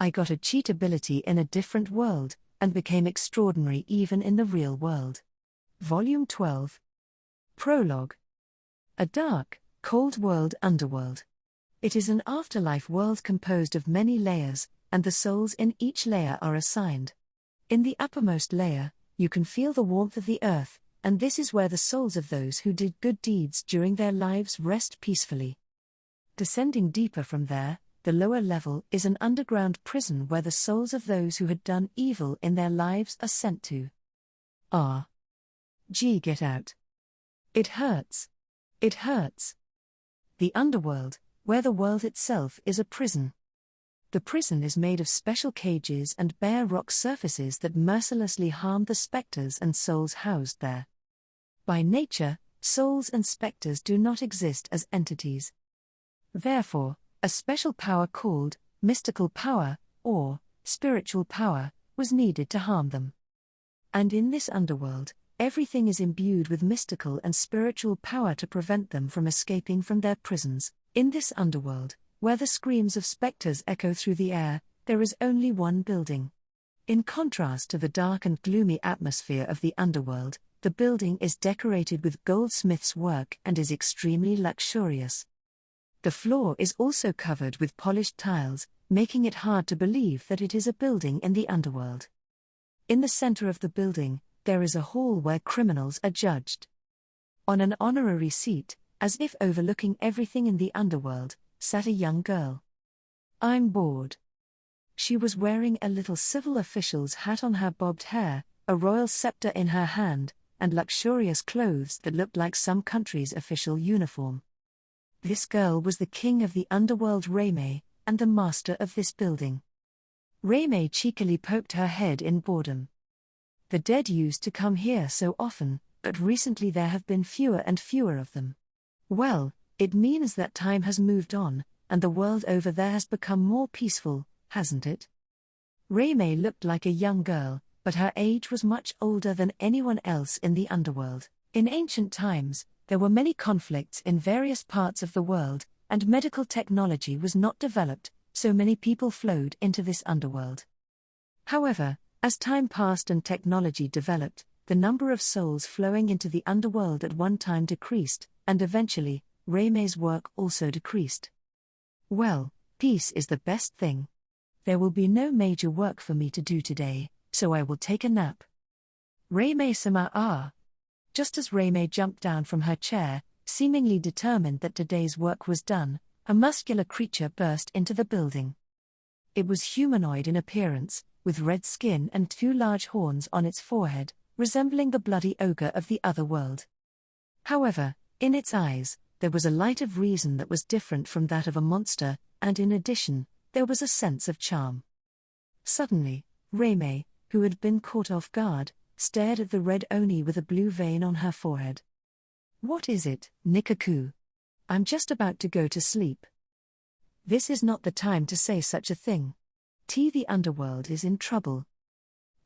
I got a cheat ability in a different world, and became extraordinary even in the real world. Volume 12. Prologue. A dark, cold world underworld. It is an afterlife world composed of many layers, and the souls in each layer are assigned. In the uppermost layer, you can feel the warmth of the earth, and this is where the souls of those who did good deeds during their lives rest peacefully. Descending deeper from there, the lower level is an underground prison where the souls of those who had done evil in their lives are sent to. Get out. It hurts. It hurts. The underworld, where the world itself is a prison. The prison is made of special cages and bare rock surfaces that mercilessly harm the specters and souls housed there. By nature, souls and specters do not exist as entities. Therefore, a special power called mystical power, or spiritual power, was needed to harm them. And in this underworld, everything is imbued with mystical and spiritual power to prevent them from escaping from their prisons. In this underworld, where the screams of specters echo through the air, there is only one building. In contrast to the dark and gloomy atmosphere of the underworld, the building is decorated with goldsmith's work and is extremely luxurious. The floor is also covered with polished tiles, making it hard to believe that it is a building in the underworld. In the center of the building, there is a hall where criminals are judged. On an honorary seat, as if overlooking everything in the underworld, sat a young girl. "I'm bored." She was wearing a little civil official's hat on her bobbed hair, a royal scepter in her hand, and luxurious clothes that looked like some country's official uniform. This girl was the king of the underworld Reimei, and the master of this building. Reimei cheekily poked her head in boredom. "The dead used to come here so often, but recently there have been fewer and fewer of them." "Well, it means that time has moved on, and the world over there has become more peaceful, hasn't it?" Reimei looked like a young girl, but her age was much older than anyone else in the underworld. In ancient times, there were many conflicts in various parts of the world, and medical technology was not developed, so many people flowed into this underworld. However, as time passed and technology developed, the number of souls flowing into the underworld at one time decreased, and eventually, Reimei's work also decreased. "Well, peace is the best thing. There will be no major work for me to do today, so I will take a nap." "Reimei-sama." Just as Reimei jumped down from her chair, seemingly determined that today's work was done, a muscular creature burst into the building. It was humanoid in appearance, with red skin and two large horns on its forehead, resembling the bloody ogre of the other world. However, in its eyes, there was a light of reason that was different from that of a monster, and in addition, there was a sense of charm. Suddenly, Reimei, who had been caught off guard, stared at the red oni with a blue vein on her forehead. "What is it, Nikaku? I'm just about to go to sleep." "This is not the time to say such a thing. The underworld is in trouble."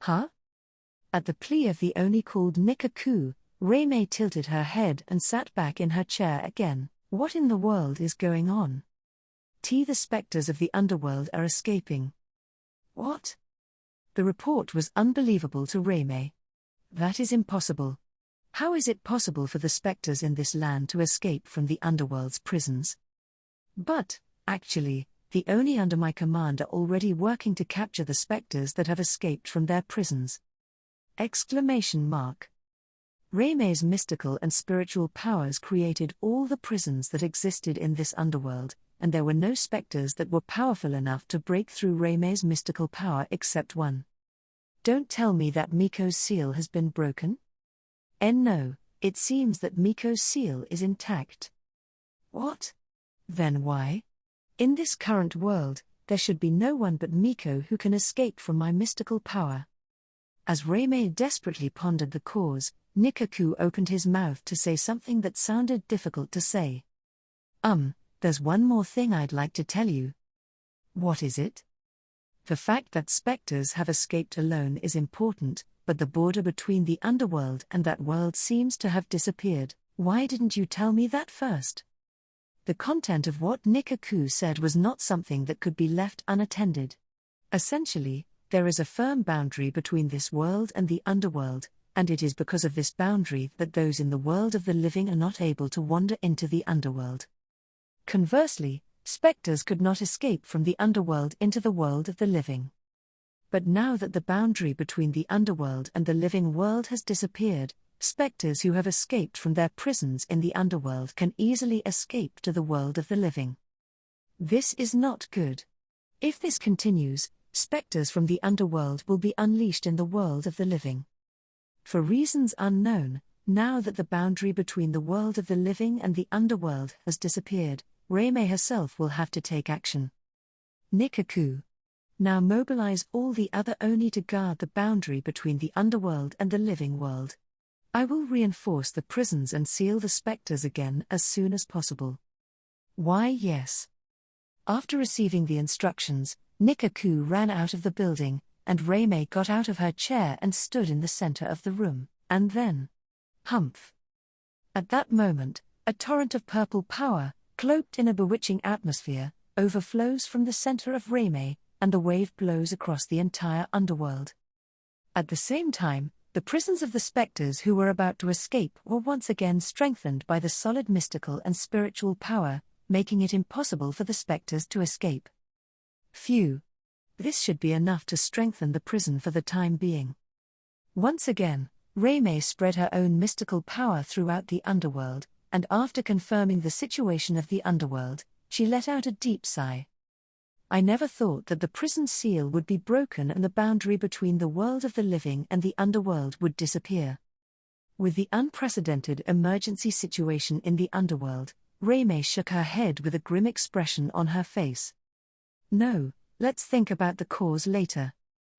"Huh?" At the plea of the oni called Nikaku, Reimei tilted her head and sat back in her chair again. "What in the world is going on?" "The specters of the underworld are escaping." "What?" The report was unbelievable to Reimei. "That is impossible. How is it possible for the specters in this land to escape from the underworld's prisons?" "But, actually, the Oni under my command are already working to capture the specters that have escaped from their prisons." Reimei's mystical and spiritual powers created all the prisons that existed in this underworld, and there were no specters that were powerful enough to break through Reimei's mystical power except one. "Don't tell me that Miko's seal has been broken?" "No, it seems that Miko's seal is intact." "What? Then why? In this current world, there should be no one but Miko who can escape from my mystical power." As Reimei desperately pondered the cause, Nikaku opened his mouth to say something that sounded difficult to say. There's one more thing I'd like to tell you." "What is it?" "The fact that specters have escaped alone is important, but the border between the underworld and that world seems to have disappeared. Why didn't you tell me that first?" The content of what Nikaku said was not something that could be left unattended. Essentially, there is a firm boundary between this world and the underworld, and it is because of this boundary that those in the world of the living are not able to wander into the underworld. Conversely, spectres could not escape from the underworld into the world of the living. But now that the boundary between the underworld and the living world has disappeared, spectres who have escaped from their prisons in the underworld can easily escape to the world of the living. This is not good. If this continues, spectres from the underworld will be unleashed in the world of the living. For reasons unknown, now that the boundary between the world of the living and the underworld has disappeared, Reimei herself will have to take action. Nikaku. Now mobilize all the other Oni to guard the boundary between the underworld and the living world. I will reinforce the prisons and seal the spectres again as soon as possible. Why, yes. After receiving the instructions, Nikaku ran out of the building, and Reimei got out of her chair and stood in the center of the room, and then... Humph! At that moment, a torrent of purple power, cloaked in a bewitching atmosphere, overflows from the center of Reimei, and the wave blows across the entire underworld. At the same time, the prisons of the spectres who were about to escape were once again strengthened by the solid mystical and spiritual power, making it impossible for the spectres to escape. Phew! This should be enough to strengthen the prison for the time being. Once again, Reimei spread her own mystical power throughout the underworld, and after confirming the situation of the underworld, she let out a deep sigh. I never thought that the prison seal would be broken and the boundary between the world of the living and the underworld would disappear. With the unprecedented emergency situation in the underworld, Reimei shook her head with a grim expression on her face. No, let's think about the cause later.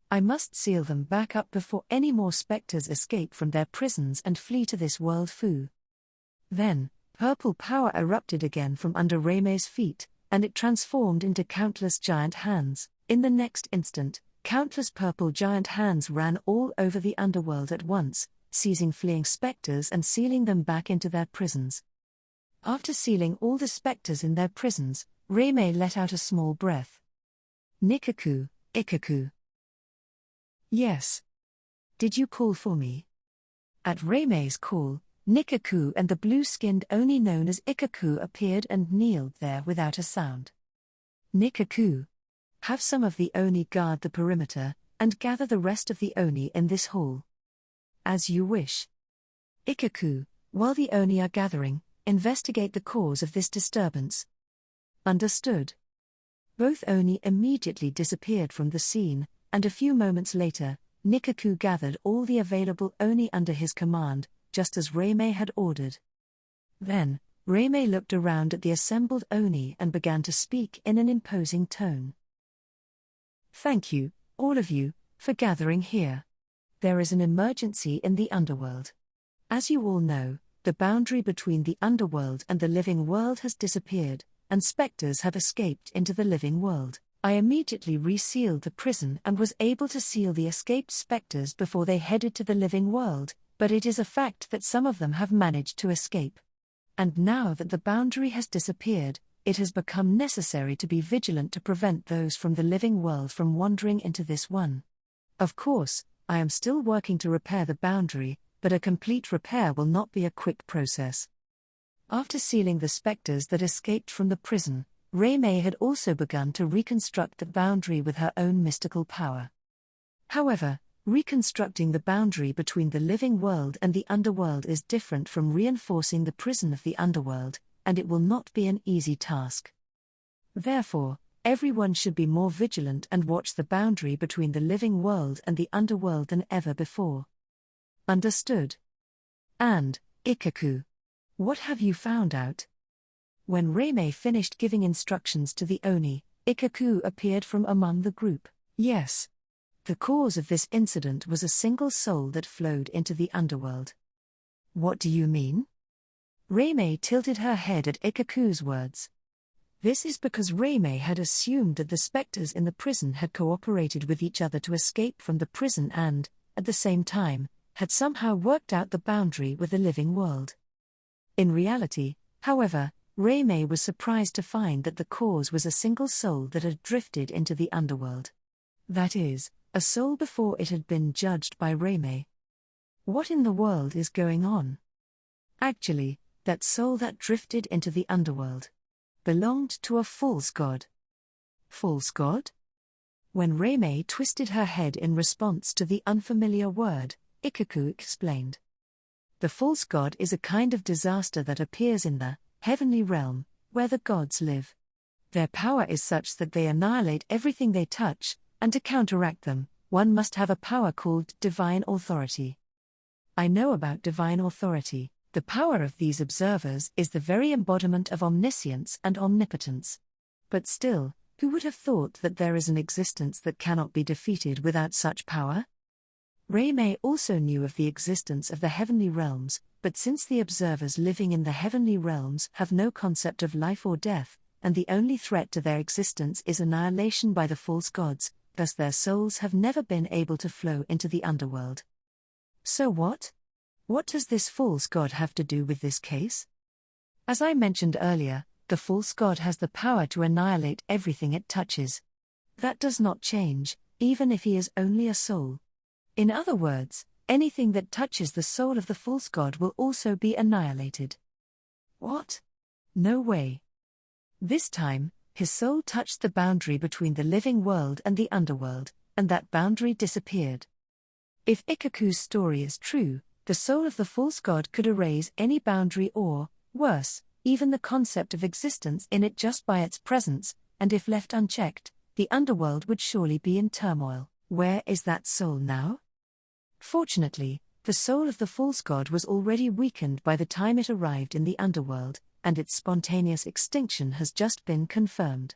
I must seal them back up before any more spectres escape from their prisons and flee to this world Fu. Then, purple power erupted again from under Reimei's feet, and it transformed into countless giant hands. In the next instant, countless purple giant hands ran all over the underworld at once, seizing fleeing spectres and sealing them back into their prisons. After sealing all the spectres in their prisons, Reimei let out a small breath. Nikaku, Ikaku. Yes. Did you call for me? At Reimei's call, Nikaku and the blue-skinned Oni known as Ikaku appeared and kneeled there without a sound. Nikaku. Have some of the Oni guard the perimeter, and gather the rest of the Oni in this hall. As you wish. Ikaku. While the Oni are gathering, investigate the cause of this disturbance. Understood. Both Oni immediately disappeared from the scene, and a few moments later, Nikaku gathered all the available Oni under his command, just as Reimei had ordered. Then, Reimei looked around at the assembled Oni and began to speak in an imposing tone. Thank you, all of you, for gathering here. There is an emergency in the underworld. As you all know, the boundary between the underworld and the living world has disappeared, and spectres have escaped into the living world. I immediately resealed the prison and was able to seal the escaped spectres before they headed to the living world, but it is a fact that some of them have managed to escape. And now that the boundary has disappeared, it has become necessary to be vigilant to prevent those from the living world from wandering into this one. Of course, I am still working to repair the boundary, but a complete repair will not be a quick process. After sealing the spectres that escaped from the prison, Reimei had also begun to reconstruct the boundary with her own mystical power. However, reconstructing the boundary between the living world and the underworld is different from reinforcing the prison of the underworld, and it will not be an easy task. Therefore, everyone should be more vigilant and watch the boundary between the living world and the underworld than ever before. Understood. And, Ikaku, what have you found out? When Reimei finished giving instructions to the Oni, Ikaku appeared from among the group. Yes. The cause of this incident was a single soul that flowed into the underworld. What do you mean? Reimei tilted her head at Ikaku's words. This is because Reimei had assumed that the spectres in the prison had cooperated with each other to escape from the prison and, at the same time, had somehow worked out the boundary with the living world. In reality, however, Reimei was surprised to find that the cause was a single soul that had drifted into the underworld. That is, a soul before it had been judged by Reimei. What in the world is going on? Actually, that soul that drifted into the underworld belonged to a false god. False god? When Reimei twisted her head in response to the unfamiliar word, Ikaku explained. The false god is a kind of disaster that appears in the heavenly realm, where the gods live. Their power is such that they annihilate everything they touch, and to counteract them, one must have a power called divine authority. I know about divine authority. The power of these observers is the very embodiment of omniscience and omnipotence. But still, who would have thought that there is an existence that cannot be defeated without such power? Reimei also knew of the existence of the heavenly realms, but since the observers living in the heavenly realms have no concept of life or death, and the only threat to their existence is annihilation by the false gods, thus their souls have never been able to flow into the underworld. So what? What does this false god have to do with this case? As I mentioned earlier, the false god has the power to annihilate everything it touches. That does not change, even if he is only a soul. In other words, anything that touches the soul of the false god will also be annihilated. What? No way. This time, his soul touched the boundary between the living world and the underworld, and that boundary disappeared. If Ikaku's story is true, the soul of the false god could erase any boundary or, worse, even the concept of existence in it just by its presence, and if left unchecked, the underworld would surely be in turmoil. Where is that soul now? Fortunately, the soul of the false god was already weakened by the time it arrived in the underworld, and its spontaneous extinction has just been confirmed.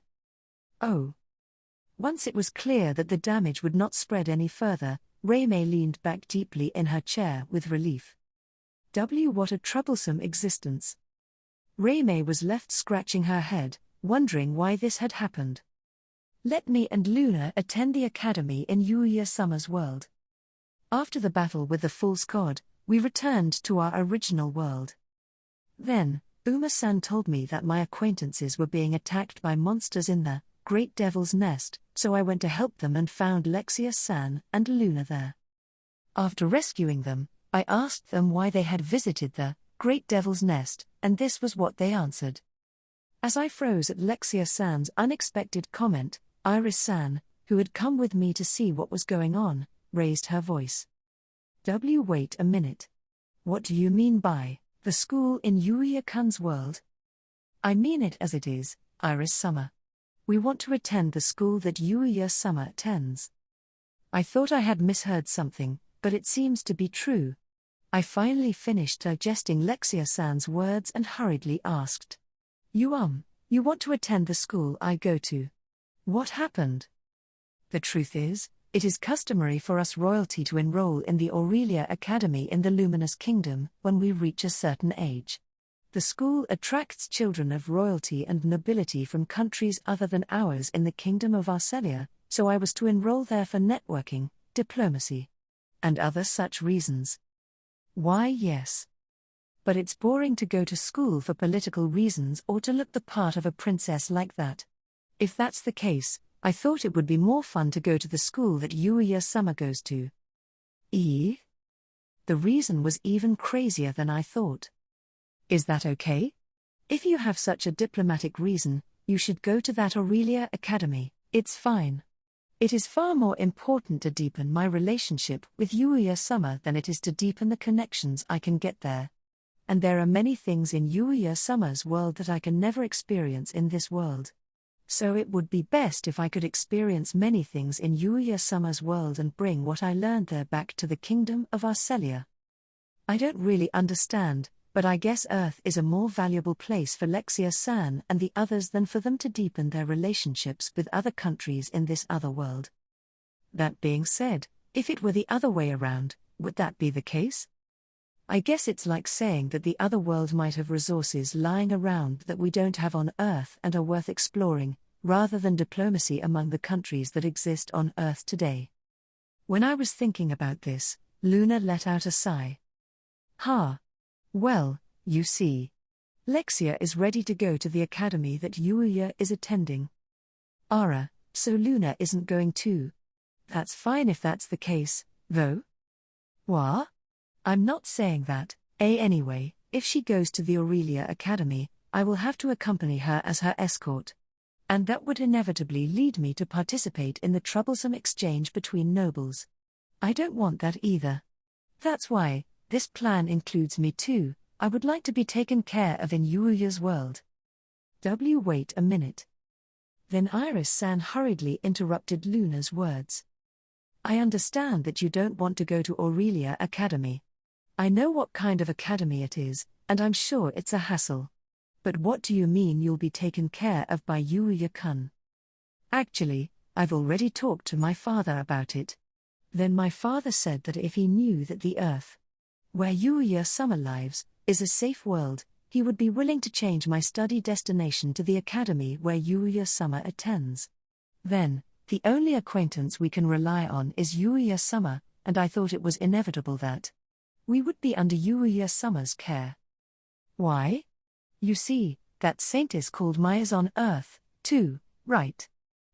Oh. Once it was clear that the damage would not spread any further, Reimei leaned back deeply in her chair with relief. What a troublesome existence. Reimei was left scratching her head, wondering why this had happened. Let me and Luna attend the academy in Yuuya Summer's world. After the battle with the false god, we returned to our original world. Then, Uma-san told me that my acquaintances were being attacked by monsters in the Great Devil's Nest, so I went to help them and found Lexia-san and Luna there. After rescuing them, I asked them why they had visited the Great Devil's Nest, and this was what they answered. As I froze at Lexia-san's unexpected comment, Iris-san, who had come with me to see what was going on, raised her voice. Wait a minute. What do you mean by the school in Yuuya-kun's world? I mean it as it is, Iris Summer. We want to attend the school that Yuuya Summer attends. I thought I had misheard something, but it seems to be true. I finally finished digesting Lexia-san's words and hurriedly asked. You want to attend the school I go to. What happened? The truth is, it is customary for us royalty to enroll in the Aurelia Academy in the Luminous Kingdom when we reach a certain age. The school attracts children of royalty and nobility from countries other than ours in the Kingdom of Arcelia, so I was to enroll there for networking, diplomacy, and other such reasons. Why, yes. But it's boring to go to school for political reasons or to look the part of a princess like that. If that's the case, I thought it would be more fun to go to the school that Yuuya Summer goes to. The reason was even crazier than I thought. Is that okay? If you have such a diplomatic reason, you should go to that Aurelia Academy. It's fine. It is far more important to deepen my relationship with Yuuya Summer than it is to deepen the connections I can get there. And there are many things in Yuuya Summer's world that I can never experience in this world. So it would be best if I could experience many things in Yuuya Summer's world and bring what I learned there back to the Kingdom of Arcelia. I don't really understand, but I guess Earth is a more valuable place for Lexia-san and the others than for them to deepen their relationships with other countries in this other world. That being said, if it were the other way around, would that be the case? I guess it's like saying that the other world might have resources lying around that we don't have on Earth and are worth exploring, rather than diplomacy among the countries that exist on Earth today. When I was thinking about this, Luna let out a sigh. Well, you see. Lexia is ready to go to the academy that Yuuya is attending. So Luna isn't going too. That's fine if that's the case, though. What? I'm not saying that. Anyway, if she goes to the Aurelia Academy, I will have to accompany her as her escort. And that would inevitably lead me to participate in the troublesome exchange between nobles. I don't want that either. That's why, this plan includes me too. I would like to be taken care of in Yuuya's world. Wait a minute. Then Iris-san hurriedly interrupted Luna's words. I understand that you don't want to go to Aurelia Academy. I know what kind of academy it is, and I'm sure it's a hassle. But what do you mean you'll be taken care of by Yuuya-kun? Actually, I've already talked to my father about it. Then my father said that if he knew that the Earth, where Yuuya-sama lives, is a safe world, he would be willing to change my study destination to the academy where Yuuya-sama attends. Then, the only acquaintance we can rely on is Yuuya-sama, and I thought it was inevitable that we would be under Yuuya-sama's care. Why? You see, that saint is called Maya's on Earth, too, right?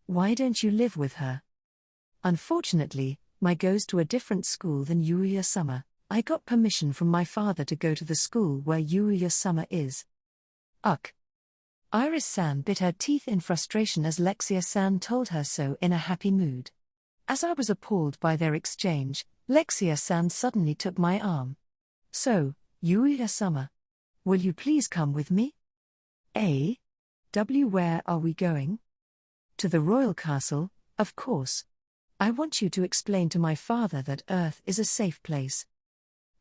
Why don't you live with her? Unfortunately, Mai goes to a different school than Yuuya-sama. I got permission from my father to go to the school where Yuuya-sama is. Ugh. Iris-san bit her teeth in frustration as Lexia-san told her so in a happy mood. As I was appalled by their exchange, Lexia-san suddenly took my arm. So, Yuuya-sama, will you please come with me? Where are we going? To the royal castle, of course. I want you to explain to my father that Earth is a safe place.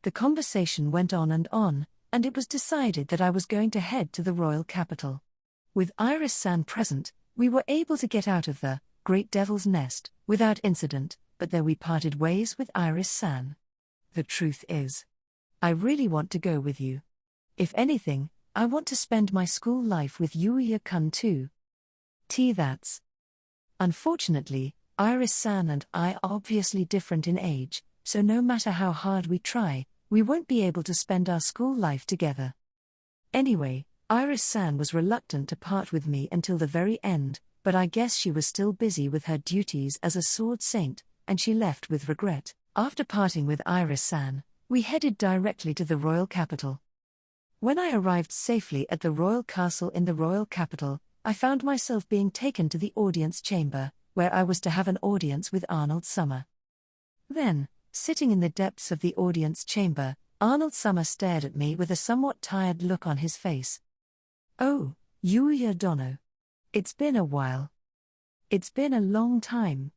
The conversation went on, and it was decided that I was going to head to the royal capital. With Iris-san present, we were able to get out of the Great Devil's Nest without incident, but there we parted ways with Iris-san. The truth is, I really want to go with you. If anything, I want to spend my school life with Yuuya-kun too. That's. Unfortunately, Iris-san and I are obviously different in age, so no matter how hard we try, we won't be able to spend our school life together. Anyway, Iris-san was reluctant to part with me until the very end, but I guess she was still busy with her duties as a sword saint, and she left with regret. After parting with Iris-san, we headed directly to the royal capital. When I arrived safely at the royal castle in the royal capital, I found myself being taken to the audience chamber, where I was to have an audience with Arnold-sama. Then, sitting in the depths of the audience chamber, Arnold-sama stared at me with a somewhat tired look on his face. Oh, Yuuya Dono. It's been a while. It's been a long time.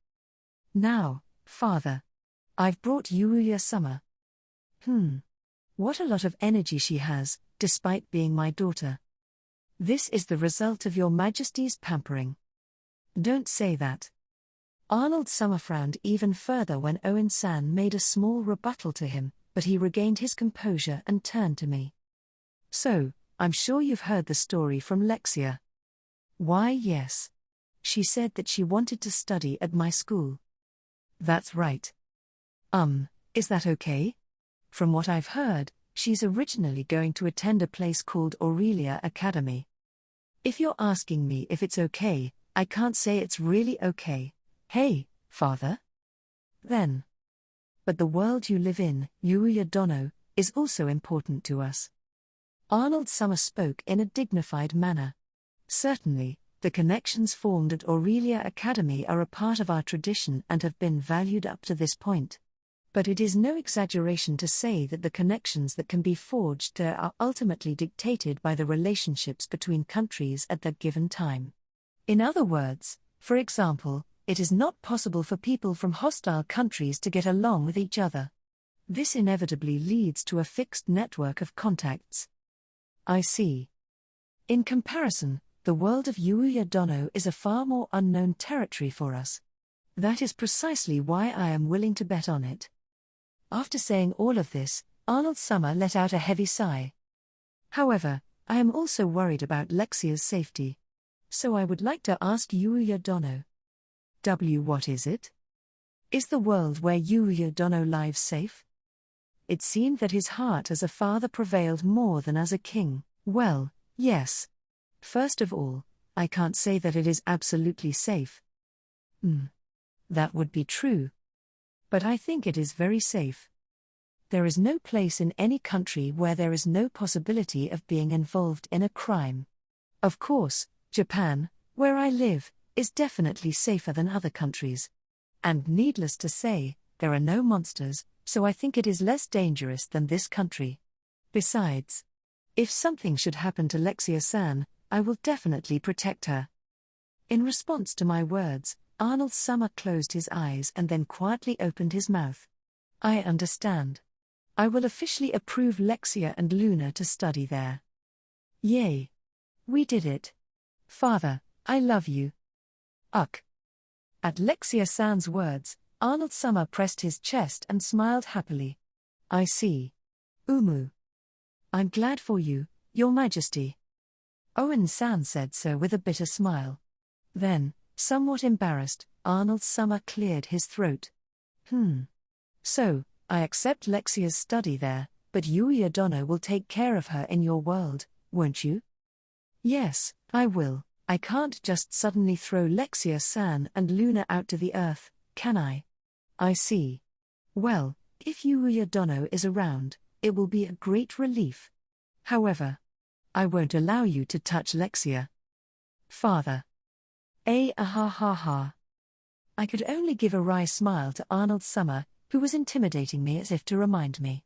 Now, father. I've brought Yuuya-sama. What a lot of energy she has, despite being my daughter. This is the result of your majesty's pampering. Don't say that. Arnold-sama frowned even further when Owen-san made a small rebuttal to him, but he regained his composure and turned to me. So, I'm sure you've heard the story from Lexia. Why, yes. She said that she wanted to study at my school. That's right. Is that okay? From what I've heard, she's originally going to attend a place called Aurelia Academy. If you're asking me if it's okay, I can't say it's really okay. Hey, father? Then. But the world you live in, Yuuya Dono, is also important to us. Arnold-sama spoke in a dignified manner. Certainly, the connections formed at Aurelia Academy are a part of our tradition and have been valued up to this point. But it is no exaggeration to say that the connections that can be forged there are ultimately dictated by the relationships between countries at that given time. In other words, for example, it is not possible for people from hostile countries to get along with each other. This inevitably leads to a fixed network of contacts. I see. In comparison, the world of Yuuya Dono is a far more unknown territory for us. That is precisely why I am willing to bet on it. After saying all of this, Arnold-sama let out a heavy sigh. However, I am also worried about Lexia's safety. So I would like to ask Yuuya Dono. What is it? Is the world where Yuuya Dono lives safe? It seemed that his heart as a father prevailed more than as a king. Well, yes. First of all, I can't say that it is absolutely safe. That would be true. But I think it is very safe. There is no place in any country where there is no possibility of being involved in a crime. Of course, Japan, where I live, is definitely safer than other countries. And needless to say, there are no monsters, so I think it is less dangerous than this country. Besides, if something should happen to Lexia-san, I will definitely protect her. In response to my words, Arnold Summer closed his eyes and then quietly opened his mouth. I understand. I will officially approve Lexia and Luna to study there. Yay! We did it. Father, I love you. Ugh. At Lexia-san's words, Arnold Summer pressed his chest and smiled happily. I see. Umu. I'm glad for you, Your Majesty. Owen-san said so with a bitter smile. Then, somewhat embarrassed, Arnold Summer cleared his throat. So, I accept Lexia's study there, but Yuuya Dono will take care of her in your world, won't you? Yes, I will. I can't just suddenly throw Lexia-san and Luna out to the earth, can I? I see. Well, if Yuuya Dono is around, it will be a great relief. However, I won't allow you to touch Lexia. Father. Ha. I could only give a wry smile to Arnold Summer, who was intimidating me as if to remind me.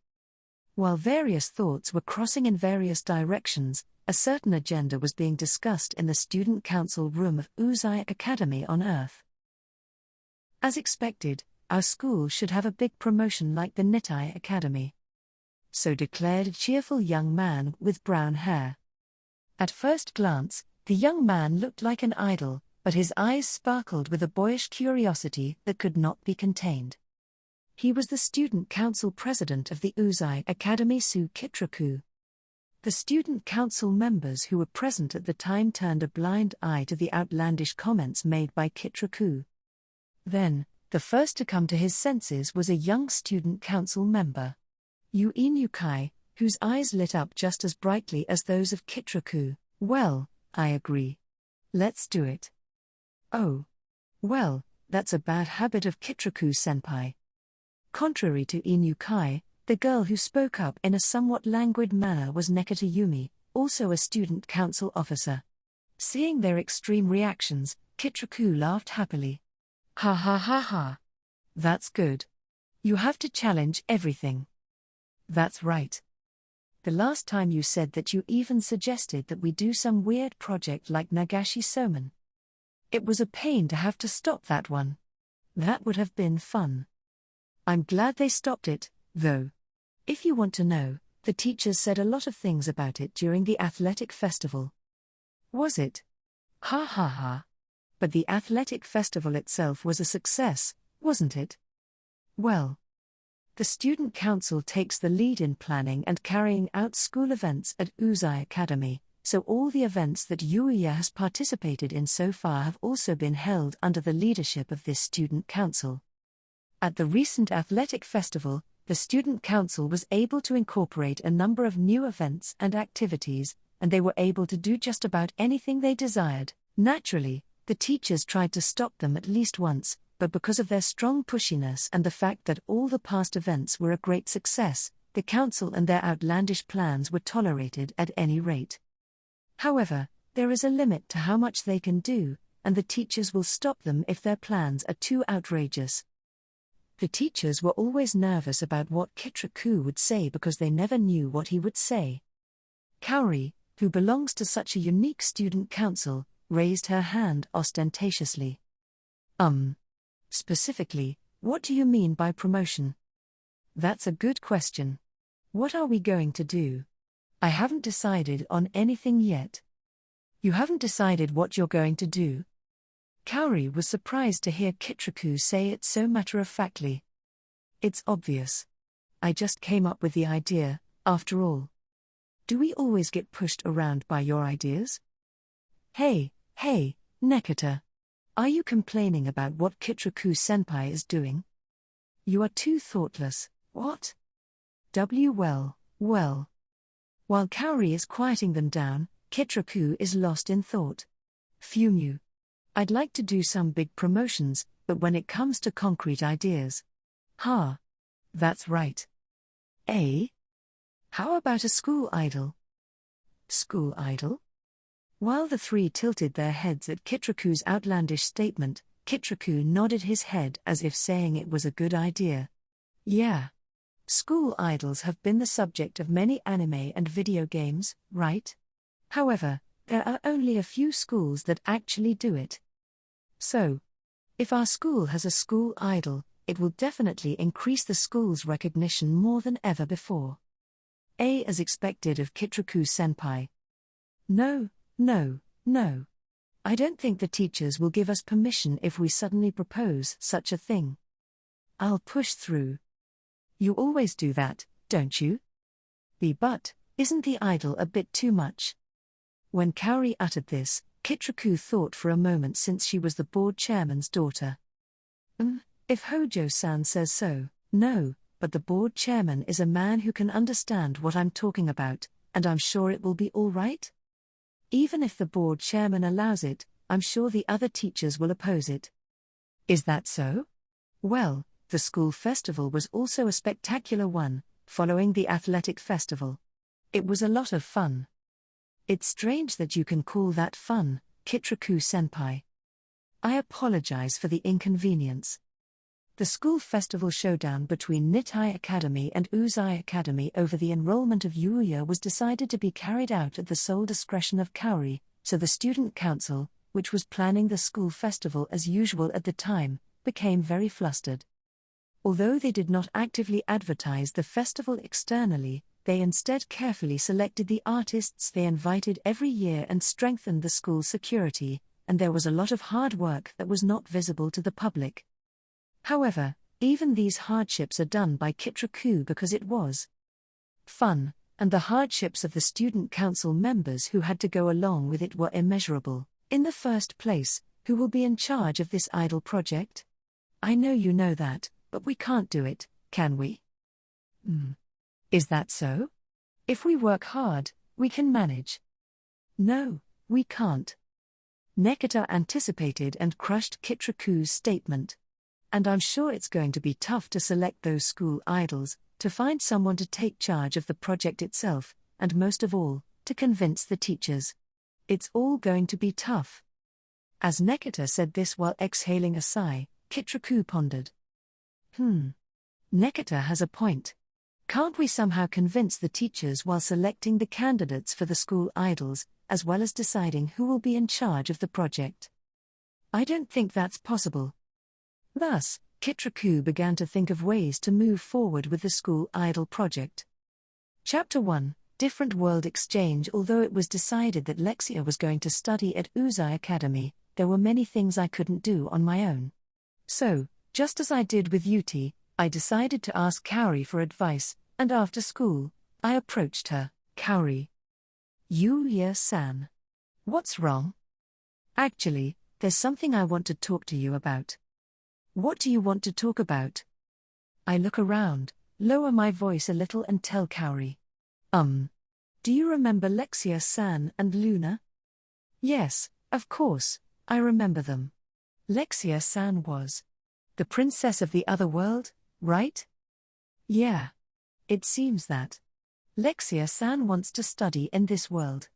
While various thoughts were crossing in various directions, a certain agenda was being discussed in the student council room of Odysee Academy on Earth. As expected, our school should have a big promotion like the Nitai Academy. So declared a cheerful young man with brown hair. At first glance, the young man looked like an idol, but his eyes sparkled with a boyish curiosity that could not be contained. He was the student council president of the Odysee Academy Su Kitraku. The student council members who were present at the time turned a blind eye to the outlandish comments made by Kitraku. Then, the first to come to his senses was a young student council member. Yuuya, whose eyes lit up just as brightly as those of Kitraku. Well, I agree. Let's do it. Oh. Well, that's a bad habit of Kitraku-senpai. Contrary to Inukai, the girl who spoke up in a somewhat languid manner was Nekata Yumi, also a student council officer. Seeing their extreme reactions, Kitraku laughed happily. Ha. That's good. You have to challenge everything. That's right. The last time you said that you even suggested that we do some weird project like Nagashi Soman. It was a pain to have to stop that one. That would have been fun. I'm glad they stopped it, though. If you want to know, the teachers said a lot of things about it during the athletic festival. Was it? Ha. But the athletic festival itself was a success, wasn't it? Well, the student council takes the lead in planning and carrying out school events at Odysee Academy, so all the events that Yuuya has participated in so far have also been held under the leadership of this student council. At the recent athletic festival, the student council was able to incorporate a number of new events and activities, and they were able to do just about anything they desired. Naturally, the teachers tried to stop them at least once, but because of their strong pushiness and the fact that all the past events were a great success, the council and their outlandish plans were tolerated at any rate. However, there is a limit to how much they can do, and the teachers will stop them if their plans are too outrageous. The teachers were always nervous about what Kitraku would say because they never knew what he would say. Kaori, who belongs to such a unique student council, raised her hand ostentatiously. Specifically, what do you mean by promotion? That's a good question. What are we going to do? I haven't decided on anything yet. You haven't decided what you're going to do? Kaori was surprised to hear Kitraku say it so matter-of-factly. It's obvious. I just came up with the idea, after all. Do we always get pushed around by your ideas? Hey, Nekata. Are you complaining about what Kitraku-senpai is doing? You are too thoughtless. What? Well. While Kaori is quieting them down, Kitraku is lost in thought. Phew. I'd like to do some big promotions, But when it comes to concrete ideas. That's right. How about a school idol? School idol? While the three tilted their heads at Kitraku's outlandish statement, Kitraku nodded his head as if saying it was a good idea. Yeah. School idols have been the subject of many anime and video games, right? However, there are only a few schools that actually do it. So, if our school has a school idol, it will definitely increase the school's recognition more than ever before. As expected of Kitraku-senpai. No. I don't think the teachers will give us permission if we suddenly propose such a thing. I'll push through. You always do that, don't you? But, isn't the idol a bit too much? When Kaori uttered this, Kitraku thought for a moment since she was the board chairman's daughter. If Hojo-san says so, no, but the board chairman is a man who can understand what I'm talking about, and I'm sure it will be all right? Even if the board chairman allows it, I'm sure the other teachers will oppose it. Is that so? Well, the school festival was also a spectacular one, following the athletic festival. It was a lot of fun. It's strange that you can call that fun, Kitraku-senpai. I apologize for the inconvenience. The school festival showdown between Nitai Academy and Uzai Academy over the enrollment of Yuuya was decided to be carried out at the sole discretion of Kaori, so the student council, which was planning the school festival as usual at the time, became very flustered. Although they did not actively advertise the festival externally, they instead carefully selected the artists they invited every year and strengthened the school's security, and there was a lot of hard work that was not visible to the public. However, even these hardships are done by Kitraku because it was fun, and the hardships of the student council members who had to go along with it were immeasurable. In the first place, who will be in charge of this idol project? I know you know that, but we can't do it, can we? Is that so? If we work hard, we can manage. No, we can't. Nekata anticipated and crushed Kitraku's statement. And I'm sure it's going to be tough to select those school idols, to find someone to take charge of the project itself, and most of all, to convince the teachers. It's all going to be tough. As Nekata said this while exhaling a sigh, Kitraku pondered. Nekata has a point. Can't we somehow convince the teachers while selecting the candidates for the school idols, as well as deciding who will be in charge of the project? I don't think that's possible. Thus, Kitraku began to think of ways to move forward with the school idol project. Chapter 1, Different World Exchange. Although it was decided that Lexia was going to study at Uzai Academy, there were many things I couldn't do on my own. So, just as I did with Yuti, I decided to ask Kaori for advice, and after school, I approached her. Kaori. Yuuya-san. What's wrong? Actually, there's something I want to talk to you about. What do you want to talk about? I look around, lower my voice a little and tell Kaori. Do you remember Lexia-san and Luna? Yes, of course, I remember them. Lexia-san was the princess of the other world, right? Yeah. It seems that Lexia-san wants to study in this world.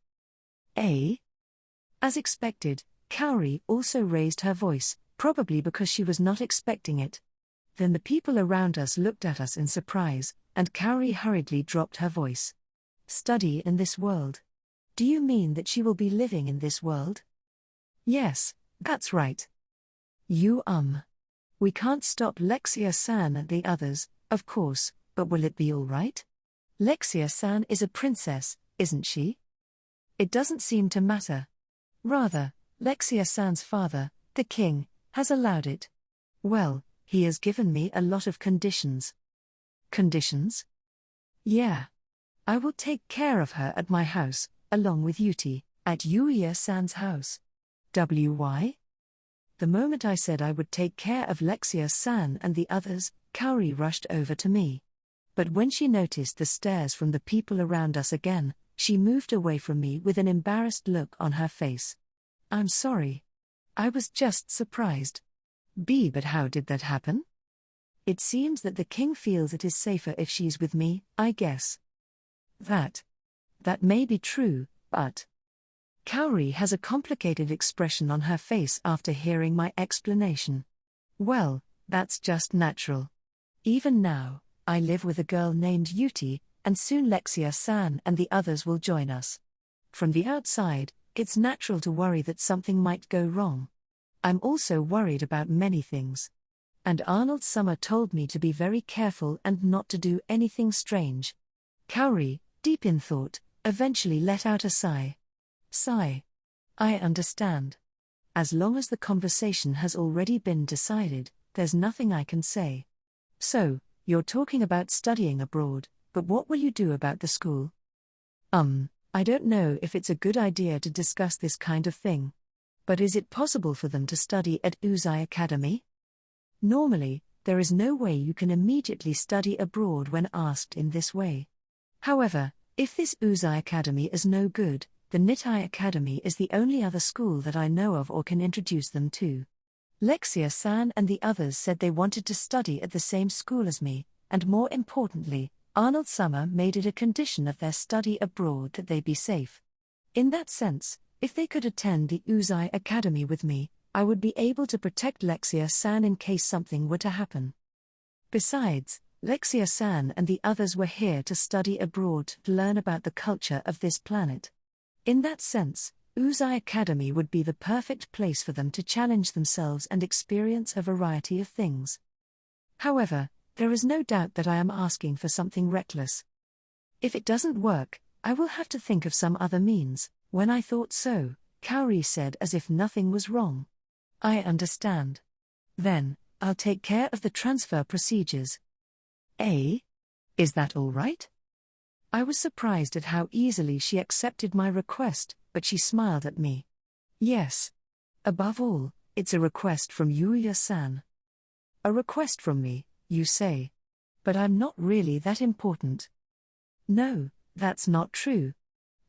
As expected, Kaori also raised her voice, probably because she was not expecting it. Then the people around us looked at us in surprise, and Kaori hurriedly dropped her voice. Study in this world? Do you mean that she will be living in this world? Yes, that's right. We can't stop Lexia-san and the others, of course, but will it be all right? Lexia-san is a princess, isn't she? It doesn't seem to matter. Rather, Lexia-san's father, the king, has allowed it. Well, he has given me a lot of conditions. Conditions? Yeah. I will take care of her at my house, along with Yuti, at Yuuya-san's house. Why? The moment I said I would take care of Lexia-san and the others, Kaori rushed over to me. But when she noticed the stares from the people around us again, she moved away from me with an embarrassed look on her face. I'm sorry. I was just surprised. B. But how did that happen? It seems that the king feels it is safer if she's with me, I guess. That may be true, but... Kaori has a complicated expression on her face after hearing my explanation. Well, that's just natural. Even now, I live with a girl named Yuti, and soon Lexia-san and the others will join us. From the outside, it's natural to worry that something might go wrong. I'm also worried about many things. And Arnold Summer told me to be very careful and not to do anything strange. Kaori, deep in thought, eventually let out a sigh. Sigh. I understand. As long as the conversation has already been decided, there's nothing I can say. So, you're talking about studying abroad, but what will you do about the school? I don't know if it's a good idea to discuss this kind of thing. But is it possible for them to study at Odysee Academy? Normally, there is no way you can immediately study abroad when asked in this way. However, if this Odysee Academy is no good, the Nitai Academy is the only other school that I know of or can introduce them to. Lexia-san and the others said they wanted to study at the same school as me, and more importantly, Arnold Summer made it a condition of their study abroad that they be safe. In that sense, if they could attend the Odysee Academy with me, I would be able to protect Lexia-san in case something were to happen. Besides, Lexia-san and the others were here to study abroad to learn about the culture of this planet. In that sense, Odysee Academy would be the perfect place for them to challenge themselves and experience a variety of things. However, there is no doubt that I am asking for something reckless. If it doesn't work, I will have to think of some other means. When I thought so, Kaori said as if nothing was wrong. I understand. Then, I'll take care of the transfer procedures. Is that all right? I was surprised at how easily she accepted my request, but she smiled at me. Yes. Above all, it's a request from Yuuya-san. A request from me, you say? But I'm not really that important. No, that's not true.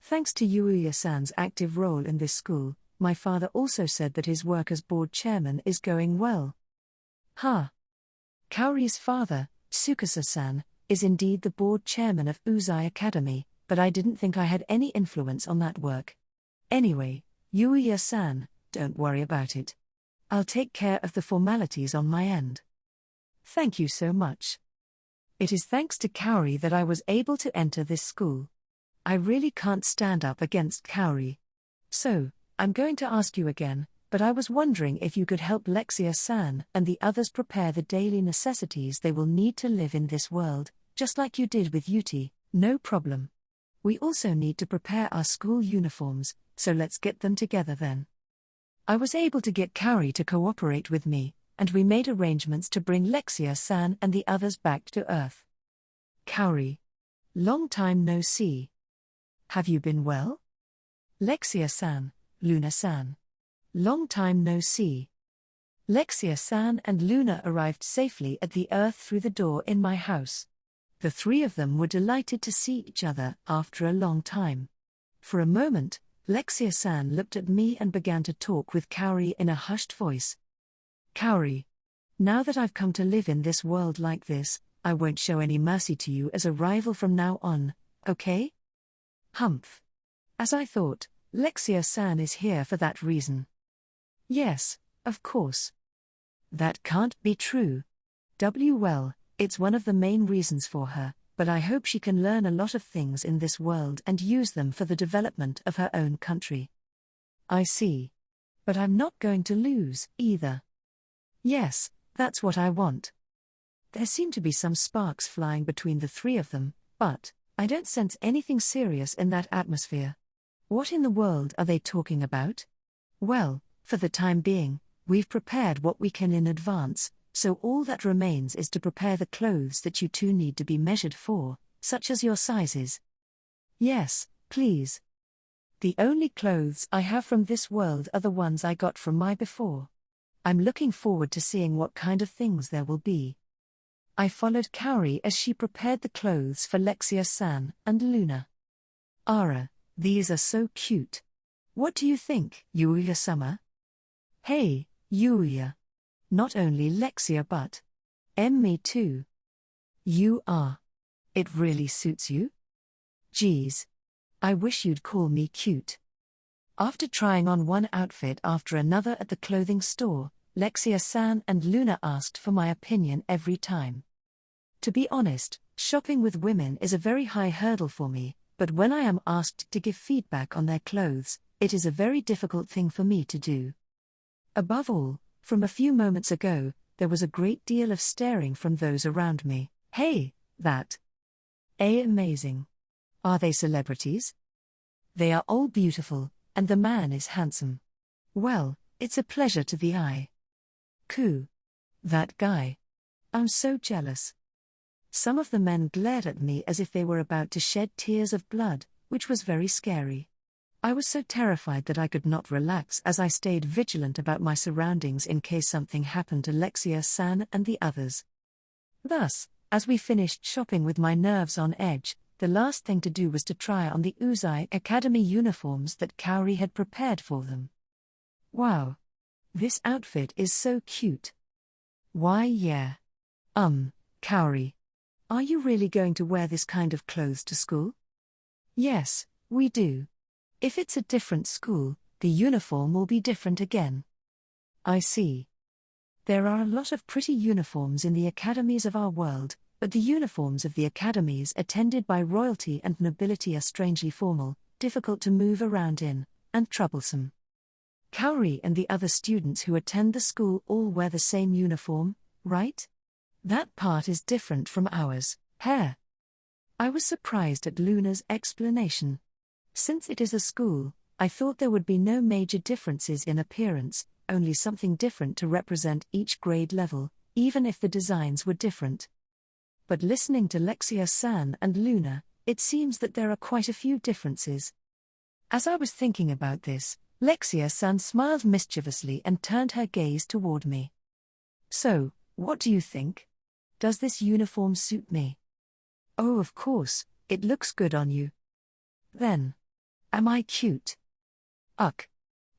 Thanks to Yuuya-san's active role in this school, my father also said that his work as board chairman is going well. Kaori's father, Tsukasa-san, is indeed the board chairman of Odysee Academy, but I didn't think I had any influence on that work. Anyway, Yuuya-san, don't worry about it. I'll take care of the formalities on my end. Thank you so much. It is thanks to Kaori that I was able to enter this school. I really can't stand up against Kaori. So, I'm going to ask you again, but I was wondering if you could help Lexia-san and the others prepare the daily necessities they will need to live in this world, just like you did with Yuti. No problem. We also need to prepare our school uniforms, so let's get them together then. I was able to get Kaori to cooperate with me, and we made arrangements to bring Lexia-san and the others back to Earth. Kaori. Long time no see. Have you been well? Lexia-san, Luna-san. Long time no see. Lexia-san and Luna arrived safely at the Earth through the door in my house. The three of them were delighted to see each other after a long time. For a moment, Lexia-san looked at me and began to talk with Kaori in a hushed voice. Kaori. Now that I've come to live in this world like this, I won't show any mercy to you as a rival from now on, okay? Humph. As I thought, Lexia-san is here for that reason. Yes, of course. That can't be true. Well, it's one of the main reasons for her, but I hope she can learn a lot of things in this world and use them for the development of her own country. I see. But I'm not going to lose, either. Yes, that's what I want. There seem to be some sparks flying between the three of them, but I don't sense anything serious in that atmosphere. What in the world are they talking about? Well, for the time being, we've prepared what we can in advance, so all that remains is to prepare the clothes that you two need to be measured for, such as your sizes. Yes, please. The only clothes I have from this world are the ones I got from my before. I'm looking forward to seeing what kind of things there will be. I followed Kaori as she prepared the clothes for Lexia-san and Luna. Ara, these are so cute. What do you think, Yuuya-sama? Hey, Yuuya. Not only Lexia but me too. You are. It really suits you? Geez. I wish you'd call me cute. After trying on one outfit after another at the clothing store, Lexia-san and Luna asked for my opinion every time. To be honest, shopping with women is a very high hurdle for me, but when I am asked to give feedback on their clothes, it is a very difficult thing for me to do. Above all, from a few moments ago, there was a great deal of staring from those around me. Hey, that. Amazing. Are they celebrities? They are all beautiful, and the man is handsome. Well, it's a pleasure to the eye. Coo. That guy. I'm so jealous. Some of the men glared at me as if they were about to shed tears of blood, which was very scary. I was so terrified that I could not relax as I stayed vigilant about my surroundings in case something happened to Lexia-san and the others. Thus, as we finished shopping with my nerves on edge, the last thing to do was to try on the Odysee Academy uniforms that Kaori had prepared for them. Wow. This outfit is so cute. Why yeah. Kaori. Are you really going to wear this kind of clothes to school? Yes, we do. If it's a different school, the uniform will be different again. I see. There are a lot of pretty uniforms in the academies of our world, but the uniforms of the academies attended by royalty and nobility are strangely formal, difficult to move around in, and troublesome. Kaori and the other students who attend the school all wear the same uniform, right? That part is different from ours. Hair. I was surprised at Luna's explanation. Since it is a school, I thought there would be no major differences in appearance, only something different to represent each grade level, even if the designs were different. But listening to Lexia-san and Luna, it seems that there are quite a few differences. As I was thinking about this, Lexia-san smiled mischievously and turned her gaze toward me. So, what do you think? Does this uniform suit me? Oh, of course, it looks good on you. Then, am I cute? Ugh.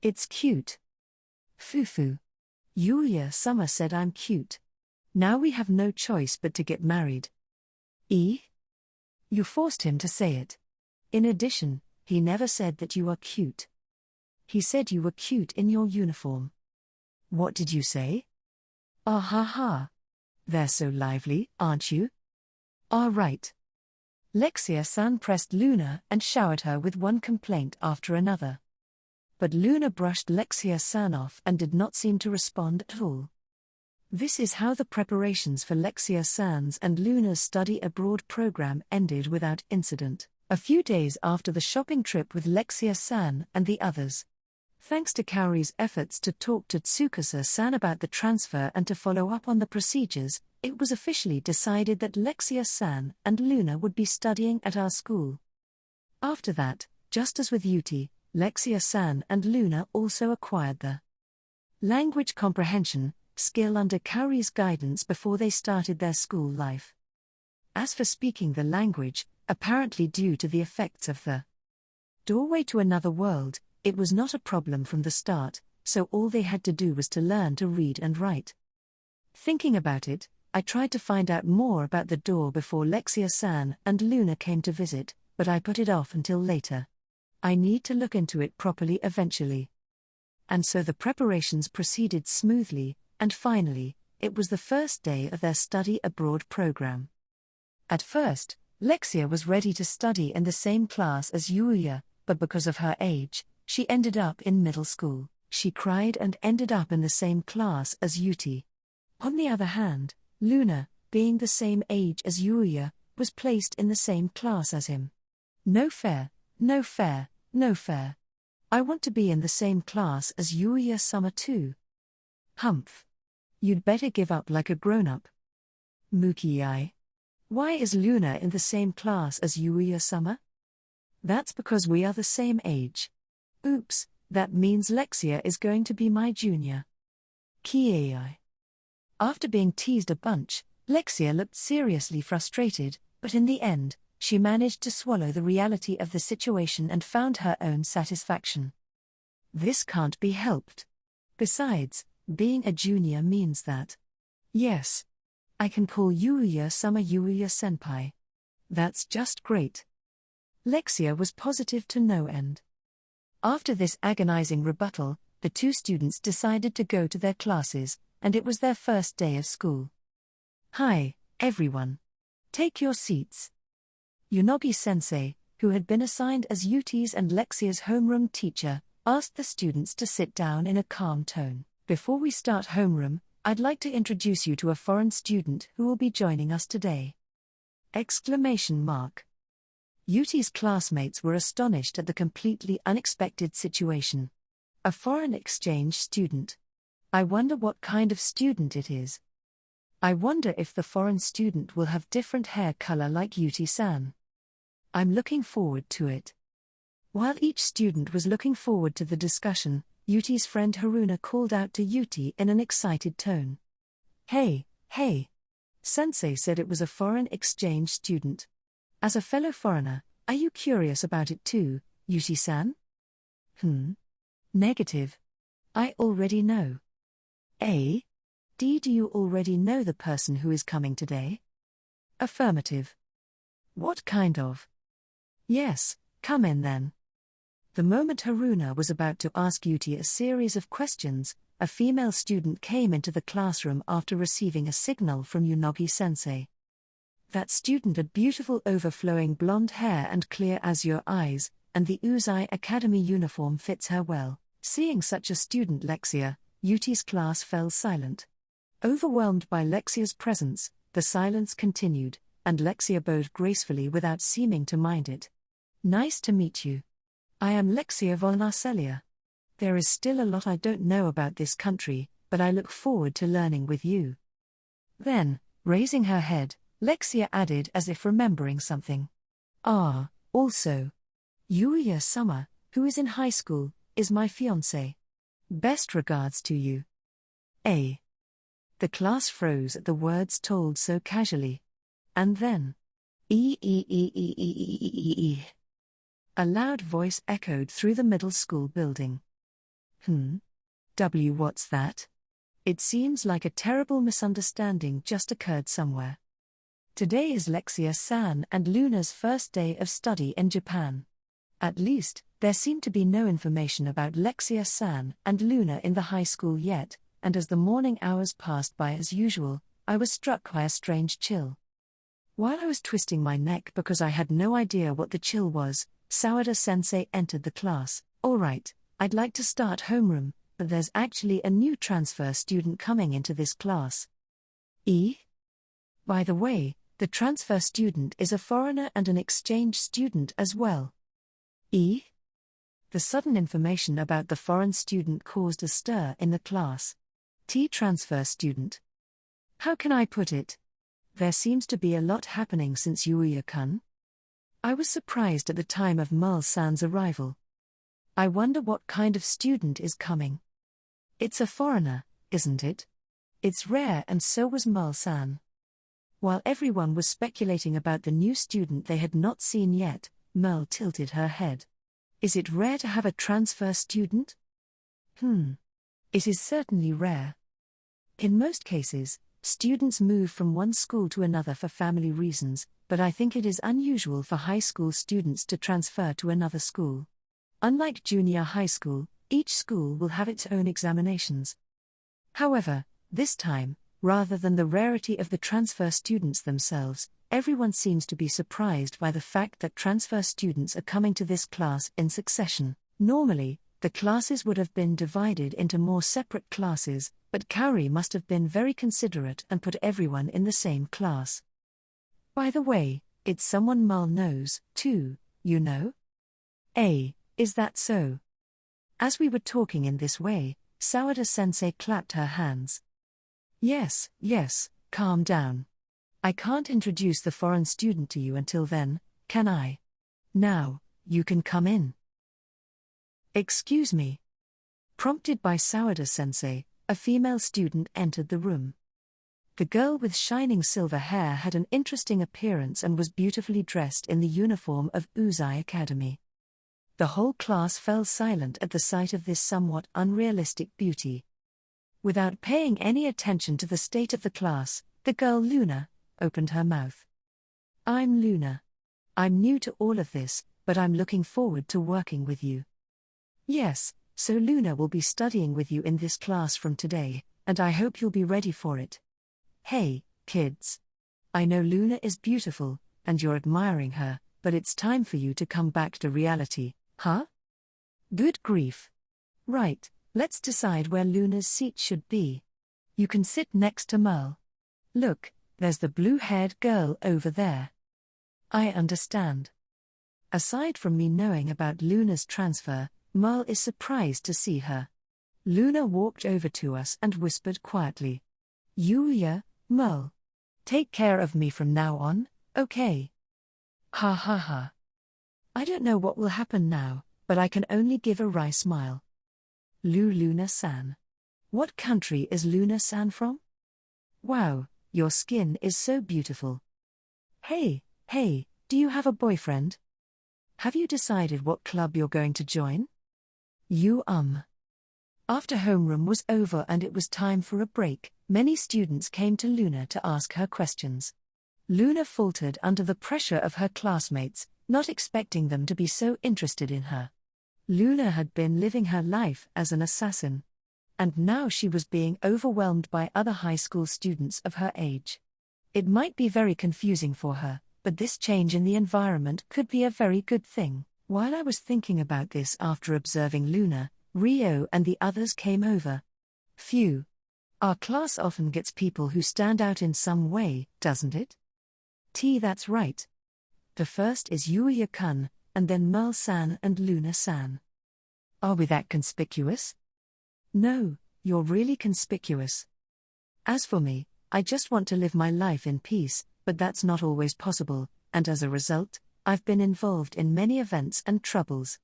It's cute. Fufu. Yuuya-sama said I'm cute. Now we have no choice but to get married. You forced him to say it. In addition, he never said that you are cute. He said you were cute in your uniform. What did you say? Ah ha ha. They're so lively, aren't you? Ah right. Lexia-san pressed Luna and showered her with one complaint after another. But Luna brushed Lexia-san off and did not seem to respond at all. This is how the preparations for Lexia-san's and Luna's study abroad program ended without incident, a few days after the shopping trip with Lexia-san and the others. Thanks to Kaori's efforts to talk to Tsukasa-san about the transfer and to follow up on the procedures, it was officially decided that Lexia-san and Luna would be studying at our school. After that, just as with Yuti, Lexia-san and Luna also acquired the language comprehension skill under Kaori's guidance before they started their school life. As for speaking the language, apparently due to the effects of the doorway to another world, it was not a problem from the start, so all they had to do was to learn to read and write. Thinking about it, I tried to find out more about the door before Lexia-san and Luna came to visit, but I put it off until later. I need to look into it properly eventually. And so the preparations proceeded smoothly, and finally, it was the first day of their study abroad program. At first, Lexia was ready to study in the same class as Yuuya, but because of her age, she ended up in middle school. She cried and ended up in the same class as Yuti. On the other hand, Luna, being the same age as Yuuya, was placed in the same class as him. No fair, no fair, no fair. I want to be in the same class as Yuuya-sama too. Humph. You'd better give up like a grown-up. Muki-ai. Why is Luna in the same class as Yuuya-sama? That's because we are the same age. Oops, that means Lexia is going to be my junior. Kiei. After being teased a bunch, Lexia looked seriously frustrated, but in the end, she managed to swallow the reality of the situation and found her own satisfaction. This can't be helped. Besides, Being a junior means that. Yes. I can call Yuuya-sama Yuuya-senpai. That's just great. Lexia was positive to no end. After this agonizing rebuttal, the two students decided to go to their classes, and it was their first day of school. Hi, everyone. Take your seats. Unagi-sensei, who had been assigned as Yuti's and Lexia's homeroom teacher, asked the students to sit down in a calm tone. Before we start homeroom, I'd like to introduce you to a foreign student who will be joining us today. Exclamation mark. Yuti's classmates were astonished at the completely unexpected situation. A foreign exchange student. I wonder what kind of student it is. I wonder if the foreign student will have different hair color like Yuti-san. I'm looking forward to it. While each student was looking forward to the discussion, Yuti's friend Haruna called out to Yuti in an excited tone. Hey, hey! Sensei said it was a foreign exchange student. As a fellow foreigner, are you curious about it too, Yuti-san? Negative. I already know. A. Do you already know the person who is coming today? Affirmative. What kind of? Yes, come in then. The moment Haruna was about to ask Yuti a series of questions, a female student came into the classroom after receiving a signal from Unagi-sensei. That student had beautiful overflowing blonde hair and clear azure eyes, and the Udesee Academy uniform fits her well. Seeing such a student Lexia, Yuti's class fell silent. Overwhelmed by Lexia's presence, the silence continued, and Lexia bowed gracefully without seeming to mind it. Nice to meet you. I am Lexia von Arcelia. There is still a lot I don't know about this country, but I look forward to learning with you. Then, raising her head, Lexia added as if remembering something. Also. Yuuya-sama, who is in high school, is my fiancé. Best regards to you. A. The class froze at the words told so casually. And then. A loud voice echoed through the middle school building. What's that? It seems like a terrible misunderstanding just occurred somewhere. Today is Lexia-san and Luna's first day of study in Japan. At least, there seemed to be no information about Lexia-san and Luna in the high school yet, and as the morning hours passed by as usual, I was struck by a strange chill. While I was twisting my neck because I had no idea what the chill was, Sawada-sensei entered the class. All right, I'd like to start homeroom, but there's actually a new transfer student coming into this class. By the way, the transfer student is a foreigner and an exchange student as well. The sudden information about the foreign student caused a stir in the class. Transfer student. How can I put it? There seems to be a lot happening since Yuuya-kun. I was surprised at the time of Merle-san's arrival. I wonder what kind of student is coming. It's a foreigner, isn't it? It's rare, and so was Merle-san. While everyone was speculating about the new student they had not seen yet, Merle tilted her head. Is it rare to have a transfer student? It is certainly rare. In most cases, students move from one school to another for family reasons, but I think it is unusual for high school students to transfer to another school. Unlike junior high school, each school will have its own examinations. However, this time, rather than the rarity of the transfer students themselves, everyone seems to be surprised by the fact that transfer students are coming to this class in succession. Normally, the classes would have been divided into more separate classes, but Kaori must have been very considerate and put everyone in the same class. By the way, it's someone Merle knows, too, you know? Is that so? As we were talking in this way, Sawada-sensei clapped her hands. Yes, calm down. I can't introduce the foreign student to you until then, can I? Now, you can come in. Excuse me. Prompted by Sawada-sensei, a female student entered the room. The girl with shining silver hair had an interesting appearance and was beautifully dressed in the uniform of Udesee Academy. The whole class fell silent at the sight of this somewhat unrealistic beauty. Without paying any attention to the state of the class, the girl Luna opened her mouth. I'm Luna. I'm new to all of this, but I'm looking forward to working with you. Yes, so Luna will be studying with you in this class from today, and I hope you'll be ready for it. Hey, kids. I know Luna is beautiful, and you're admiring her, but it's time for you to come back to reality, huh? Good grief. Right, let's decide where Luna's seat should be. You can sit next to Merle. Look, there's the blue-haired girl over there. I understand. Aside from me knowing about Luna's transfer, Merle is surprised to see her. Luna walked over to us and whispered quietly. Yuuya, Merle. Take care of me from now on, okay? Ha ha ha. I don't know what will happen now, but I can only give a wry smile. Luna-san. What country is Luna-san from? Wow, your skin is so beautiful. Hey, do you have a boyfriend? Have you decided what club you're going to join? After homeroom was over and it was time for a break, many students came to Luna to ask her questions. Luna faltered under the pressure of her classmates, not expecting them to be so interested in her. Luna had been living her life as an assassin. And now she was being overwhelmed by other high school students of her age. It might be very confusing for her, but this change in the environment could be a very good thing. While I was thinking about this after observing Luna, Rio and the others came over. Phew. Our class often gets people who stand out in some way, doesn't it? That's right. The first is Yuuya-kun, and then Merle-san and Luna-san. Are we that conspicuous? No, you're really conspicuous. As for me, I just want to live my life in peace, but that's not always possible, and as a result, I've been involved in many events and troubles.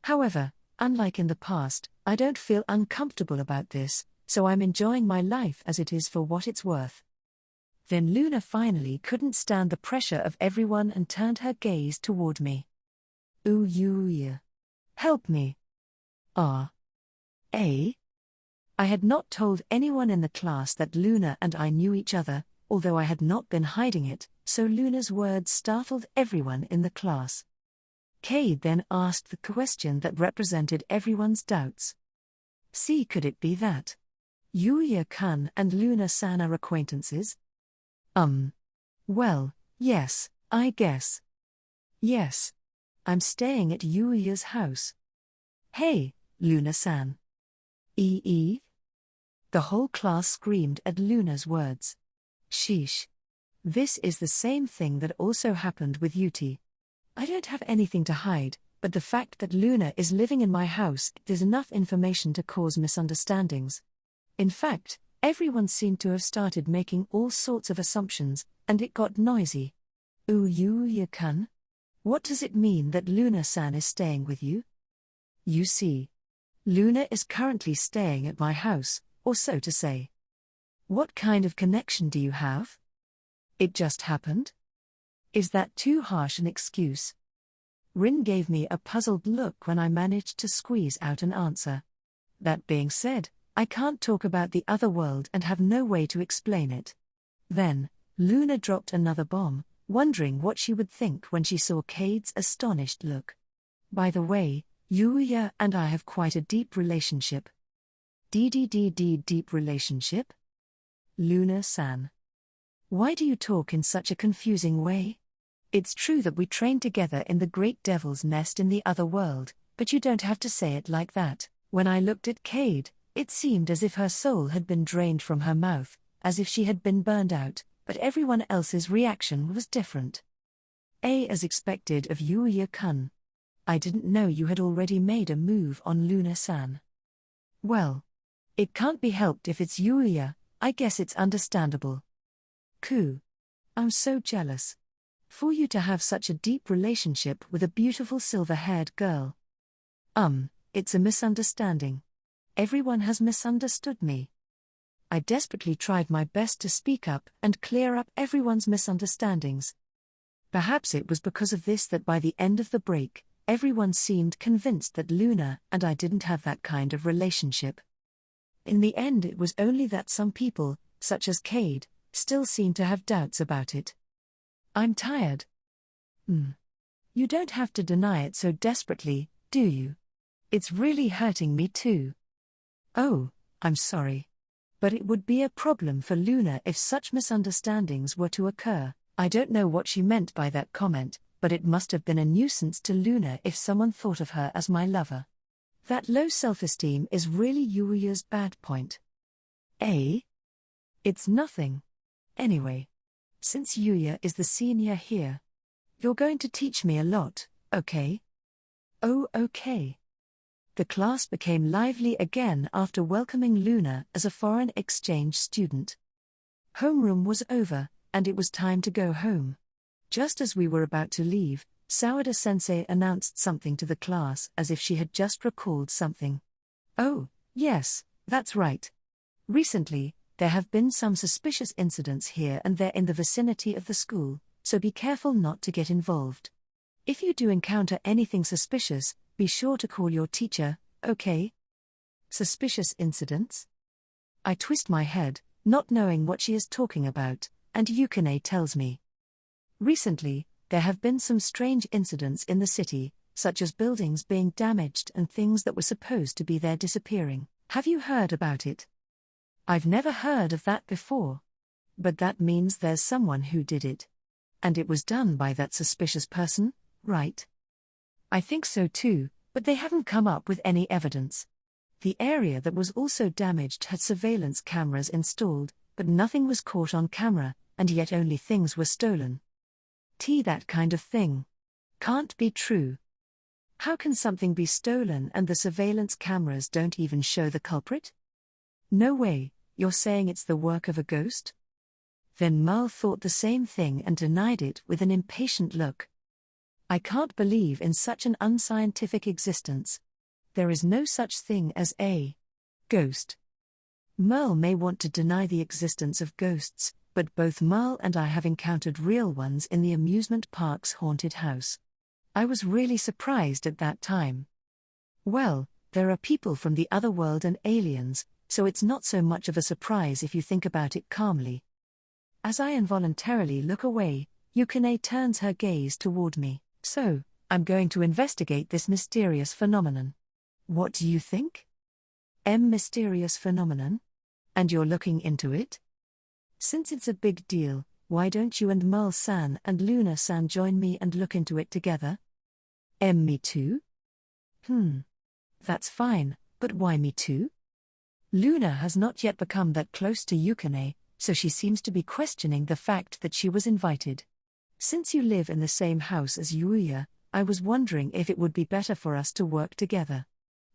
However, unlike in the past, I don't feel uncomfortable about this, so I'm enjoying my life as it is for what it's worth. Then Luna finally couldn't stand the pressure of everyone and turned her gaze toward me. Ooh, Yuuya. Help me. I had not told anyone in the class that Luna and I knew each other, although I had not been hiding it, so Luna's words startled everyone in the class. Cade then asked the question that represented everyone's doubts. Could it be that Yuuya-kun and Luna-san are acquaintances? Well, yes, I guess. Yes. I'm staying at Yuuya's house. Hey, Luna-san. The whole class screamed at Luna's words. Sheesh. This is the same thing that also happened with Yuti. I don't have anything to hide, but the fact that Luna is living in my house is enough information to cause misunderstandings. In fact, everyone seemed to have started making all sorts of assumptions, and it got noisy. Ooh, Yuuya-kun? What does it mean that Luna-san is staying with you? You see, Luna is currently staying at my house, or so to say. What kind of connection do you have? It just happened? Is that too harsh an excuse? Rin gave me a puzzled look when I managed to squeeze out an answer. That being said, I can't talk about the other world and have no way to explain it. Then, Luna dropped another bomb, wondering what she would think when she saw Cade's astonished look. By the way, Yuuya and I have quite a deep relationship. Deep relationship? Luna-san. Why do you talk in such a confusing way? It's true that we trained together in the Great Devil's Nest in the other world, but you don't have to say it like that. When I looked at Cade, it seemed as if her soul had been drained from her mouth, as if she had been burned out, but everyone else's reaction was different. As expected of Yuuya-kun. I didn't know you had already made a move on Luna-san. Well, it can't be helped if it's Yuuya, I guess it's understandable. I'm so jealous. For you to have such a deep relationship with a beautiful silver-haired girl. It's a misunderstanding. Everyone has misunderstood me. I desperately tried my best to speak up and clear up everyone's misunderstandings. Perhaps it was because of this that by the end of the break, everyone seemed convinced that Luna and I didn't have that kind of relationship. In the end, it was only that some people, such as Cade, still seem to have doubts about it. I'm tired. You don't have to deny it so desperately, do you? It's really hurting me too. Oh, I'm sorry. But it would be a problem for Luna if such misunderstandings were to occur. I don't know what she meant by that comment, but it must have been a nuisance to Luna if someone thought of her as my lover. That low self-esteem is really Yuuya's bad point. Eh? It's nothing. Anyway. Since Yuuya is the senior here, you're going to teach me a lot, okay? Oh, okay. The class became lively again after welcoming Luna as a foreign exchange student. Homeroom was over, and it was time to go home. Just as we were about to leave, Sawada-sensei announced something to the class as if she had just recalled something. Oh, yes, that's right. Recently, there have been some suspicious incidents here and there in the vicinity of the school, so be careful not to get involved. If you do encounter anything suspicious, be sure to call your teacher, okay? Suspicious incidents? I twist my head, not knowing what she is talking about, and Yukine tells me. Recently, there have been some strange incidents in the city, such as buildings being damaged and things that were supposed to be there disappearing. Have you heard about it? I've never heard of that before. But that means there's someone who did it. And it was done by that suspicious person, right? I think so too, but they haven't come up with any evidence. The area that was also damaged had surveillance cameras installed, but nothing was caught on camera, and yet only things were stolen. That kind of thing can't be true. How can something be stolen and the surveillance cameras don't even show the culprit? No way, you're saying it's the work of a ghost? Then Merle thought the same thing and denied it with an impatient look. I can't believe in such an unscientific existence. There is no such thing as a ghost. Merle may want to deny the existence of ghosts, but both Merle and I have encountered real ones in the amusement park's haunted house. I was really surprised at that time. Well, there are people from the other world and aliens, so it's not so much of a surprise if you think about it calmly. As I involuntarily look away, Yukine turns her gaze toward me. So, I'm going to investigate this mysterious phenomenon. What do you think? Mysterious phenomenon? And you're looking into it? Since it's a big deal, why don't you and Merle-san and Luna-san join me and look into it together? Me too? That's fine, but why me too? Luna has not yet become that close to Yukine, so she seems to be questioning the fact that she was invited. Since you live in the same house as Yuuya, I was wondering if it would be better for us to work together.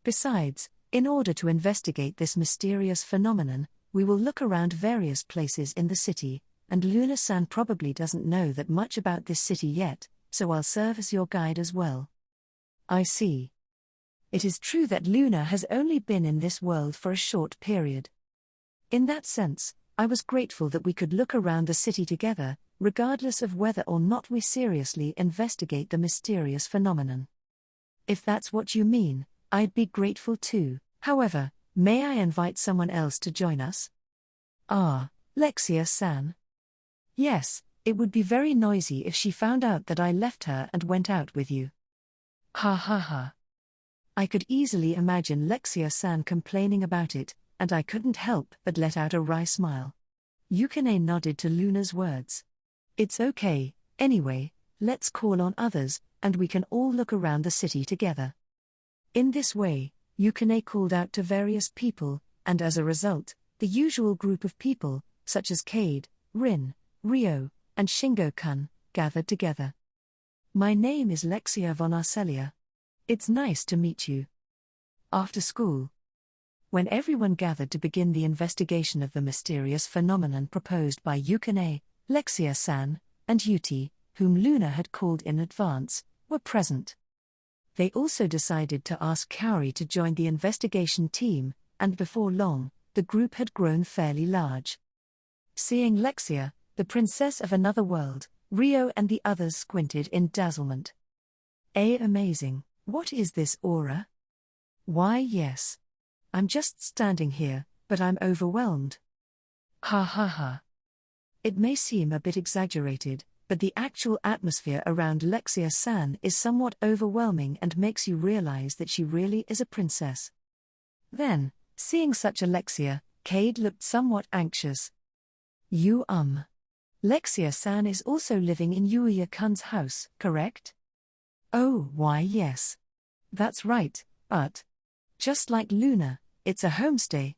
Besides, in order to investigate this mysterious phenomenon, we will look around various places in the city, and Luna-san probably doesn't know that much about this city yet, so I'll serve as your guide as well. I see. It is true that Luna has only been in this world for a short period. In that sense, I was grateful that we could look around the city together, regardless of whether or not we seriously investigate the mysterious phenomenon. If that's what you mean, I'd be grateful too. However, may I invite someone else to join us? Lexia-san. Yes, it would be very noisy if she found out that I left her and went out with you. Ha ha ha. I could easily imagine Lexia-san complaining about it, and I couldn't help but let out a wry smile. Yukine nodded to Luna's words. It's okay, anyway, let's call on others, and we can all look around the city together. In this way, Yukine called out to various people, and as a result, the usual group of people, such as Cade, Rin, Ryo, and Shingo-kun, gathered together. My name is Lexia von Arcelia. It's nice to meet you. After school. When everyone gathered to begin the investigation of the mysterious phenomenon proposed by Yukine, Lexia-san, and Yuti, whom Luna had called in advance, were present. They also decided to ask Kaori to join the investigation team, and before long, the group had grown fairly large. Seeing Lexia, the princess of another world, Ryo and the others squinted in dazzlement. Amazing, what is this aura? Why yes. I'm just standing here, But I'm overwhelmed. Ha ha ha. It may seem a bit exaggerated, but the actual atmosphere around Lexia-san is somewhat overwhelming and makes you realize that she really is a princess. Then, seeing such a Lexia, Cade looked somewhat anxious. Lexia-san is also living in Yuuya-kun's house, correct? Oh, why yes. That's right, but just like Luna, it's a homestay.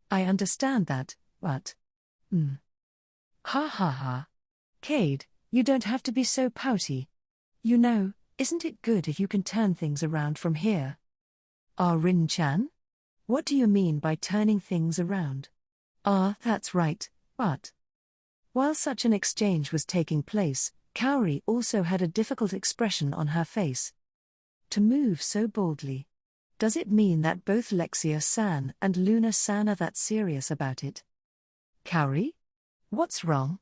I understand that, but Ha ha ha. Cade, you don't have to be so pouty. You know, isn't it good if you can turn things around from here? Rin-chan? What do you mean by turning things around? That's right, but while such an exchange was taking place, Kaori also had a difficult expression on her face. To move so boldly. Does it mean that both Lexia-san and Luna-san are that serious about it? Kaori? What's wrong?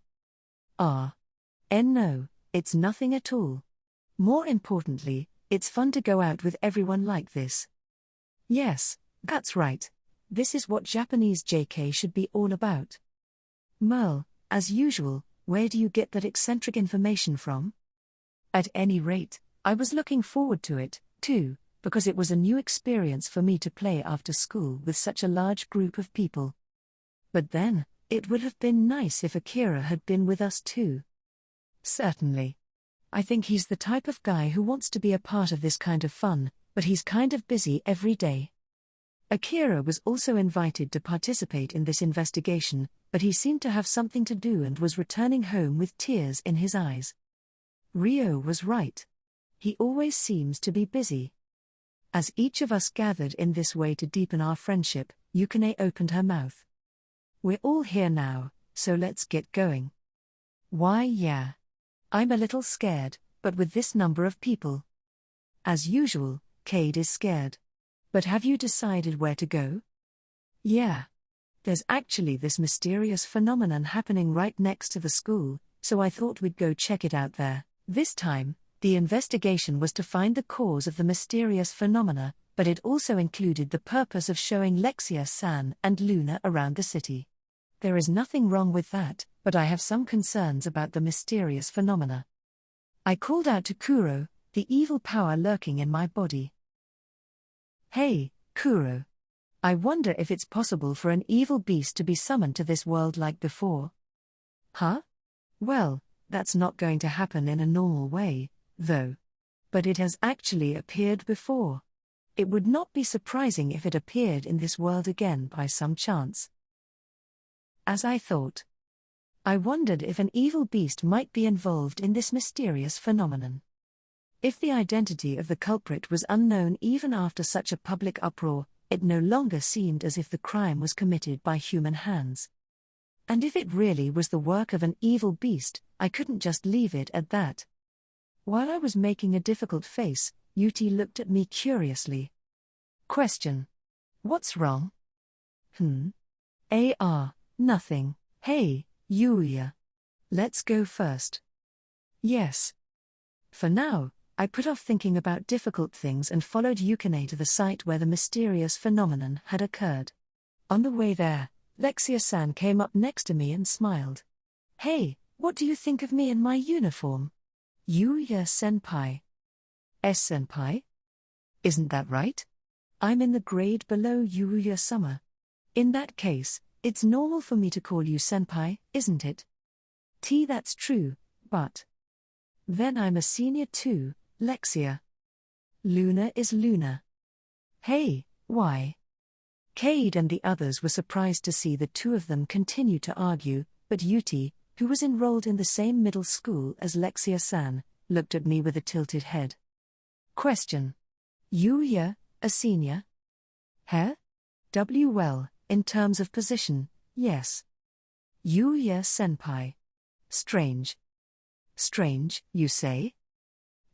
No, it's nothing at all. More importantly, it's fun to go out with everyone like this. Yes, that's right. This is what Japanese JK should be all about. Merle, as usual, where do you get that eccentric information from? At any rate, I was looking forward to it, too, because it was a new experience for me to play after school with such a large group of people. But then, it would have been nice if Akira had been with us too. Certainly. I think he's the type of guy who wants to be a part of this kind of fun, but he's kind of busy every day. Akira was also invited to participate in this investigation, but he seemed to have something to do and was returning home with tears in his eyes. Ryo was right. He always seems to be busy. As each of us gathered in this way to deepen our friendship, Yukine opened her mouth. We're all here now, so let's get going. Why yeah. I'm a little scared, but with this number of people. As usual, Cade is scared. But have you decided where to go? Yeah. There's actually this mysterious phenomenon happening right next to the school, so I thought we'd go check it out there. This time, the investigation was to find the cause of the mysterious phenomena, but it also included the purpose of showing Lexia-san and Luna around the city. There is nothing wrong with that, but I have some concerns about the mysterious phenomena. I called out to Kuro, the evil power lurking in my body. Hey, Kuro. I wonder if it's possible for an evil beast to be summoned to this world like before. Huh? Well, that's not going to happen in a normal way, though. But it has actually appeared before. It would not be surprising if it appeared in this world again by some chance. As I thought. I wondered if an evil beast might be involved in this mysterious phenomenon. If the identity of the culprit was unknown even after such a public uproar, it no longer seemed as if the crime was committed by human hands. And if it really was the work of an evil beast, I couldn't just leave it at that. While I was making a difficult face, Yuti looked at me curiously. Question. What's wrong? Nothing. Hey, Yuuya. Let's go first. Yes. For now, I put off thinking about difficult things and followed Yukine to the site where the mysterious phenomenon had occurred. On the way there, Lexia-san came up next to me and smiled. Hey, what do you think of me in my uniform? Yuuya-senpai. S-senpai? Isn't that right? I'm in the grade below Yuuya-sama. In that case, it's normal for me to call you senpai, isn't it? That's true, but then I'm a senior too, Lexia. Luna is Luna. Hey, why? Cade and the others were surprised to see the two of them continue to argue, but Yuti, who was enrolled in the same middle school as Lexia-san, looked at me with a tilted head. Question. Yuuya, a senior? Well, in terms of position, yes. Yuuya-senpai. Strange. Strange, you say?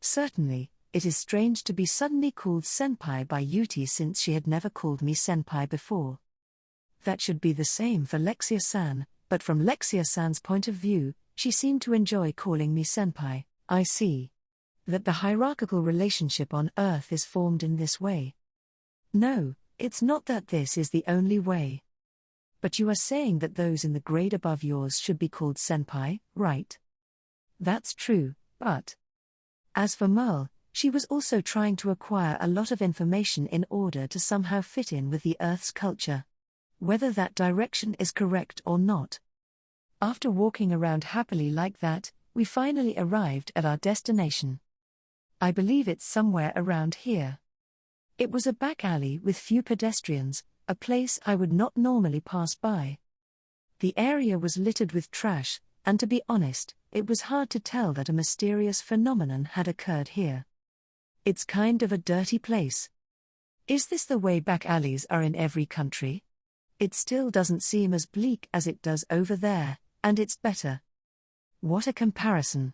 Certainly, it is strange to be suddenly called senpai by Yuti since she had never called me senpai before. That should be the same for Lexia-san, but from Lexia-san's point of view, she seemed to enjoy calling me senpai. I see. That the hierarchical relationship on Earth is formed in this way. No, it's not that this is the only way. But you are saying that those in the grade above yours should be called senpai, right? That's true, but... As for Merle, she was also trying to acquire a lot of information in order to somehow fit in with the Earth's culture. Whether that direction is correct or not. After walking around happily like that, we finally arrived at our destination. I believe it's somewhere around here. It was a back alley with few pedestrians, a place I would not normally pass by. The area was littered with trash, and to be honest, it was hard to tell that a mysterious phenomenon had occurred here. It's kind of a dirty place. Is this the way back alleys are in every country? It still doesn't seem as bleak as it does over there, and it's better. What a comparison.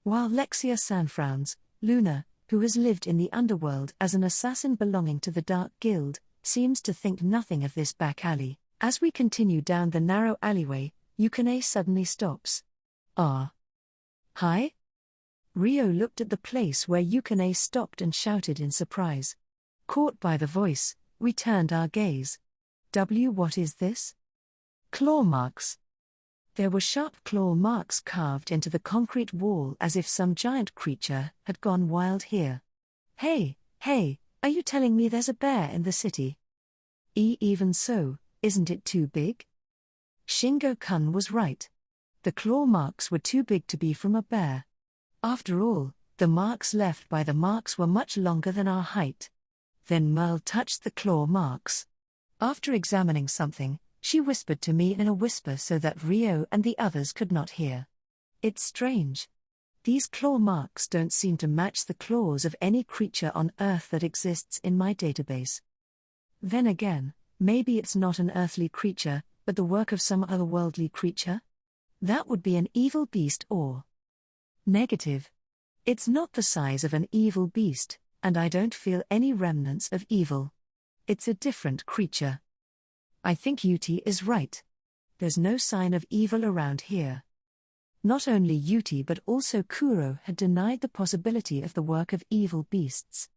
While Lexia-san frowns, Luna, who has lived in the underworld as an assassin belonging to the Dark Guild, seems to think nothing of this back alley. As we continue down the narrow alleyway, Yukine suddenly stops. Ah. Hi? Rio looked at the place where Yukine stopped and shouted in surprise. Caught by the voice, we turned our gaze. What is this? Claw marks. There were sharp claw marks carved into the concrete wall as if some giant creature had gone wild here. Hey, are you telling me there's a bear in the city? Even so, isn't it too big? Shingo-kun was right. The claw marks were too big to be from a bear. After all, the marks left by the marks were much longer than our height. Then Merle touched the claw marks. After examining something, she whispered to me in a whisper so that Rio and the others could not hear. It's strange. These claw marks don't seem to match the claws of any creature on Earth that exists in my database. Then again, maybe it's not an earthly creature, but the work of some otherworldly creature? That would be an evil beast or... Negative. It's not the size of an evil beast, and I don't feel any remnants of evil. It's a different creature. I think Yuti is right. There's no sign of evil around here. Not only Yuti but also Kuro had denied the possibility of the work of evil beasts.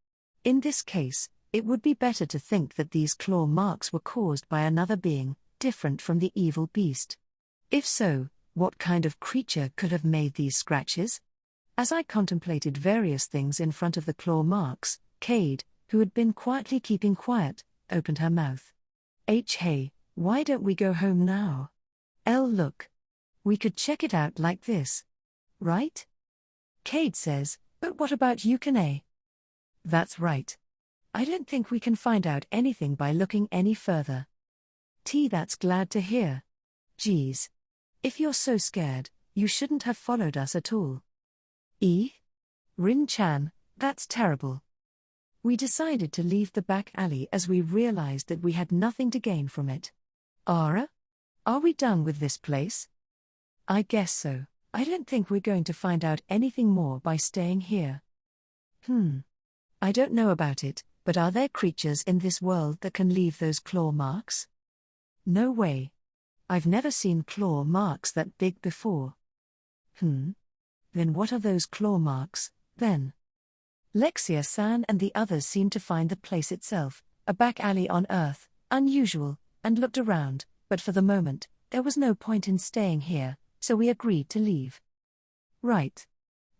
In this case, it would be better to think that these claw marks were caused by another being, different from the evil beast. If so, what kind of creature could have made these scratches? As I contemplated various things in front of the claw marks, Cade, who had been quietly keeping quiet, opened her mouth. Hey, why don't we go home now? Look. We could check it out like this. Right? Cade says, but what about Yukine? That's right. I don't think we can find out anything by looking any further. That's glad to hear. Geez. If you're so scared, you shouldn't have followed us at all. Rin-chan, that's terrible. We decided to leave the back alley as we realized that we had nothing to gain from it. Are we done with this place? I guess so. I don't think we're going to find out anything more by staying here. I don't know about it, but are there creatures in this world that can leave those claw marks? No way. I've never seen claw marks that big before. Then what are those claw marks, then? Lexia-san and the others seemed to find the place itself, a back alley on Earth, unusual, and looked around, but for the moment, there was no point in staying here, so we agreed to leave. Right.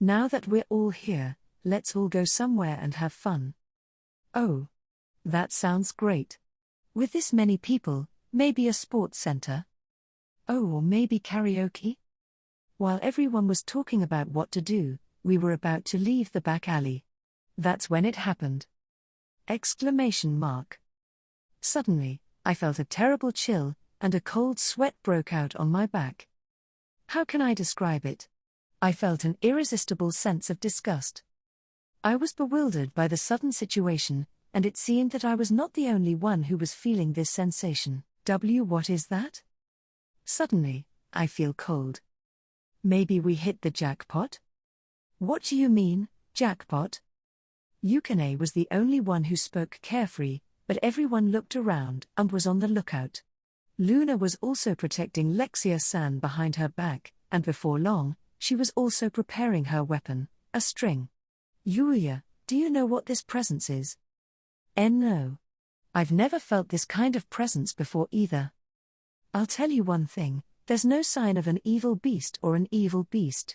Now that we're all here, let's all go somewhere and have fun. Oh. That sounds great. With this many people, maybe a sports center? Oh, or maybe karaoke? While everyone was talking about what to do, we were about to leave the back alley. That's when it happened. Exclamation mark. Suddenly, I felt a terrible chill, and a cold sweat broke out on my back. How can I describe it? I felt an irresistible sense of disgust. I was bewildered by the sudden situation, and it seemed that I was not the only one who was feeling this sensation. What is that? Suddenly, I feel cold. Maybe we hit the jackpot? What do you mean, jackpot? Yukine was the only one who spoke carefree, but everyone looked around and was on the lookout. Luna was also protecting Lexia-san behind her back, and before long, she was also preparing her weapon, a string. Yuuya, do you know what this presence is? No. I've never felt this kind of presence before either. I'll tell you one thing, there's no sign of an evil beast or an evil beast.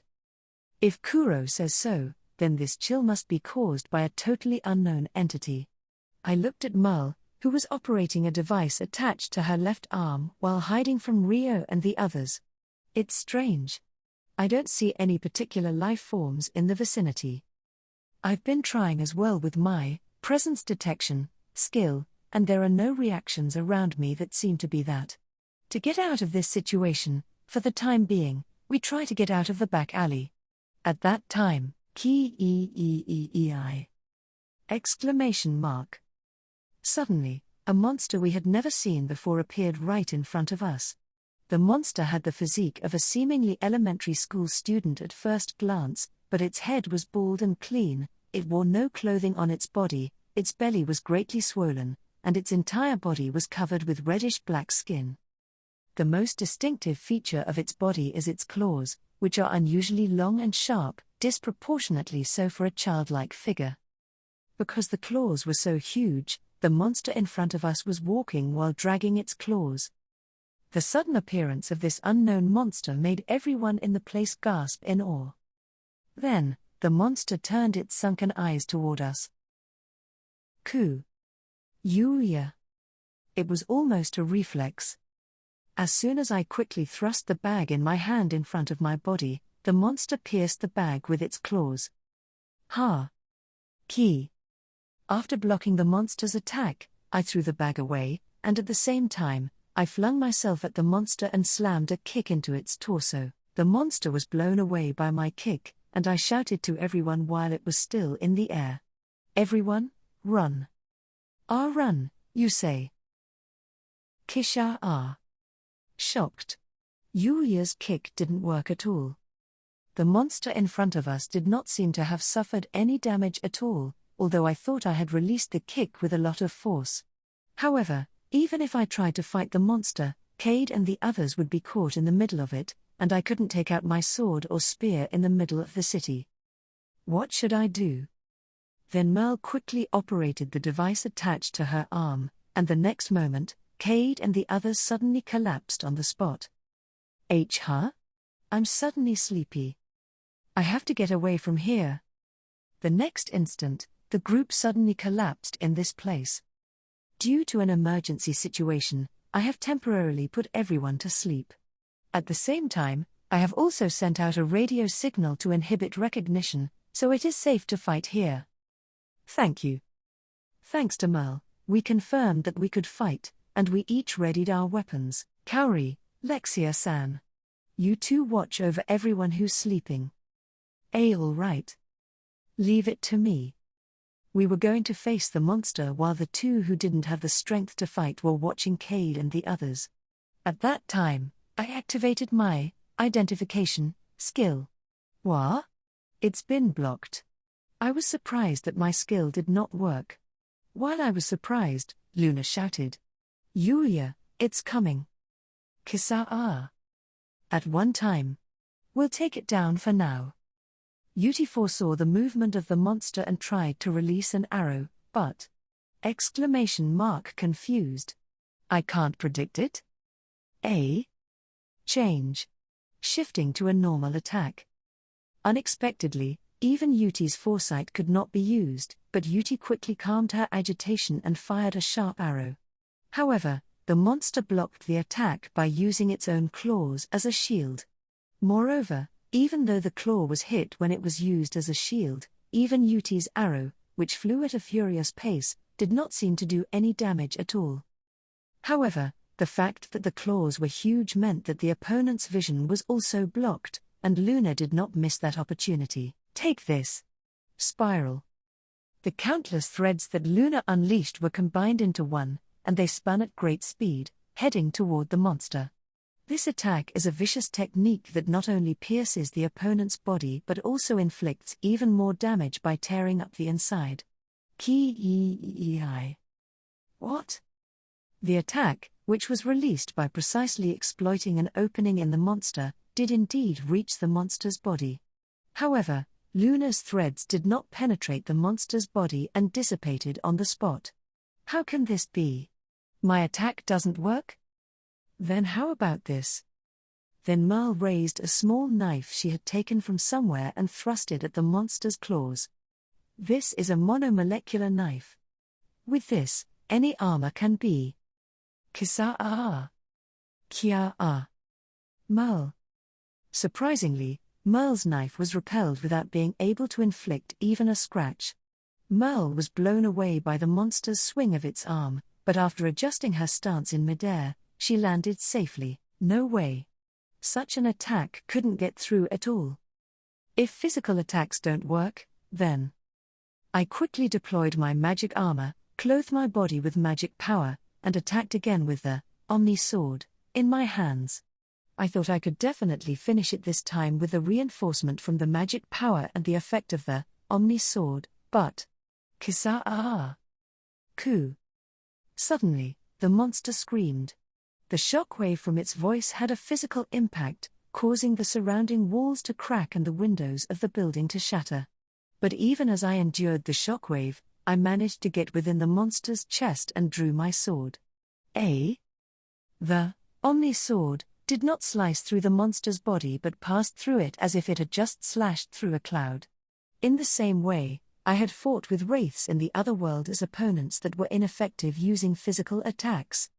If Kuro says so, then this chill must be caused by a totally unknown entity. I looked at Merle, who was operating a device attached to her left arm while hiding from Rio and the others. It's strange. I don't see any particular life forms in the vicinity. I've been trying as well with my presence detection skill, and there are no reactions around me that seem to be that. To get out of this situation, for the time being, we try to get out of the back alley. At that time, Ki-e-e-e-e-I! Exclamation mark. Suddenly, a monster we had never seen before appeared right in front of us. The monster had the physique of a seemingly elementary school student at first glance, but its head was bald and clean, it wore no clothing on its body, its belly was greatly swollen, and its entire body was covered with reddish-black skin. The most distinctive feature of its body is its claws, which are unusually long and sharp, disproportionately so for a childlike figure. Because the claws were so huge, the monster in front of us was walking while dragging its claws. The sudden appearance of this unknown monster made everyone in the place gasp in awe. Then, the monster turned its sunken eyes toward us. Tenjou Yuuya. It was almost a reflex. As soon as I quickly thrust the bag in my hand in front of my body, the monster pierced the bag with its claws. Key. After blocking the monster's attack, I threw the bag away, and at the same time, I flung myself at the monster and slammed a kick into its torso. The monster was blown away by my kick, and I shouted to everyone while it was still in the air. Everyone, run. Run, you say. Kisha. Shocked. Yuuya's kick didn't work at all. The monster in front of us did not seem to have suffered any damage at all, although I thought I had released the kick with a lot of force. However, even if I tried to fight the monster, Cade and the others would be caught in the middle of it, and I couldn't take out my sword or spear in the middle of the city. What should I do? Then Merle quickly operated the device attached to her arm, and the next moment, Cade and the others suddenly collapsed on the spot. I'm suddenly sleepy. I have to get away from here. The next instant, the group suddenly collapsed in this place. Due to an emergency situation, I have temporarily put everyone to sleep. At the same time, I have also sent out a radio signal to inhibit recognition, so it is safe to fight here. Thank you. Thanks to Merle, we confirmed that we could fight, and we each readied our weapons. Kaori, Lexia-san. You two watch over everyone who's sleeping. All right. Leave it to me. We were going to face the monster while the two who didn't have the strength to fight were watching Cade and the others. At that time, I activated my identification skill. What? It's been blocked. I was surprised that my skill did not work. While I was surprised, Luna shouted, Yuuya, it's coming. Kisa. At one time. We'll take it down for now. Yuti foresaw the movement of the monster and tried to release an arrow, but... confused. I can't predict it? Change. Shifting to a normal attack. Unexpectedly, even Yuti's foresight could not be used, but Yuti quickly calmed her agitation and fired a sharp arrow. However, the monster blocked the attack by using its own claws as a shield. Moreover, even though the claw was hit when it was used as a shield, even Yuti's arrow, which flew at a furious pace, did not seem to do any damage at all. However, the fact that the claws were huge meant that the opponent's vision was also blocked, and Luna did not miss that opportunity. Take this. Spiral. The countless threads that Luna unleashed were combined into one, and they spun at great speed, heading toward the monster. This attack is a vicious technique that not only pierces the opponent's body but also inflicts even more damage by tearing up the inside. Ki-e-e-i. What? The attack, which was released by precisely exploiting an opening in the monster, did indeed reach the monster's body. However, Luna's threads did not penetrate the monster's body and dissipated on the spot. How can this be? My attack doesn't work? Then how about this? Then Merle raised a small knife she had taken from somewhere and thrust it at the monster's claws. This is a monomolecular knife. With this, any armor can be. Kisa-a-a. Kia-a. Merle. Surprisingly, Merle's knife was repelled without being able to inflict even a scratch. Merle was blown away by the monster's swing of its arm, but after adjusting her stance in midair, she landed safely. No way. Such an attack couldn't get through at all. If physical attacks don't work, then. I quickly deployed my magic armor, clothed my body with magic power, and attacked again with the Omni Sword in my hands. I thought I could definitely finish it this time with the reinforcement from the magic power and the effect of the Omni Sword, but. Kisa-a-a. Ku. Suddenly, the monster screamed. The shockwave from its voice had a physical impact, causing the surrounding walls to crack and the windows of the building to shatter. But even as I endured the shockwave, I managed to get within the monster's chest and drew my sword. The Omni Sword did not slice through the monster's body but passed through it as if it had just slashed through a cloud. In the same way, I had fought with wraiths in the other world as opponents that were ineffective using physical attacks.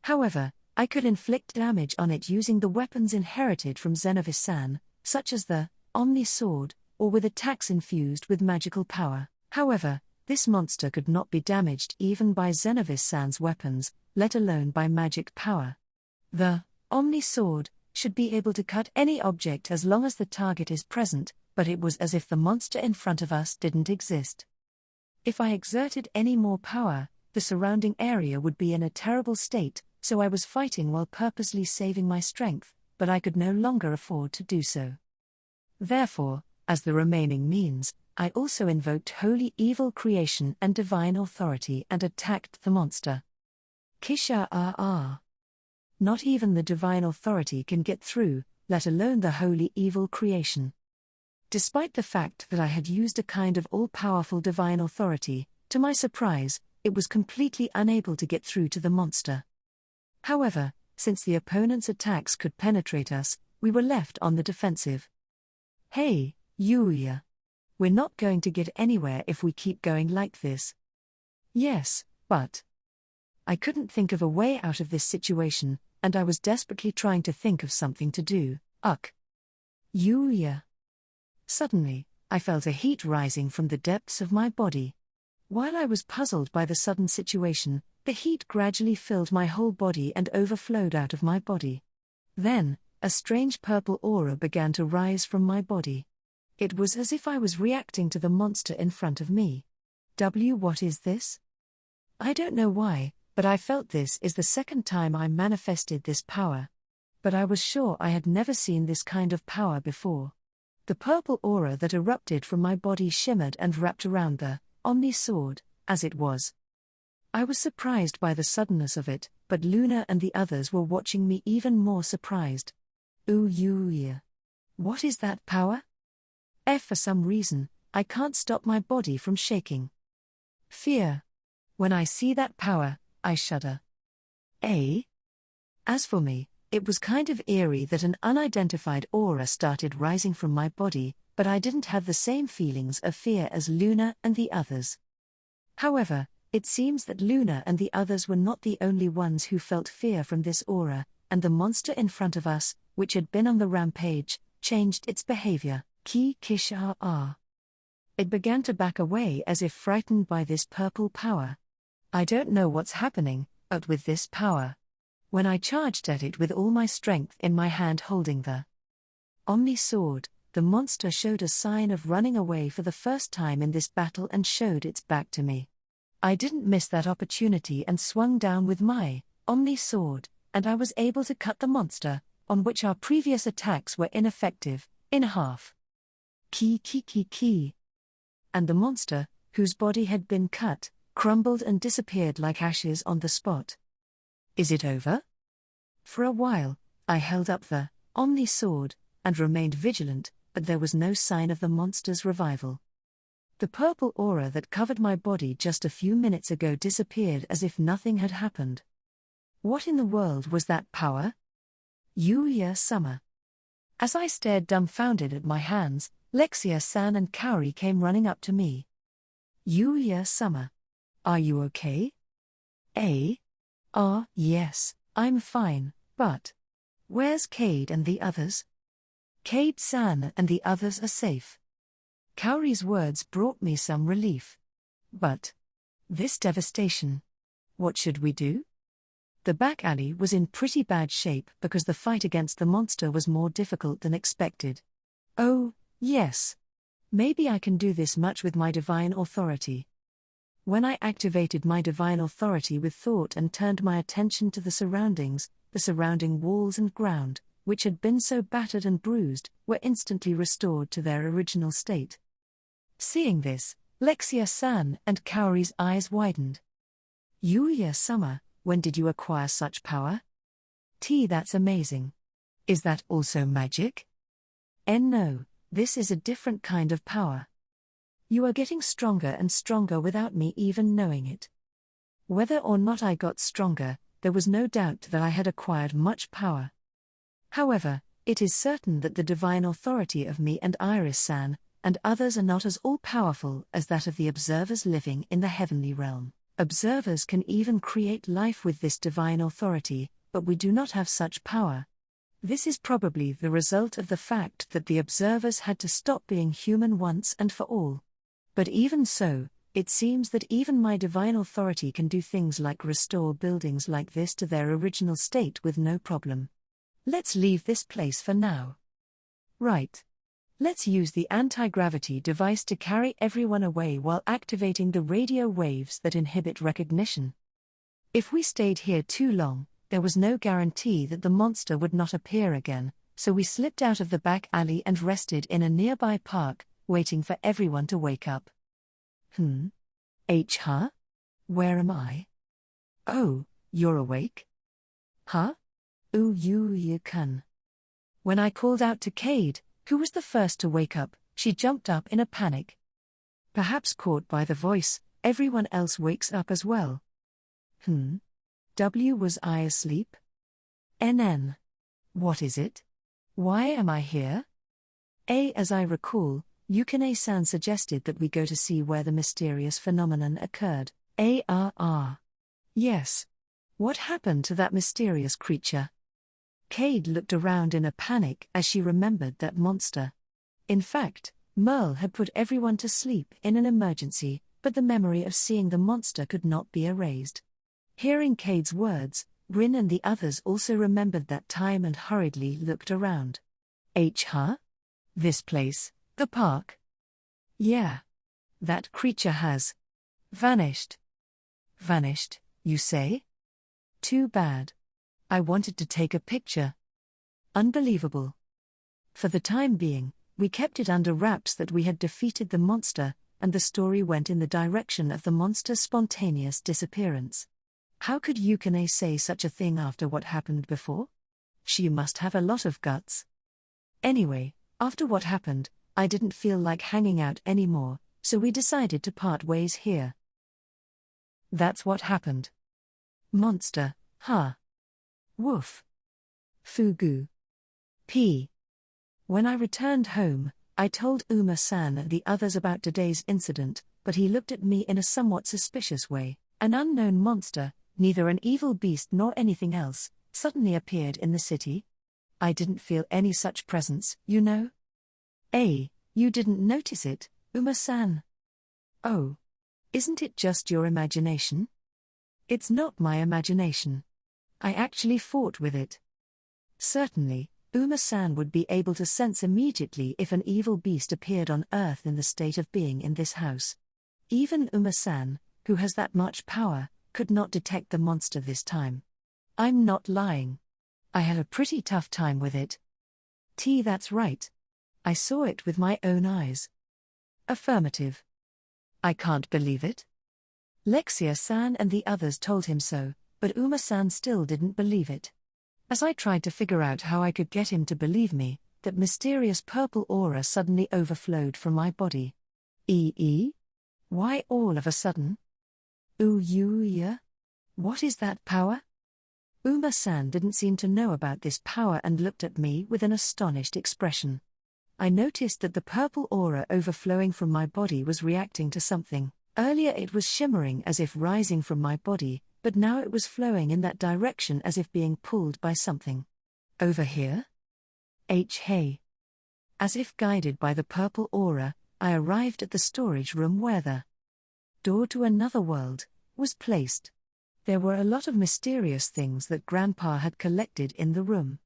However, I could inflict damage on it using the weapons inherited from Xenovis-san, such as the Omni Sword, or with attacks infused with magical power. However, this monster could not be damaged even by Xenovis-san's weapons, let alone by magic power. The Omni Sword should be able to cut any object as long as the target is present, but it was as if the monster in front of us didn't exist. If I exerted any more power, the surrounding area would be in a terrible state, so I was fighting while purposely saving my strength, but I could no longer afford to do so. Therefore, as the remaining means, I also invoked Holy Evil Creation and Divine Authority and attacked the monster. Kisha-a-a. Not even the Divine Authority can get through, let alone the Holy Evil Creation. Despite the fact that I had used a kind of all-powerful Divine Authority, to my surprise, it was completely unable to get through to the monster. However, since the opponent's attacks could penetrate us, we were left on the defensive. Hey, Yuuya. We're not going to get anywhere if we keep going like this. Yes, but. I couldn't think of a way out of this situation, and I was desperately trying to think of something to do. Yuuya. Suddenly, I felt a heat rising from the depths of my body. While I was puzzled by the sudden situation, the heat gradually filled my whole body and overflowed out of my body. Then, a strange purple aura began to rise from my body. It was as if I was reacting to the monster in front of me. What is this? I don't know why, but I felt this is the second time I manifested this power. But I was sure I had never seen this kind of power before. The purple aura that erupted from my body shimmered and wrapped around the Omni Sword, as it was. I was surprised by the suddenness of it, but Luna and the others were watching me even more surprised. Yuuya. What is that power? For some reason, I can't stop my body from shaking. Fear. When I see that power, I shudder. As for me, it was kind of eerie that an unidentified aura started rising from my body, but I didn't have the same feelings of fear as Luna and the others. However, it seems that Luna and the others were not the only ones who felt fear from this aura, and the monster in front of us, which had been on the rampage, changed its behavior. Ki-kish-a-a. It began to back away as if frightened by this purple power. I don't know what's happening, but with this power. When I charged at it with all my strength in my hand holding the Omni Sword, the monster showed a sign of running away for the first time in this battle and showed its back to me. I didn't miss that opportunity and swung down with my Omni Sword, and I was able to cut the monster, on which our previous attacks were ineffective, in half. Ki. And the monster, whose body had been cut, crumbled and disappeared like ashes on the spot. Is it over? For a while, I held up the Omni Sword, and remained vigilant, but there was no sign of the monster's revival. The purple aura that covered my body just a few minutes ago disappeared as if nothing had happened. What in the world was that power? Yuuya Summer. As I stared dumbfounded at my hands, Lexia-san and Kaori came running up to me. Yuuya Summer. Are you okay? Yes, I'm fine, but where's Cade and the others? Cade-san and the others are safe. Kaori's words brought me some relief. But this devastation. What should we do? The back alley was in pretty bad shape because the fight against the monster was more difficult than expected. Oh, yes. Maybe I can do this much with my divine authority. When I activated my divine authority with thought and turned my attention to the surroundings, the surrounding walls and ground, which had been so battered and bruised, were instantly restored to their original state. Seeing this, Lexia-san and Kaori's eyes widened. Yuuya Summer, when did you acquire such power? That's amazing. Is that also magic? No, this is a different kind of power. You are getting stronger and stronger without me even knowing it. Whether or not I got stronger, there was no doubt that I had acquired much power. However, it is certain that the divine authority of me and Iris-san, and others are not as all-powerful as that of the observers living in the heavenly realm. Observers can even create life with this divine authority, but we do not have such power. This is probably the result of the fact that the observers had to stop being human once and for all. But even so, it seems that even my divine authority can do things like restore buildings like this to their original state with no problem. Let's leave this place for now. Right. Let's use the anti-gravity device to carry everyone away while activating the radio waves that inhibit recognition. If we stayed here too long, there was no guarantee that the monster would not appear again, so we slipped out of the back alley and rested in a nearby park, waiting for everyone to wake up. Huh? Where am I? Oh, you're awake? Huh? You can. When I called out to Cade, who was the first to wake up, she jumped up in a panic. Perhaps caught by the voice, everyone else wakes up as well. Was I asleep? NN. What is it? Why am I here? As I recall, Yukine-san suggested that we go to see where the mysterious phenomenon occurred. Yes. What happened to that mysterious creature? Cade looked around in a panic as she remembered that monster. In fact, Merle had put everyone to sleep in an emergency, but the memory of seeing the monster could not be erased. Hearing Cade's words, Rin and the others also remembered that time and hurriedly looked around. Huh? This place, the park? Yeah. That creature has vanished. Vanished, you say? Too bad. I wanted to take a picture. Unbelievable. For the time being, we kept it under wraps that we had defeated the monster, and the story went in the direction of the monster's spontaneous disappearance. How could Yukine say such a thing after what happened before? She must have a lot of guts. Anyway, after what happened, I didn't feel like hanging out anymore, so we decided to part ways here. That's what happened. Monster, huh? Woof. Fugu. P. When I returned home, I told Uma-san and the others about today's incident, but he looked at me in a somewhat suspicious way. An unknown monster, neither an evil beast nor anything else, suddenly appeared in the city. I didn't feel any such presence, you know. You didn't notice it, Uma-san? Oh. Isn't it just your imagination? It's not my imagination. I actually fought with it. Certainly, Uma-san would be able to sense immediately if an evil beast appeared on Earth in the state of being in this house. Even Uma-san, who has that much power, could not detect the monster this time. I'm not lying. I had a pretty tough time with it. That's right. I saw it with my own eyes. Affirmative. I can't believe it. Lexia-san and the others told him so, but Uma-san still didn't believe it. As I tried to figure out how I could get him to believe me, that mysterious purple aura suddenly overflowed from my body. Why all of a sudden? Yuuya? What is that power? Uma-san didn't seem to know about this power and looked at me with an astonished expression. I noticed that the purple aura overflowing from my body was reacting to something. Earlier it was shimmering as if rising from my body, but now it was flowing in that direction as if being pulled by something. Over here? Hey. As if guided by the purple aura, I arrived at the storage room where the door to another world was placed. There were a lot of mysterious things that Grandpa had collected in the room.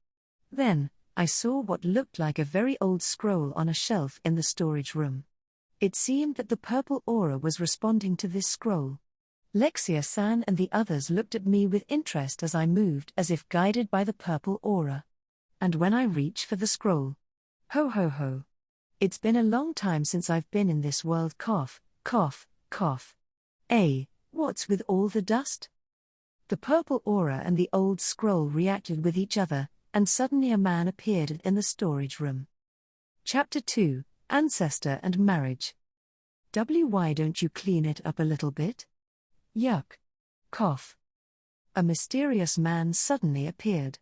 Then, I saw what looked like a very old scroll on a shelf in the storage room. It seemed that the purple aura was responding to this scroll. Lexia-san and the others looked at me with interest as I moved as if guided by the purple aura. And when I reach for the scroll. Ho ho ho. It's been a long time since I've been in this world. Cough, cough, cough. What's with all the dust? The purple aura and the old scroll reacted with each other, and suddenly a man appeared in the storage room. Chapter 2, Ancestor and Marriage. Why don't you clean it up a little bit? Yuck. Cough. A mysterious man suddenly appeared.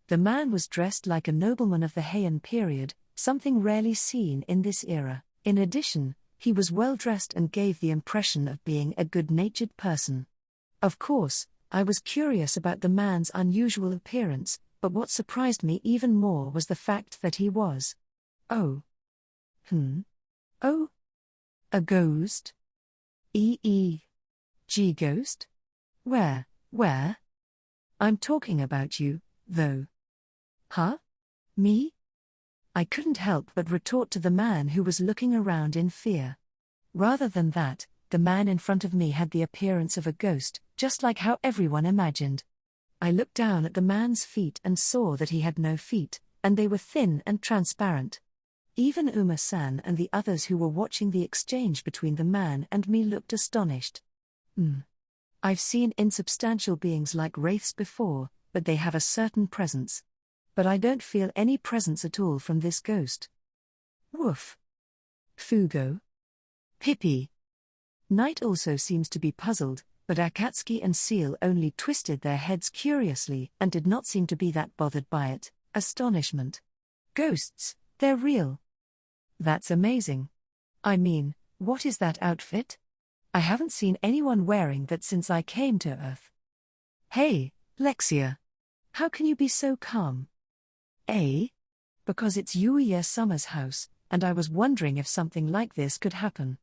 The man was dressed like a nobleman of the Heian period, something rarely seen in this era. In addition, he was well dressed and gave the impression of being a good-natured person. Of course, I was curious about the man's unusual appearance, but what surprised me even more was the fact that he was. Oh. Oh? A ghost? Ghost? Where? I'm talking about you, though. Huh? Me? I couldn't help but retort to the man who was looking around in fear. Rather than that, the man in front of me had the appearance of a ghost, just like how everyone imagined. I looked down at the man's feet and saw that he had no feet, and they were thin and transparent. Even Uma-san and the others who were watching the exchange between the man and me looked astonished. I've seen insubstantial beings like wraiths before, but they have a certain presence. But I don't feel any presence at all from this ghost. Woof. Fugo. Pippi. Knight also seems to be puzzled, but Akatsuki and Seal only twisted their heads curiously and did not seem to be that bothered by it. Astonishment. Ghosts, they're real. That's amazing. I mean, what is that outfit? I haven't seen anyone wearing that since I came to Earth. Hey, Lexia. How can you be so calm? Because it's Yuuya Summer's house, and I was wondering if something like this could happen.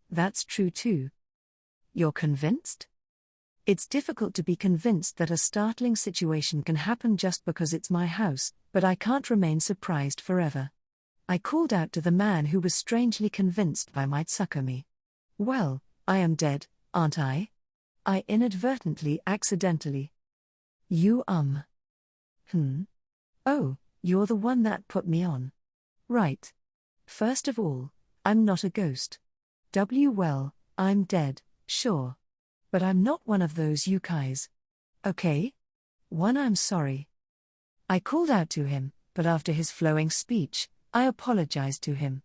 That's true too. You're convinced? It's difficult to be convinced that a startling situation can happen just because it's my house, but I can't remain surprised forever. I called out to the man who was strangely convinced by my Tsukumi. Well, I am dead, aren't I? I inadvertently, accidentally. You Oh, you're the one that put me on. Right. First of all, I'm not a ghost. Well, I'm dead, sure. But I'm not one of those yukais. Okay? I'm sorry. I called out to him, but after his flowing speech, I apologized to him.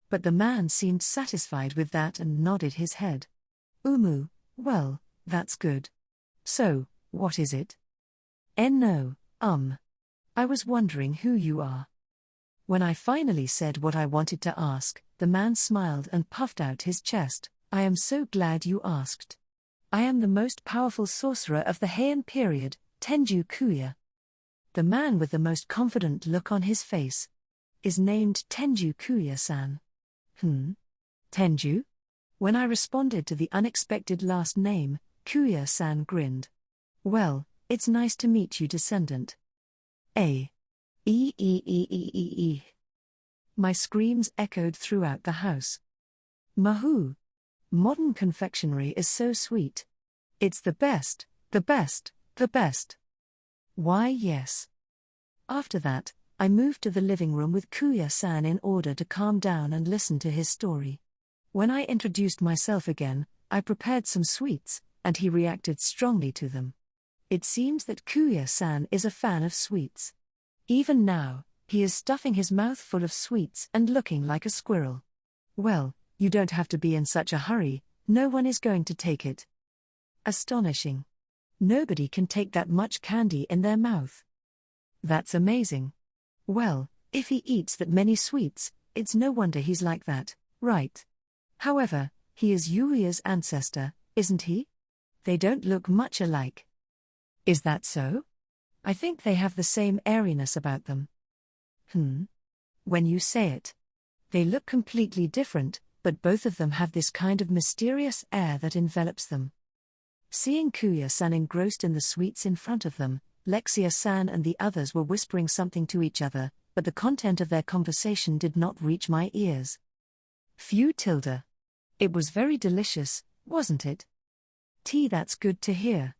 But the man seemed satisfied with that and nodded his head. Well, that's good. So, what is it? No, I was wondering who you are. When I finally said what I wanted to ask, the man smiled and puffed out his chest. I am so glad you asked. I am the most powerful sorcerer of the Heian period, Tenjou Yuuya. The man with the most confident look on his face is named Tenjou Yuuya-san. Tenjou? When I responded to the unexpected last name, Yuuya-san grinned. Well, it's nice to meet you, descendant. My screams echoed throughout the house. Mahoo! Modern confectionery is so sweet. It's the best, the best, the best. Why, yes. After that, I moved to the living room with Yuuya-san in order to calm down and listen to his story. When I introduced myself again, I prepared some sweets, and he reacted strongly to them. It seems that Yuuya-san is a fan of sweets. Even now, he is stuffing his mouth full of sweets and looking like a squirrel. Well, you don't have to be in such a hurry, no one is going to take it. Astonishing. Nobody can take that much candy in their mouth. That's amazing. Well, if he eats that many sweets, it's no wonder he's like that, right? However, he is Yuuya's ancestor, isn't he? They don't look much alike. Is that so? I think they have the same airiness about them. When you say it. They look completely different, but both of them have this kind of mysterious air that envelops them. Seeing Kuya-san engrossed in the sweets in front of them, Lexia-san and the others were whispering something to each other, but the content of their conversation did not reach my ears. Phew tilde. It was very delicious, wasn't it? That's good to hear.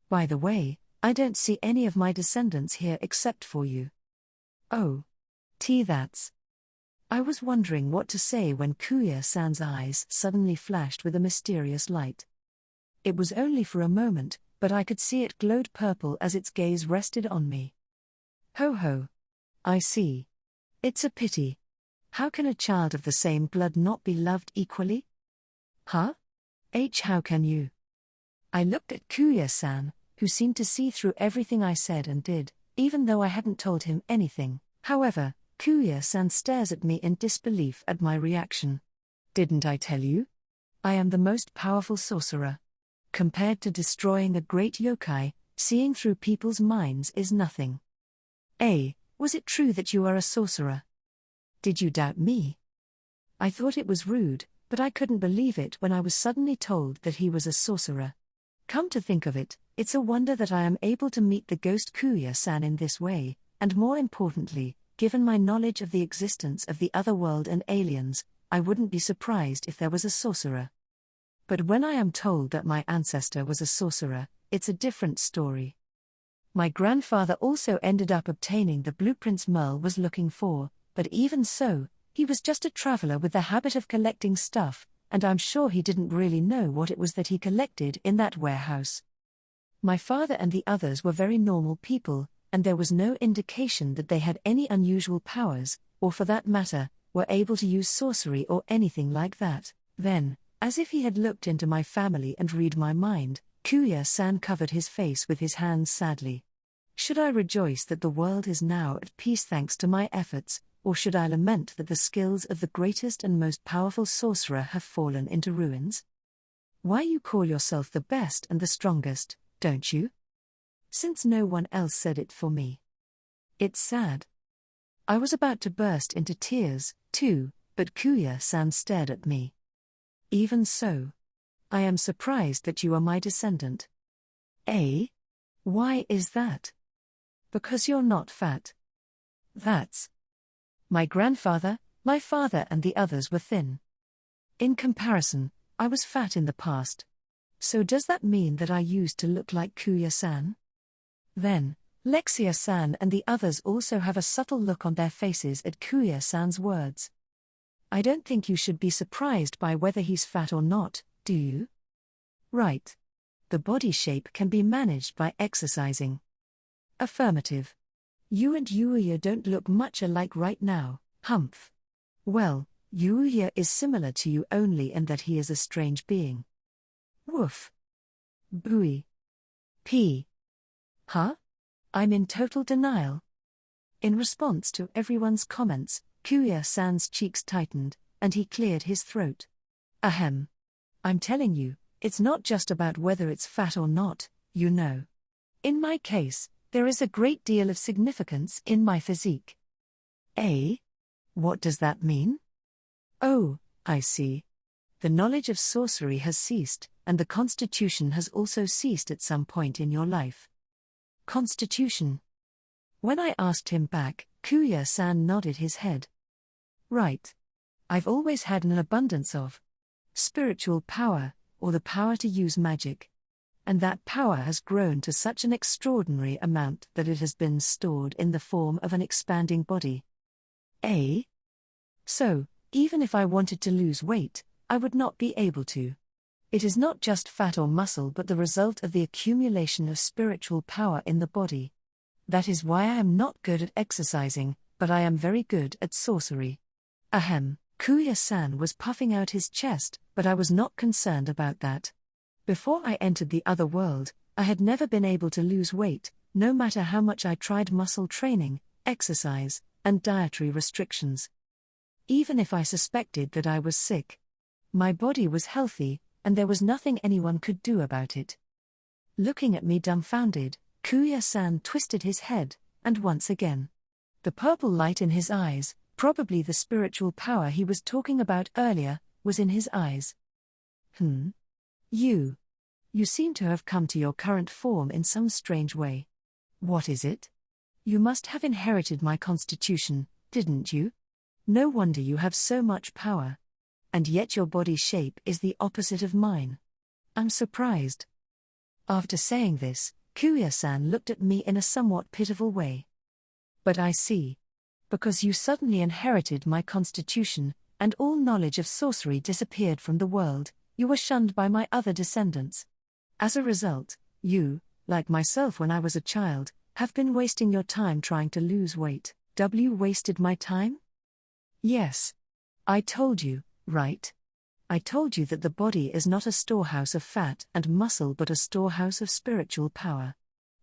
By the way, I don't see any of my descendants here except for you. Oh. That's. I was wondering what to say when Kuya-san's eyes suddenly flashed with a mysterious light. It was only for a moment, but I could see it glowed purple as its gaze rested on me. Ho ho. I see. It's a pity. How can a child of the same blood not be loved equally? Huh? How can you? I looked at Kuya-san, who seemed to see through everything I said and did, even though I hadn't told him anything. However, Kuya-san stares at me in disbelief at my reaction. Didn't I tell you? I am the most powerful sorcerer. Compared to destroying a great yokai, seeing through people's minds is nothing. Was it true that you are a sorcerer? Did you doubt me? I thought it was rude, but I couldn't believe it when I was suddenly told that he was a sorcerer. Come to think of it, it's a wonder that I am able to meet the ghost Kuya-san in this way, and more importantly, given my knowledge of the existence of the other world and aliens, I wouldn't be surprised if there was a sorcerer. But when I am told that my ancestor was a sorcerer, it's a different story. My grandfather also ended up obtaining the blueprints Merle was looking for, but even so, he was just a traveler with the habit of collecting stuff, and I'm sure he didn't really know what it was that he collected in that warehouse. My father and the others were very normal people, and there was no indication that they had any unusual powers, or for that matter, were able to use sorcery or anything like that. Then, as if he had looked into my family and read my mind, Kuya-san covered his face with his hands sadly. Should I rejoice that the world is now at peace thanks to my efforts, or should I lament that the skills of the greatest and most powerful sorcerer have fallen into ruins? Why you call yourself the best and the strongest, don't you? Since no one else said it for me. It's sad. I was about to burst into tears, too, but Kuya-san stared at me. Even so. I am surprised that you are my descendant. Why is that? Because you're not fat. That's. My grandfather, my father and the others were thin. In comparison, I was fat in the past. So does that mean that I used to look like Kuya-san? Then, Lexia-san and the others also have a subtle look on their faces at Kuya-san's words. I don't think you should be surprised by whether he's fat or not, do you? Right. The body shape can be managed by exercising. Affirmative. You and Yuuya don't look much alike right now, humph. Well, Yuuya is similar to you only in that he is a strange being. Woof. Booey. Huh? I'm in total denial. In response to everyone's comments, Kuya-san's cheeks tightened, and he cleared his throat. Ahem. I'm telling you, it's not just about whether it's fat or not, you know. In my case, there is a great deal of significance in my physique. What does that mean? Oh, I see. The knowledge of sorcery has ceased, and the constitution has also ceased at some point in your life. Constitution. When I asked him back, Kuya-san nodded his head. Right. I've always had an abundance of spiritual power, or the power to use magic. And that power has grown to such an extraordinary amount that it has been stored in the form of an expanding body. So, even if I wanted to lose weight, I would not be able to. It is not just fat or muscle but the result of the accumulation of spiritual power in the body. That is why I am not good at exercising, but I am very good at sorcery. Ahem, Kuya-san was puffing out his chest, but I was not concerned about that. Before I entered the other world, I had never been able to lose weight, no matter how much I tried muscle training, exercise, and dietary restrictions. Even if I suspected that I was sick, my body was healthy, and there was nothing anyone could do about it. Looking at me dumbfounded, Yuuya-san twisted his head, and once again. The purple light in his eyes, probably the spiritual power he was talking about earlier, was in his eyes. You seem to have come to your current form in some strange way. What is it? You must have inherited my constitution, didn't you? No wonder you have so much power. And yet your body shape is the opposite of mine. I'm surprised. After saying this, Yuuya-san looked at me in a somewhat pitiful way. But I see. Because you suddenly inherited my constitution, and all knowledge of sorcery disappeared from the world, you were shunned by my other descendants. As a result, you, like myself when I was a child, have been wasting your time trying to lose weight. Wasted my time? Yes. I told you, right? I told you that the body is not a storehouse of fat and muscle but a storehouse of spiritual power.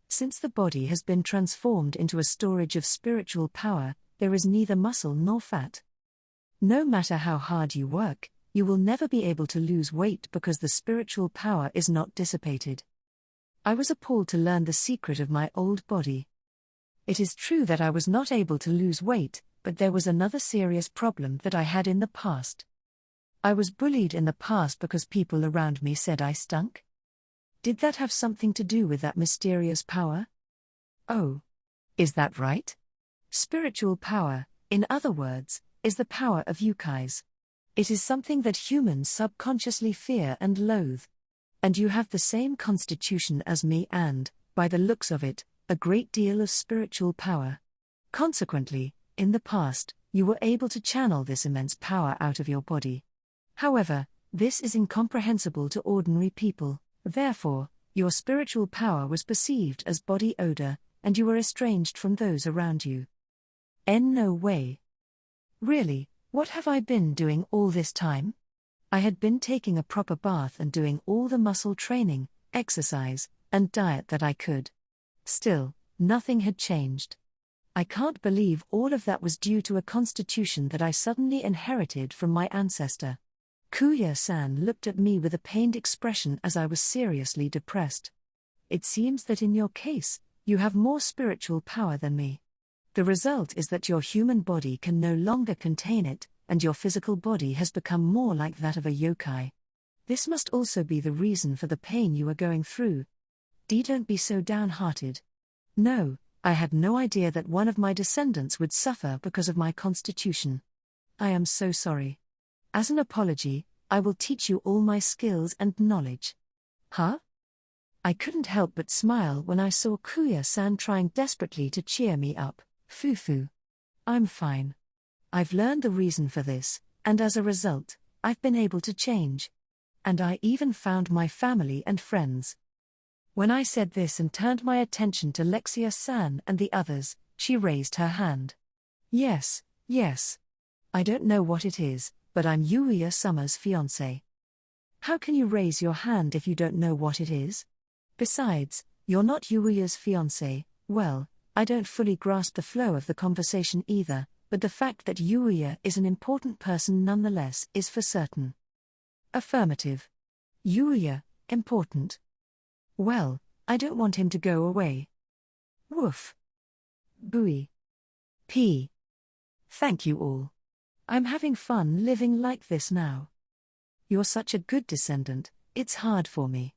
Since the body has been transformed into a storage of spiritual power, there is neither muscle nor fat. No matter how hard you work, you will never be able to lose weight because the spiritual power is not dissipated. I was appalled to learn the secret of my old body. It is true that I was not able to lose weight, but there was another serious problem that I had in the past. I was bullied in the past because people around me said I stunk. Did that have something to do with that mysterious power? Oh. Is that right? Spiritual power, in other words, is the power of yukais. It is something that humans subconsciously fear and loathe. And you have the same constitution as me and, by the looks of it, a great deal of spiritual power. Consequently, in the past, you were able to channel this immense power out of your body. However, this is incomprehensible to ordinary people. Therefore, your spiritual power was perceived as body odor, and you were estranged from those around you. No way. Really, what have I been doing all this time? I had been taking a proper bath and doing all the muscle training, exercise, and diet that I could. Still, nothing had changed. I can't believe all of that was due to a constitution that I suddenly inherited from my ancestor. Yuuya-san looked at me with a pained expression as I was seriously depressed. It seems that in your case, you have more spiritual power than me. The result is that your human body can no longer contain it, and your physical body has become more like that of a yokai. This must also be the reason for the pain you are going through. Don't be so downhearted. No, I had no idea that one of my descendants would suffer because of my constitution. I am so sorry. As an apology, I will teach you all my skills and knowledge. Huh? I couldn't help but smile when I saw Yuuya-san trying desperately to cheer me up. Fufu. I'm fine. I've learned the reason for this, and as a result, I've been able to change. And I even found my family and friends. When I said this and turned my attention to Lexia-san and the others, she raised her hand. Yes. I don't know what it is, but I'm Yuuya Summer's fiancé. How can you raise your hand if you don't know what it is? Besides, you're not Yuuya's fiancé. Well, I don't fully grasp the flow of the conversation either, but the fact that Yuuya is an important person nonetheless is for certain. Affirmative. Yuuya, important. Well, I don't want him to go away. Woof. Booey. P. Thank you all. I'm having fun living like this now. You're such a good descendant, it's hard for me.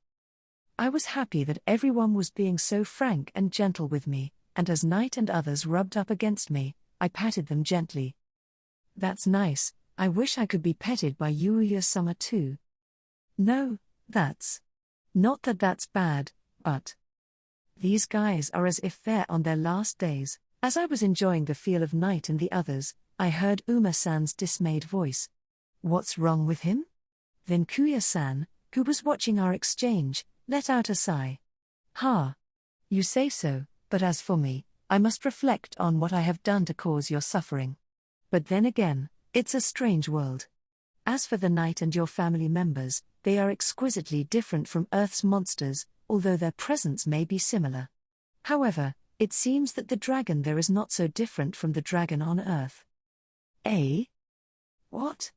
I was happy that everyone was being so frank and gentle with me, and as Knight and others rubbed up against me, I patted them gently. That's nice, I wish I could be petted by Yuuya Summer too. No, that's. Not that that's bad, but. These guys are as if they're on their last days. As I was enjoying the feel of Knight and the others, I heard Uma-san's dismayed voice. What's wrong with him? Then Yuuya-san, who was watching our exchange, let out a sigh. Ha! You say so, but as for me, I must reflect on what I have done to cause your suffering. But then again, it's a strange world. As for the Knight and your family members, they are exquisitely different from Earth's monsters, although their presence may be similar. However, it seems that the dragon there is not so different from the dragon on Earth. What?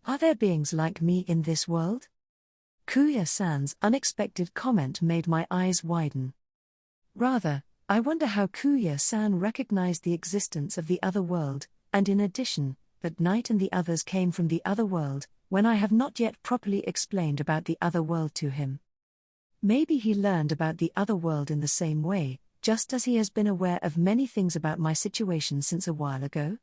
Are there beings like me in this world? Kuya-san's unexpected comment made my eyes widen. Rather, I wonder how Kuya-san recognized the existence of the other world, and in addition, that Knight and the others came from the other world, when I have not yet properly explained about the other world to him. Maybe he learned about the other world in the same way, just as he has been aware of many things about my situation since a while ago.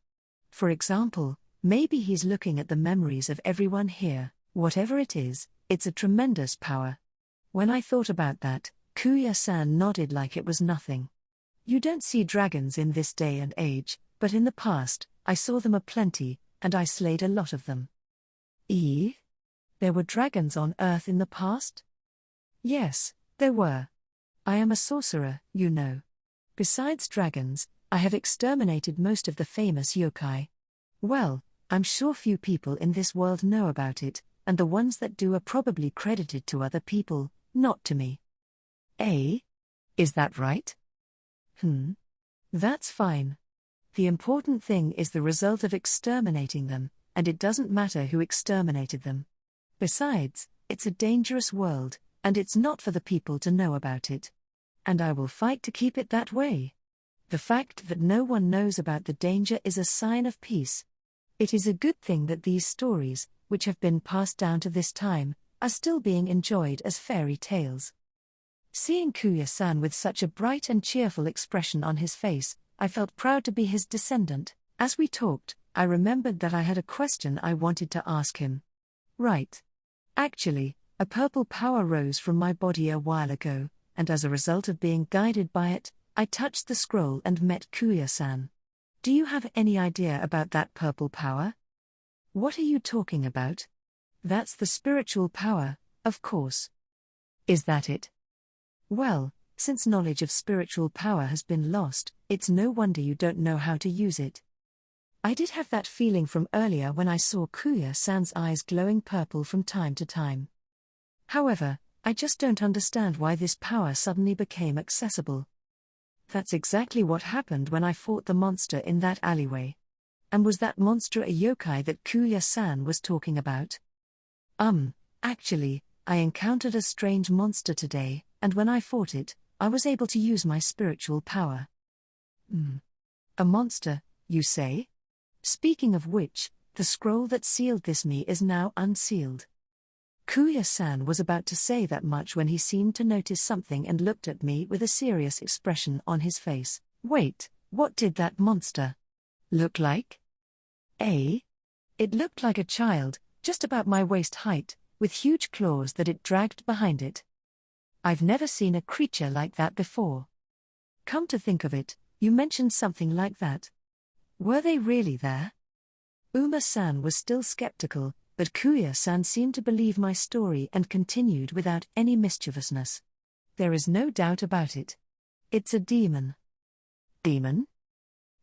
For example, maybe he's looking at the memories of everyone here. Whatever it is, it's a tremendous power. When I thought about that, Kuya-san nodded like it was nothing. You don't see dragons in this day and age, but in the past, I saw them aplenty, and I slayed a lot of them. There were dragons on Earth in the past? Yes, there were. I am a sorcerer, you know. Besides dragons, I have exterminated most of the famous yokai. Well, I'm sure few people in this world know about it, and the ones that do are probably credited to other people, not to me. Is that right? That's fine. The important thing is the result of exterminating them, and it doesn't matter who exterminated them. Besides, it's a dangerous world, and it's not for the people to know about it. And I will fight to keep it that way. The fact that no one knows about the danger is a sign of peace. It is a good thing that these stories, which have been passed down to this time, are still being enjoyed as fairy tales. Seeing Kuya-san with such a bright and cheerful expression on his face, I felt proud to be his descendant. As we talked, I remembered that I had a question I wanted to ask him. Right. Actually, a purple power rose from my body a while ago, and as a result of being guided by it, I touched the scroll and met Kuya-san. Do you have any idea about that purple power? What are you talking about? That's the spiritual power, of course. Is that it? Well, since knowledge of spiritual power has been lost, it's no wonder you don't know how to use it. I did have that feeling from earlier when I saw Kuya-san's eyes glowing purple from time to time. However, I just don't understand why this power suddenly became accessible. That's exactly what happened when I fought the monster in that alleyway. And was that monster a yokai that Kuya-san was talking about? Actually, I encountered a strange monster today, and when I fought it, I was able to use my spiritual power. A monster, you say? Speaking of which, the scroll that sealed this me is now unsealed. Kuya-san was about to say that much when he seemed to notice something and looked at me with a serious expression on his face. Wait, what did that monster look like? It looked like a child, just about my waist height, with huge claws that it dragged behind it. I've never seen a creature like that before. Come to think of it, you mentioned something like that. Were they really there? Uma-san was still skeptical, but Kuya-san seemed to believe my story and continued without any mischievousness. There is no doubt about it. It's a demon. Demon?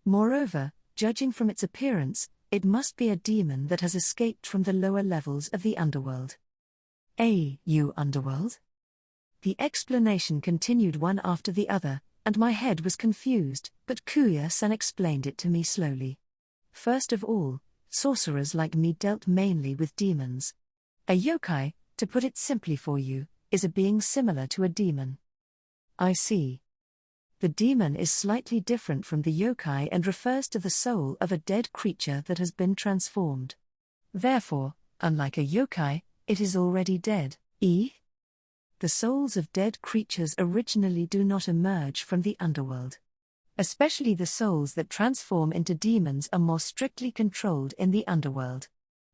Moreover, judging from its appearance, it must be a demon that has escaped from the lower levels of the underworld. You underworld? The explanation continued one after the other, and my head was confused, but Kuya-san explained it to me slowly. First of all, sorcerers like me dealt mainly with demons. A yokai, to put it simply for you, is a being similar to a demon. I see. The demon is slightly different from the yokai and refers to the soul of a dead creature that has been transformed. Therefore, unlike a yokai, it is already dead. The souls of dead creatures originally do not emerge from the underworld. Especially the souls that transform into demons are more strictly controlled in the underworld.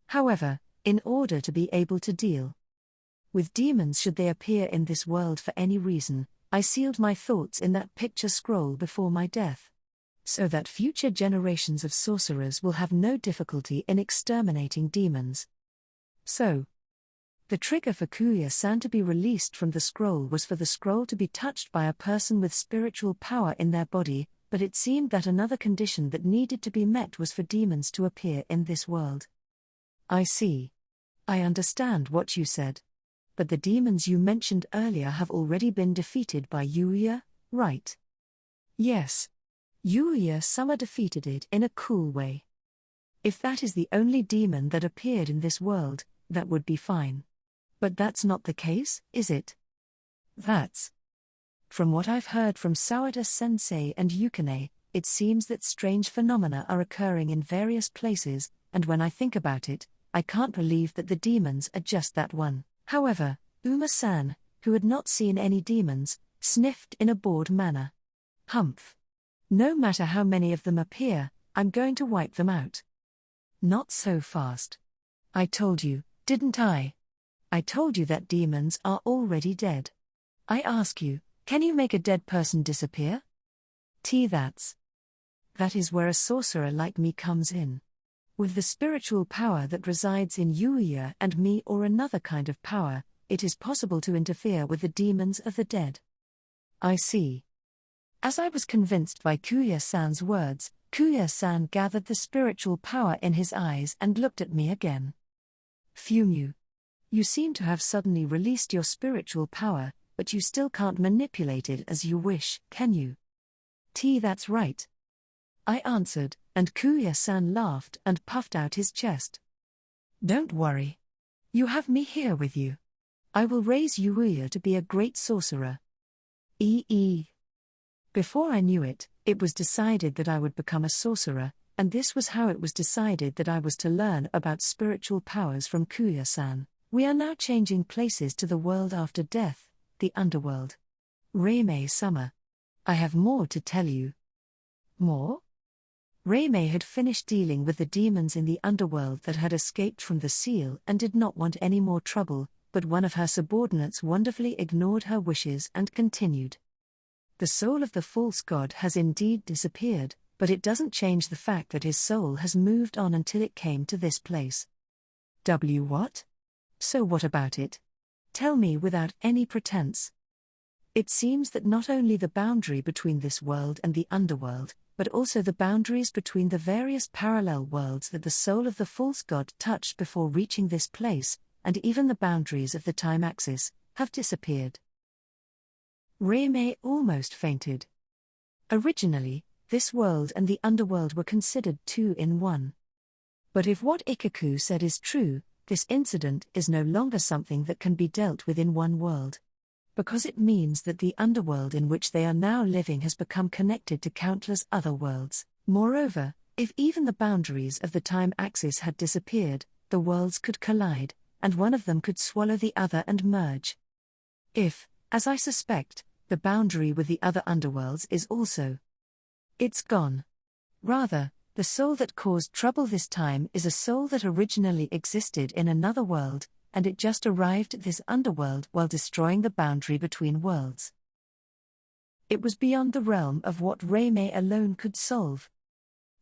However, in order to be able to deal with demons should they appear in this world for any reason, I sealed my thoughts in that picture scroll before my death, so that future generations of sorcerers will have no difficulty in exterminating demons. So, the trigger for Kuya-san to be released from the scroll was for the scroll to be touched by a person with spiritual power in their body, but it seemed that another condition that needed to be met was for demons to appear in this world. I see. I understand what you said. but the demons you mentioned earlier have already been defeated by Yuuya, right? Yes. Yuuya-sama defeated it in a cool way. If that is the only demon that appeared in this world, that would be fine. But that's not the case, is it? That's. From what I've heard from Sawada-sensei and Yukine, it seems that strange phenomena are occurring in various places, and when I think about it, I can't believe that the demons are just that one. However, Uma-san, who had not seen any demons, sniffed in a bored manner. Humph. No matter how many of them appear, I'm going to wipe them out. Not so fast. I told you, didn't I? I told you that demons are already dead. I ask you, can you make a dead person disappear? That is where a sorcerer like me comes in. With the spiritual power that resides in Yuuya and me or another kind of power, it is possible to interfere with the demons of the dead. I see. As I was convinced by Kuya-san's words, Kuya-san gathered the spiritual power in his eyes and looked at me again. Fumu. You seem to have suddenly released your spiritual power, but you still can't manipulate it as you wish, can you? That's right. I answered, and Kuya-san laughed and puffed out his chest. Don't worry. You have me here with you. I will raise Yuuya to be a great sorcerer. Before I knew it, it was decided that I would become a sorcerer, and this was how it was decided that I was to learn about spiritual powers from Kuya-san. We are now changing places to the world after death, the underworld. Reimei-sama. I have more to tell you. More? Reimei had finished dealing with the demons in the underworld that had escaped from the seal and did not want any more trouble, but one of her subordinates wonderfully ignored her wishes and continued. The soul of the false god has indeed disappeared, but it doesn't change the fact that his soul has moved on until it came to this place. What? So what about it? Tell me without any pretense. It seems that not only the boundary between this world and the underworld, but also the boundaries between the various parallel worlds that the soul of the false god touched before reaching this place, and even the boundaries of the time axis, have disappeared. Reimei almost fainted. Originally, this world and the underworld were considered two in one. But if what Ikaku said is true, this incident is no longer something that can be dealt with in one world. Because it means that the underworld in which they are now living has become connected to countless other worlds. Moreover, if even the boundaries of the time axis had disappeared, the worlds could collide, and one of them could swallow the other and merge. If, as I suspect, the boundary with the other underworlds is also. It's gone. Rather, the soul that caused trouble this time is a soul that originally existed in another world, and it just arrived at this underworld while destroying the boundary between worlds. It was beyond the realm of what Reimei alone could solve.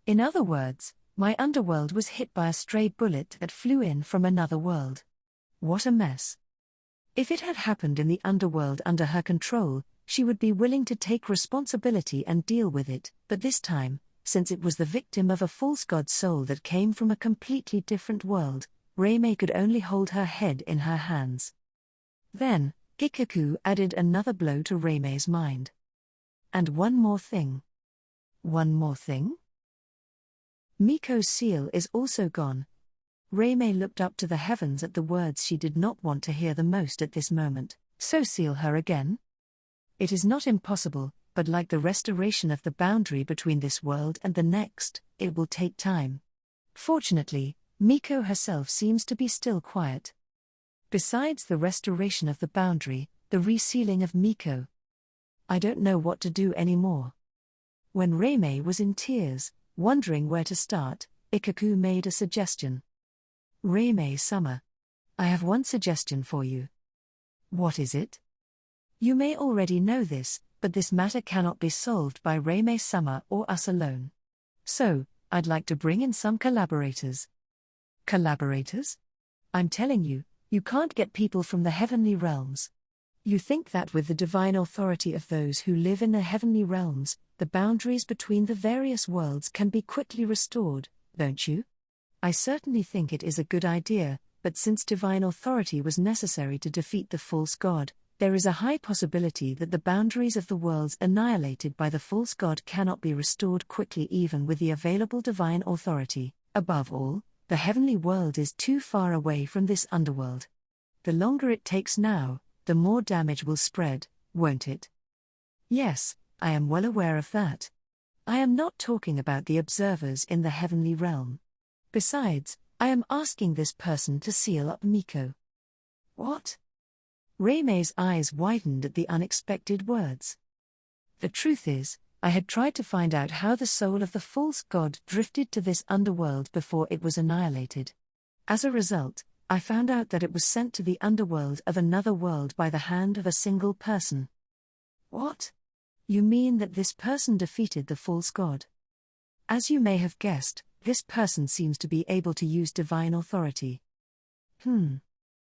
In other words, my underworld was hit by a stray bullet that flew in from another world. What a mess. If it had happened in the underworld under her control, she would be willing to take responsibility and deal with it, but this time, since it was the victim of a false god soul that came from a completely different world, Reimei could only hold her head in her hands. Then, Ikaku added another blow to Reimei's mind. And one more thing. One more thing? Miko's seal is also gone. Reimei looked up to the heavens at the words she did not want to hear the most at this moment. So seal her again? It is not impossible, but like the restoration of the boundary between this world and the next, it will take time. Fortunately, Miko herself seems to be still quiet. Besides the restoration of the boundary, the resealing of Miko. I don't know what to do anymore. When Reimei was in tears, wondering where to start, Ikaku made a suggestion. Reimei-sama, I have one suggestion for you. What is it? You may already know this, but this matter cannot be solved by Reimei-sama or us alone. So, I'd like to bring in some collaborators. Collaborators? I'm telling you, you can't get people from the heavenly realms. You think that with the divine authority of those who live in the heavenly realms, the boundaries between the various worlds can be quickly restored, don't you? I certainly think it is a good idea, but since divine authority was necessary to defeat the false god, there is a high possibility that the boundaries of the worlds annihilated by the false god cannot be restored quickly even with the available divine authority. Above all, the heavenly world is too far away from this underworld. The longer it takes now, the more damage will spread, won't it? Yes, I am well aware of that. I am not talking about the observers in the heavenly realm. Besides, I am asking this person to seal up Miko. What? Reime's eyes widened at the unexpected words. The truth is, I had tried to find out how the soul of the false god drifted to this underworld before it was annihilated. As a result, I found out that it was sent to the underworld of another world by the hand of a single person. What? You mean that this person defeated the false god? As you may have guessed, this person seems to be able to use divine authority.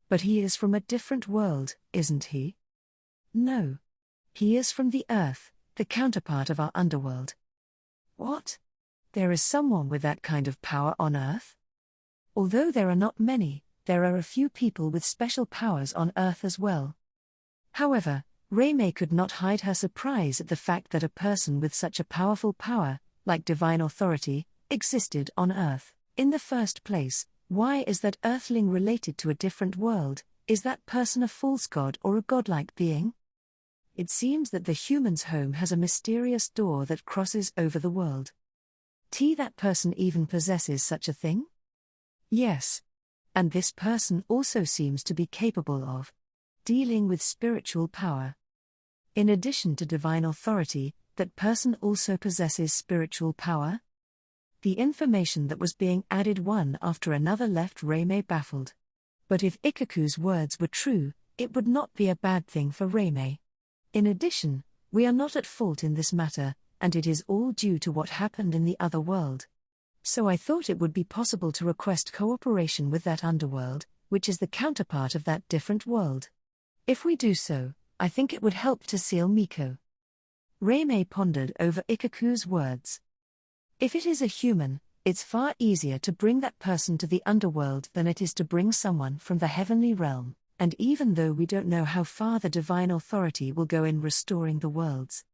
But he is from a different world, isn't he? No. He is from the earth, the counterpart of our underworld. What? There is someone with that kind of power on earth? Although there are not many, there are a few people with special powers on earth as well. However, Reime could not hide her surprise at the fact that a person with such a powerful power, like divine authority, existed on earth. In the first place, why is that earthling related to a different world? Is that person a false god or a godlike being? It seems that the human's home has a mysterious door that crosses over the world. That person even possesses such a thing? Yes. And this person also seems to be capable of dealing with spiritual power. In addition to divine authority, that person also possesses spiritual power? The information that was being added one after another left Reime baffled. But if Ikaku's words were true, it would not be a bad thing for Reime. In addition, we are not at fault in this matter, and it is all due to what happened in the other world. So I thought it would be possible to request cooperation with that underworld, which is the counterpart of that different world. If we do so, I think it would help to seal Miko. Reime pondered over Ikaku's words. If it is a human, it's far easier to bring that person to the underworld than it is to bring someone from the heavenly realm, and even though we don't know how far the divine authority will go in restoring the world's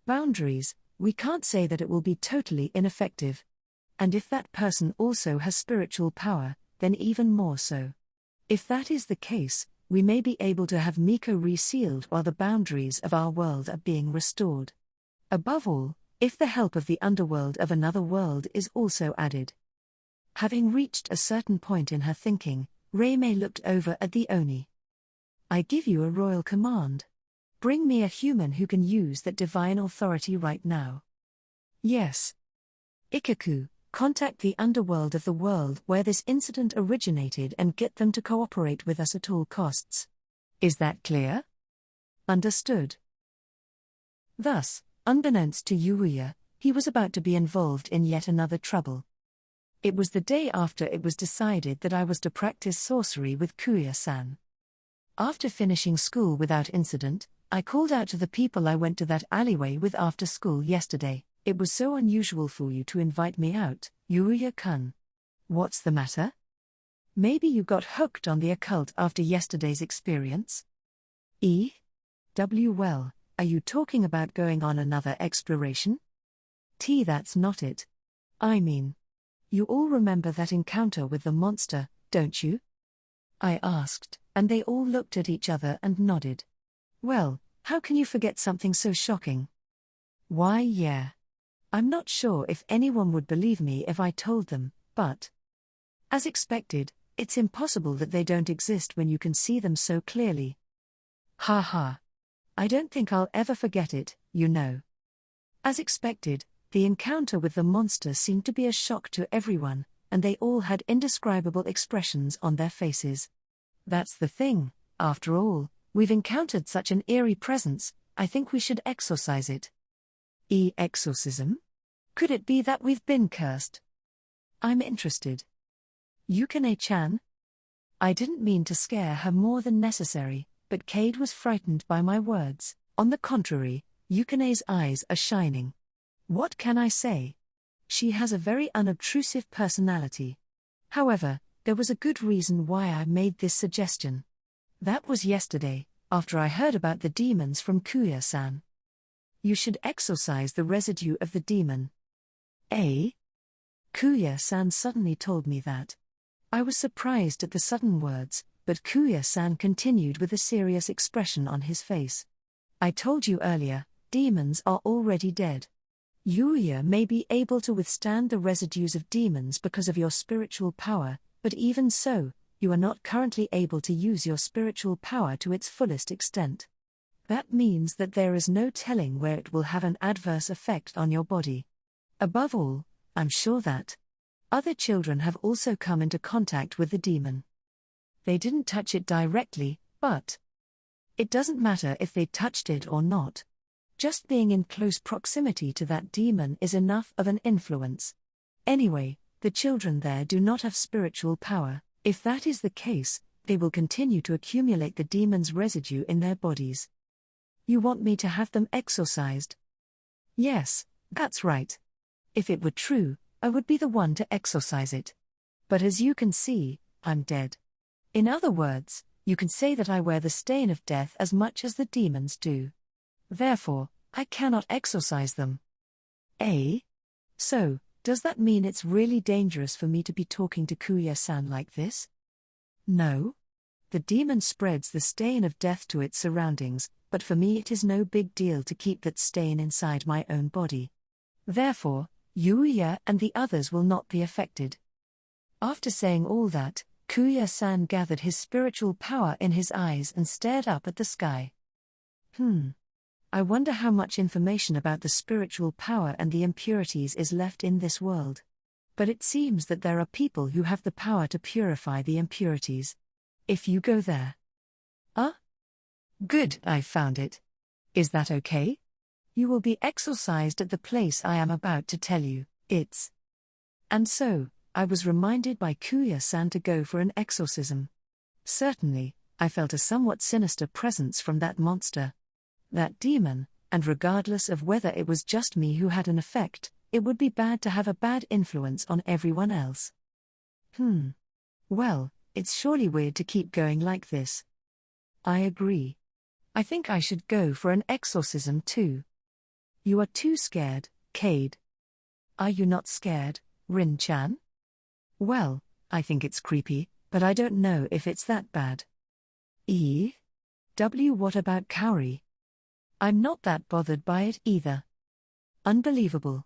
boundaries, we can't say that it will be totally ineffective. And if that person also has spiritual power, then even more so. If that is the case, we may be able to have Miko resealed while the boundaries of our world are being restored. Above all, if the help of the underworld of another world is also added. Having reached a certain point in her thinking, Reime looked over at the Oni. I give you a royal command. Bring me a human who can use that divine authority right now. Yes. Ikaku, contact the underworld of the world where this incident originated and get them to cooperate with us at all costs. Is that clear? Understood. Thus, unbeknownst to Yuuya, he was about to be involved in yet another trouble. It was the day after it was decided that I was to practice sorcery with Kuya-san. After finishing school without incident, I called out to the people I went to that alleyway with after school yesterday. It was so unusual for you to invite me out, Yuuya-kun. What's the matter? Maybe you got hooked on the occult after yesterday's experience? Well, are you talking about going on another exploration? That's not it. I mean, you all remember that encounter with the monster, don't you? I asked, and they all looked at each other and nodded. Well, how can you forget something so shocking? Why, yeah. I'm not sure if anyone would believe me if I told them, but as expected, it's impossible that they don't exist when you can see them so clearly. Ha ha. I don't think I'll ever forget it, you know. As expected, the encounter with the monster seemed to be a shock to everyone, and they all had indescribable expressions on their faces. That's the thing, after all, we've encountered such an eerie presence, I think we should exorcise it. Exorcism? Could it be that we've been cursed? I'm interested. Yukine-chan? I didn't mean to scare her more than necessary, but Cade was frightened by my words. On the contrary, Yukine's eyes are shining. What can I say? She has a very unobtrusive personality. However, There was a good reason why I made this suggestion. That was yesterday, after I heard about the demons from Kuya-san. You should exorcise the residue of the demon. Eh? Kuya-san suddenly told me that. I was surprised at the sudden words, but Kuya-san continued with a serious expression on his face. I told you earlier, demons are already dead. Yuuya may be able to withstand the residues of demons because of your spiritual power, but even so, you are not currently able to use your spiritual power to its fullest extent. That means that there is no telling where it will have an adverse effect on your body. Above all, I'm sure that other children have also come into contact with the demon. They didn't touch it directly, but it doesn't matter if they touched it or not. Just being in close proximity to that demon is enough of an influence. Anyway, the children there do not have spiritual power. If that is the case, they will continue to accumulate the demon's residue in their bodies. You want me to have them exorcised? Yes, that's right. If it were true, I would be the one to exorcise it. But as you can see, I'm dead. In other words, you can say that I wear the stain of death as much as the demons do. Therefore, I cannot exorcise them. Eh? So, does that mean it's really dangerous for me to be talking to Kuya-san like this? No. The demon spreads the stain of death to its surroundings, but for me it is no big deal to keep that stain inside my own body. Therefore, Yuuya and the others will not be affected. After saying all that, Kuya-san gathered his spiritual power in his eyes and stared up at the sky. I wonder how much information about the spiritual power and the impurities is left in this world. But it seems that there are people who have the power to purify the impurities. If you go there. Good, I found it. Is that okay? You will be exorcised at the place I am about to tell you. And so, I was reminded by Kuya-san to go for an exorcism. Certainly, I felt a somewhat sinister presence from that monster. That demon, and regardless of whether it was just me who had an effect, it would be bad to have a bad influence on everyone else. Well, it's surely weird to keep going like this. I agree. I think I should go for an exorcism too. You are too scared, Cade. Are you not scared, Rin-chan? Well, I think it's creepy, but I don't know if it's that bad. What about Kaori? I'm not that bothered by it either. Unbelievable.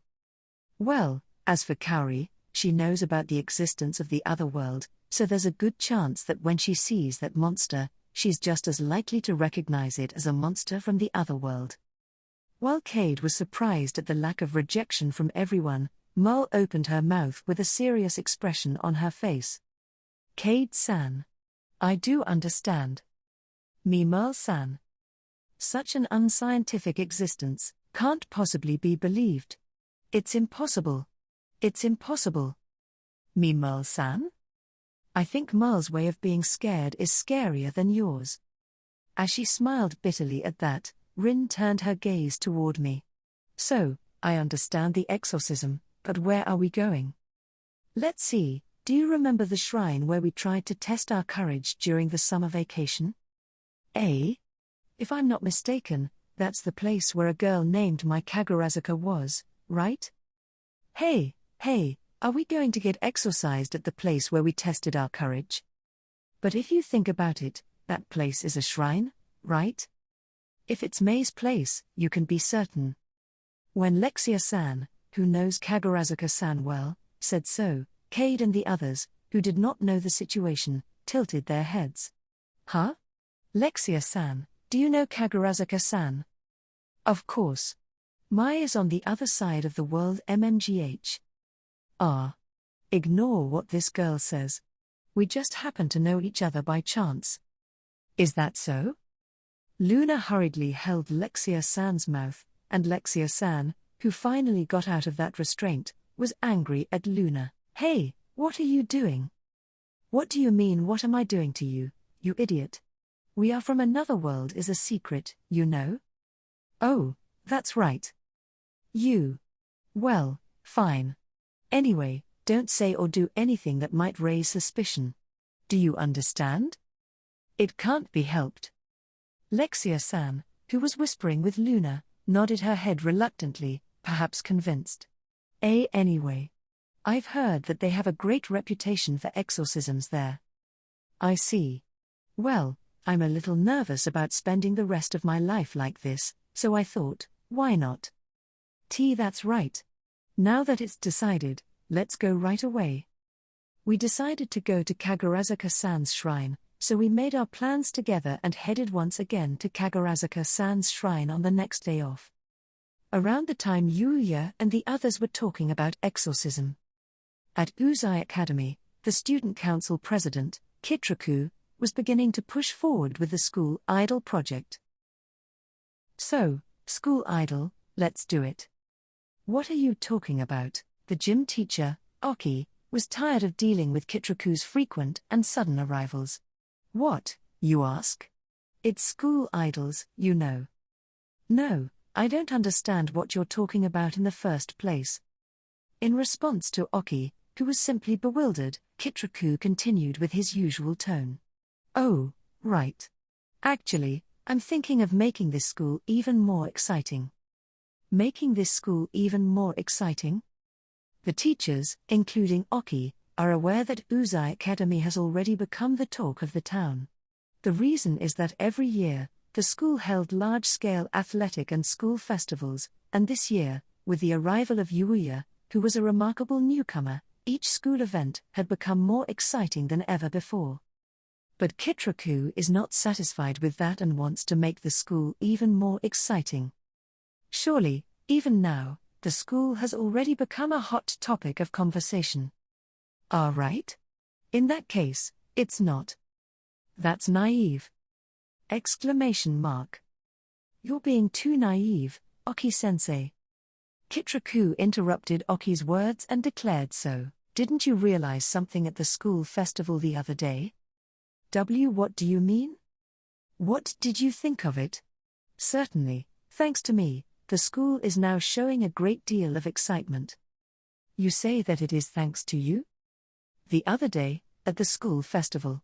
Well, as for Kaori, she knows about the existence of the other world, so there's a good chance that when she sees that monster, she's just as likely to recognize it as a monster from the other world. While Cade was surprised at the lack of rejection from everyone, Merle opened her mouth with a serious expression on her face. Cade-san. I do understand. Me Merle-san. Such an unscientific existence can't possibly be believed. It's impossible. It's impossible. Me Merle-san? I think Merle's way of being scared is scarier than yours. As she smiled bitterly at that, Rin turned her gaze toward me. So, I understand the exorcism, but where are we going? Let's see, do you remember the shrine where we tried to test our courage during the summer vacation? If I'm not mistaken, that's the place where a girl named Mai Kagurazuka was, right? Hey, are we going to get exorcised at the place where we tested our courage? But if you think about it, that place is a shrine, right? If it's Mei's place, you can be certain. When Lexia-san, who knows Kagurazuka-san well, said so, Cade and the others, who did not know the situation, tilted their heads. Huh? Lexia-san, do you know Kagurazuka-san? Of course. Mai is on the other side of the world mmgh. Ignore what this girl says. We just happen to know each other by chance. Is that so? Luna hurriedly held Lexia-san's mouth, and Lexia-san, who finally got out of that restraint, was angry at Luna. Hey, what are you doing? What do you mean, what am I doing to you, you idiot? We are from another world is a secret, you know? Oh, that's right. Well, fine. Anyway, don't say or do anything that might raise suspicion. Do you understand? It can't be helped. Lexia-san, who was whispering with Luna, nodded her head reluctantly, perhaps convinced. Anyway. I've heard that they have a great reputation for exorcisms there. I see. Well, I'm a little nervous about spending the rest of my life like this, so I thought, why not? That's right. Now that it's decided, let's go right away. We decided to go to Kagurazuka-san's shrine, so we made our plans together and headed once again to Kagurazuka-san's shrine on the next day off. Around the time Yuuya and the others were talking about exorcism. At Odysee Academy, the student council president, Kitraku, was beginning to push forward with the school idol project. So, school idol, let's do it. What are you talking about? The gym teacher, Oki, was tired of dealing with Kitraku's frequent and sudden arrivals. What, you ask? It's school idols, you know. No, I don't understand what you're talking about in the first place. In response to Oki, who was simply bewildered, Kitraku continued with his usual tone. Oh, right. Actually, I'm thinking of making this school even more exciting. Making this school even more exciting? The teachers, including Oki, are aware that Odysee Academy has already become the talk of the town. The reason is that every year, the school held large-scale athletic and school festivals, and this year, with the arrival of Yuuya, who was a remarkable newcomer, each school event had become more exciting than ever before. But Kitraku is not satisfied with that and wants to make the school even more exciting. Surely, even now, the school has already become a hot topic of conversation. Right? In that case, it's not. That's naive! Exclamation mark. You're being too naive, Oki-sensei. Kitraku interrupted Oki's words and declared so. Didn't you realize something at the school festival the other day? What do you mean? What did you think of it? Certainly, thanks to me, the school is now showing a great deal of excitement. You say that it is thanks to you? The other day, at the school festival,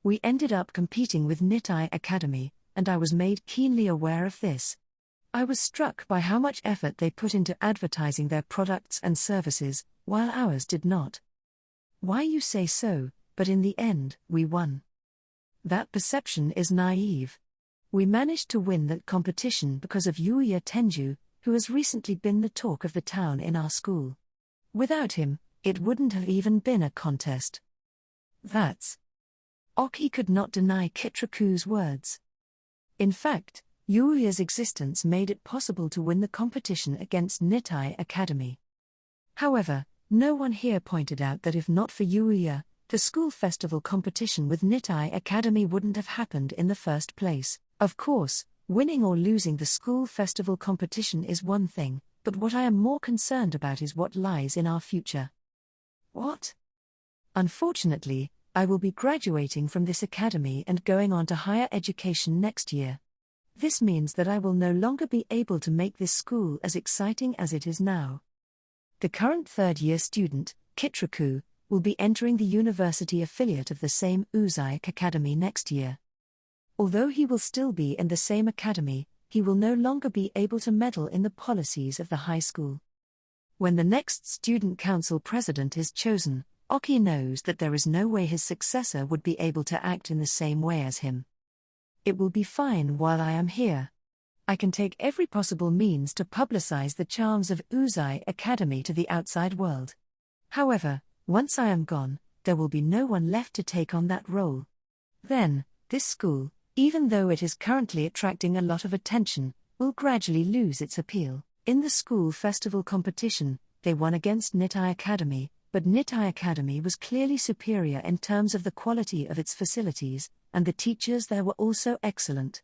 we ended up competing with Odysee Academy, and I was made keenly aware of this. I was struck by how much effort they put into advertising their products and services, while ours did not. Why you say so, but in the end, we won. That perception is naive. We managed to win that competition because of Yuuya Tenjou, who has recently been the talk of the town in our school. Without him, it wouldn't have even been a contest. That's... Oki could not deny Kitraku's words. In fact, Yuuya's existence made it possible to win the competition against Odysee Academy. However, no one here pointed out that if not for Yuuya, the school festival competition with Odysee Academy wouldn't have happened in the first place. Of course, winning or losing the school festival competition is one thing, but what I am more concerned about is what lies in our future. What? Unfortunately, I will be graduating from this academy and going on to higher education next year. This means that I will no longer be able to make this school as exciting as it is now. The current third-year student, Kitraku, will be entering the university affiliate of the same Odysee Academy next year. Although he will still be in the same academy, he will no longer be able to meddle in the policies of the high school. When the next student council president is chosen, Oki knows that there is no way his successor would be able to act in the same way as him. It will be fine while I am here. I can take every possible means to publicize the charms of Odysee Academy to the outside world. However, once I am gone, there will be no one left to take on that role. Then, this school, even though it is currently attracting a lot of attention, will gradually lose its appeal. In the school festival competition, they won against Odysee Academy, but Odysee Academy was clearly superior in terms of the quality of its facilities, and the teachers there were also excellent.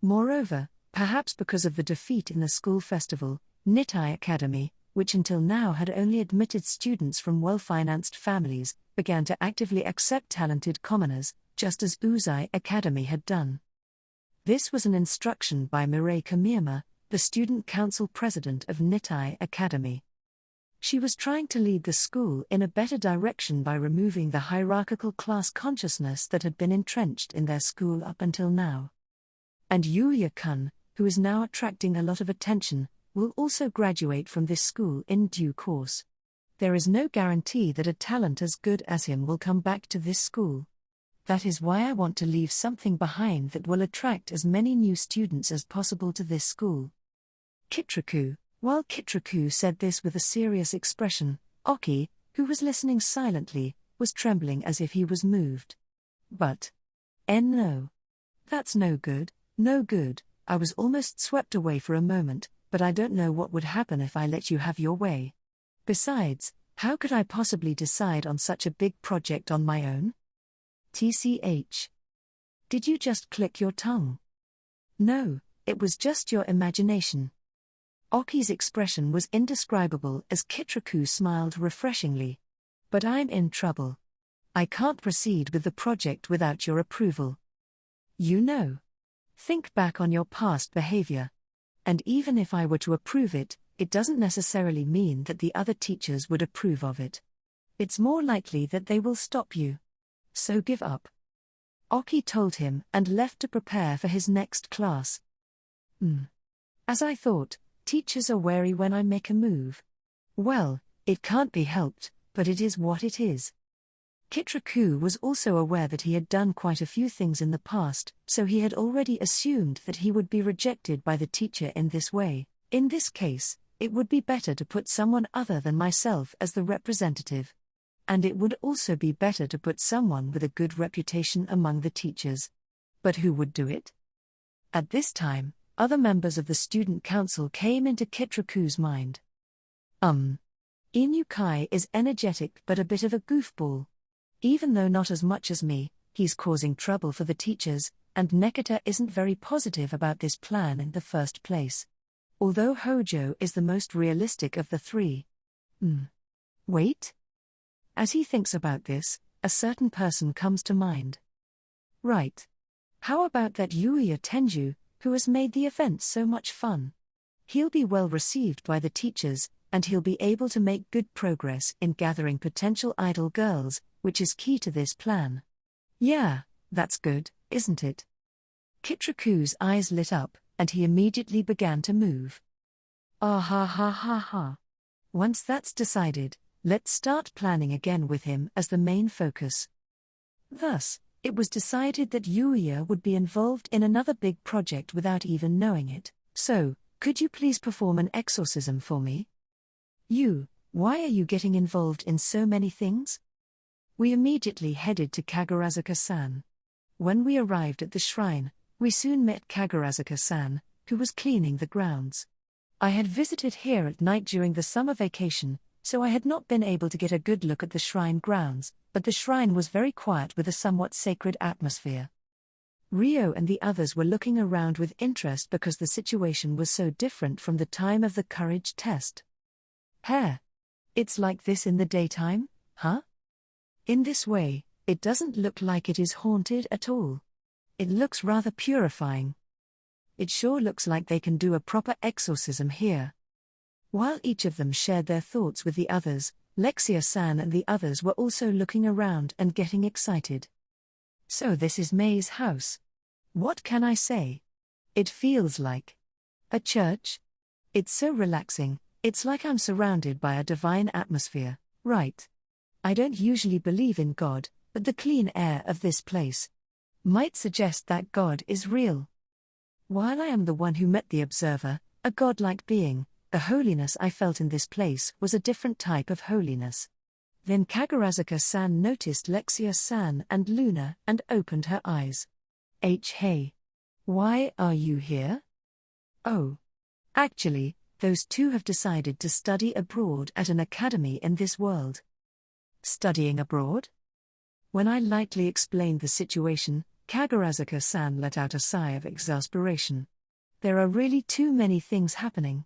Moreover, perhaps because of the defeat in the school festival, Odysee Academy, which until now had only admitted students from well-financed families, began to actively accept talented commoners, just as Odysee Academy had done. This was an instruction by Mirai Kamiyama, the student council president of Odysee Academy. She was trying to lead the school in a better direction by removing the hierarchical class consciousness that had been entrenched in their school up until now. And Yuuya-kun, who is now attracting a lot of attention, will also graduate from this school in due course. There is no guarantee that a talent as good as him will come back to this school. That is why I want to leave something behind that will attract as many new students as possible to this school. Kitraku. While Kitraku said this with a serious expression, Oki, who was listening silently, was trembling as if he was moved. But, no. That's no good, no good. I was almost swept away for a moment, but I don't know what would happen if I let you have your way. Besides, how could I possibly decide on such a big project on my own? TCH. Did you just click your tongue? No, it was just your imagination. Oki's expression was indescribable as Kitraku smiled refreshingly. But I'm in trouble. I can't proceed with the project without your approval. You know. Think back on your past behavior. And even if I were to approve it, it doesn't necessarily mean that the other teachers would approve of it. It's more likely that they will stop you. So give up. Oki told him and left to prepare for his next class. As I thought, teachers are wary when I make a move. Well, it can't be helped, but it is what it is. Kitraku was also aware that he had done quite a few things in the past, so he had already assumed that he would be rejected by the teacher in this way. In this case, it would be better to put someone other than myself as the representative. And it would also be better to put someone with a good reputation among the teachers. But who would do it? At this time, other members of the student council came into Kitraku's mind. Inukai is energetic but a bit of a goofball. Even though not as much as me, he's causing trouble for the teachers, and Nekata isn't very positive about this plan in the first place. Although Hojo is the most realistic of the three. Wait? As he thinks about this, a certain person comes to mind. Right. How about that Yuuya Tenjou, who has made the event so much fun? He'll be well received by the teachers, and he'll be able to make good progress in gathering potential idol girls, which is key to this plan. Yeah, that's good, isn't it? Kitraku's eyes lit up, and he immediately began to move. Ha. Once that's decided, let's start planning again with him as the main focus. Thus, it was decided that Yuuya would be involved in another big project without even knowing it. So, could you please perform an exorcism for me? Why are you getting involved in so many things? We immediately headed to Kagurazuka-san. When we arrived at the shrine, we soon met Kagurazuka-san, who was cleaning the grounds. I had visited here at night during the summer vacation, so I had not been able to get a good look at the shrine grounds, but the shrine was very quiet with a somewhat sacred atmosphere. Ryo and the others were looking around with interest because the situation was so different from the time of the courage test. It's like this in the daytime, huh? In this way, it doesn't look like it is haunted at all. It looks rather purifying. It sure looks like they can do a proper exorcism here. While each of them shared their thoughts with the others, Lexia-san and the others were also looking around and getting excited. So this is May's house. What can I say? It feels like a church. It's so relaxing, it's like I'm surrounded by a divine atmosphere, right? I don't usually believe in God, but the clean air of this place might suggest that God is real. While I am the one who met the observer, a godlike being, the holiness I felt in this place was a different type of holiness. Then Kagurazuka-san noticed Lexia-san and Luna and opened her eyes. Hey. Why are you here? Oh. Actually, those two have decided to study abroad at an academy in this world. Studying abroad? When I lightly explained the situation, Kagurazuka-san let out a sigh of exasperation. There are really too many things happening.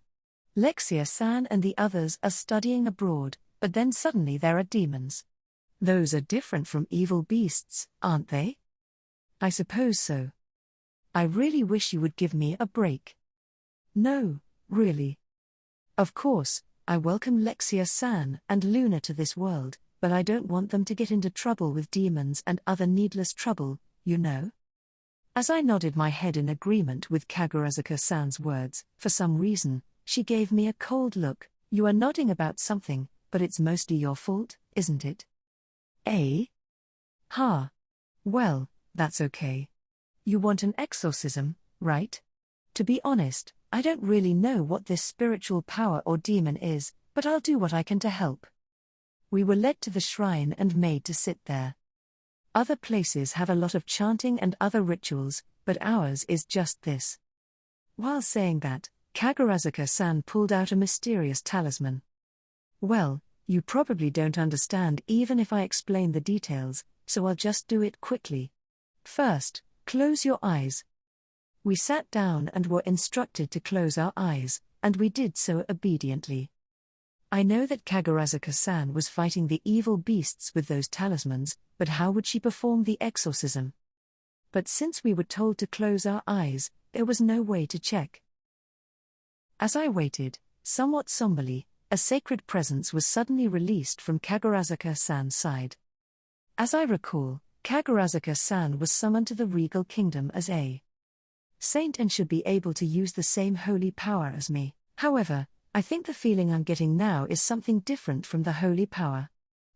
Lexia-san and the others are studying abroad, but then suddenly there are demons. Those are different from evil beasts, aren't they? I suppose so. I really wish you would give me a break. No, really. Of course, I welcome Lexia-san and Luna to this world, but I don't want them to get into trouble with demons and other needless trouble, you know? As I nodded my head in agreement with Kagurazuka-san's words, for some reason, she gave me a cold look. You are nodding about something, but it's mostly your fault, isn't it? Eh? Ha. Well, that's okay. You want an exorcism, right? To be honest, I don't really know what this spiritual power or demon is, but I'll do what I can to help. We were led to the shrine and made to sit there. Other places have a lot of chanting and other rituals, but ours is just this. While saying that, Kagurazuka-san pulled out a mysterious talisman. Well, you probably don't understand even if I explain the details, so I'll just do it quickly. First, close your eyes. We sat down and were instructed to close our eyes, and we did so obediently. I know that Kagurazuka-san was fighting the evil beasts with those talismans, but how would she perform the exorcism? But since we were told to close our eyes, there was no way to check. As I waited, somewhat somberly, a sacred presence was suddenly released from Kagurazuka-san's side. As I recall, Kagurazuka-san was summoned to the regal kingdom as a saint and should be able to use the same holy power as me. However, I think the feeling I'm getting now is something different from the holy power.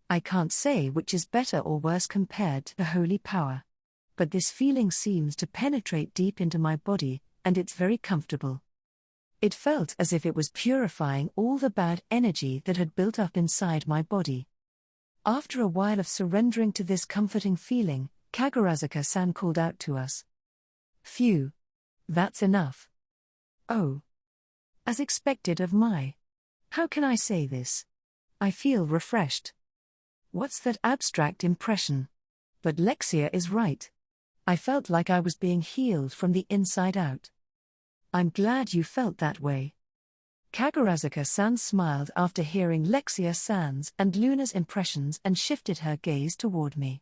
I can't say which is better or worse compared to the holy power. But this feeling seems to penetrate deep into my body, and it's very comfortable. It felt as if it was purifying all the bad energy that had built up inside my body. After a while of surrendering to this comforting feeling, Kagurazuka-san called out to us. Phew. That's enough. Oh. As expected of my. How can I say this? I feel refreshed. What's that abstract impression? But Lexia is right. I felt like I was being healed from the inside out. I'm glad you felt that way. Kagurazuka-san smiled after hearing Lexia-san's and Luna's impressions and shifted her gaze toward me.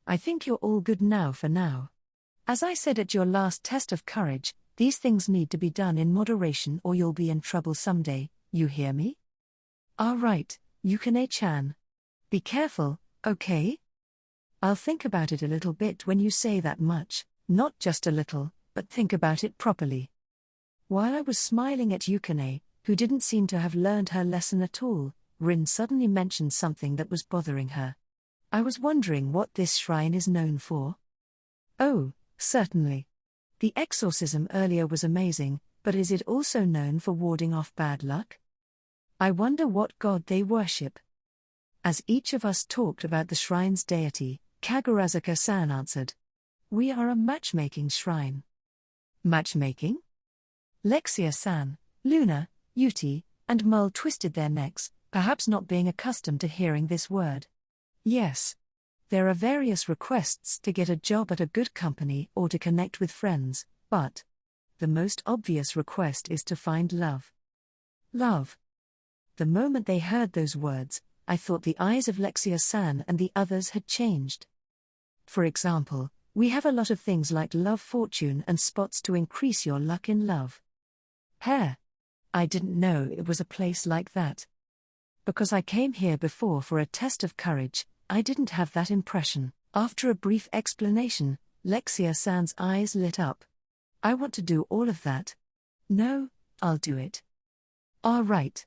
I think you're all good now for now. As I said at your last test of courage, these things need to be done in moderation or you'll be in trouble someday, you hear me? All right, Yukine-chan. Be careful, okay? I'll think about it a little bit when you say that much, not just a little, but think about it properly. While I was smiling at Yukine, who didn't seem to have learned her lesson at all, Rin suddenly mentioned something that was bothering her. I was wondering what this shrine is known for. Oh, certainly. The exorcism earlier was amazing, but is it also known for warding off bad luck? I wonder what god they worship. As each of us talked about the shrine's deity, Kagurazuka-san answered. We are a matchmaking shrine. Matchmaking? Lexia-san, Luna, Yuti, and Mul twisted their necks, perhaps not being accustomed to hearing this word. Yes. There are various requests to get a job at a good company or to connect with friends, but the most obvious request is to find love. Love. The moment they heard those words, I thought the eyes of Lexia-san and the others had changed. For example, we have a lot of things like love fortune and spots to increase your luck in love. Hair. I didn't know it was a place like that. Because I came here before for a test of courage, I didn't have that impression. After a brief explanation, Lexia-san's eyes lit up. I want to do all of that. No, I'll do it. All right.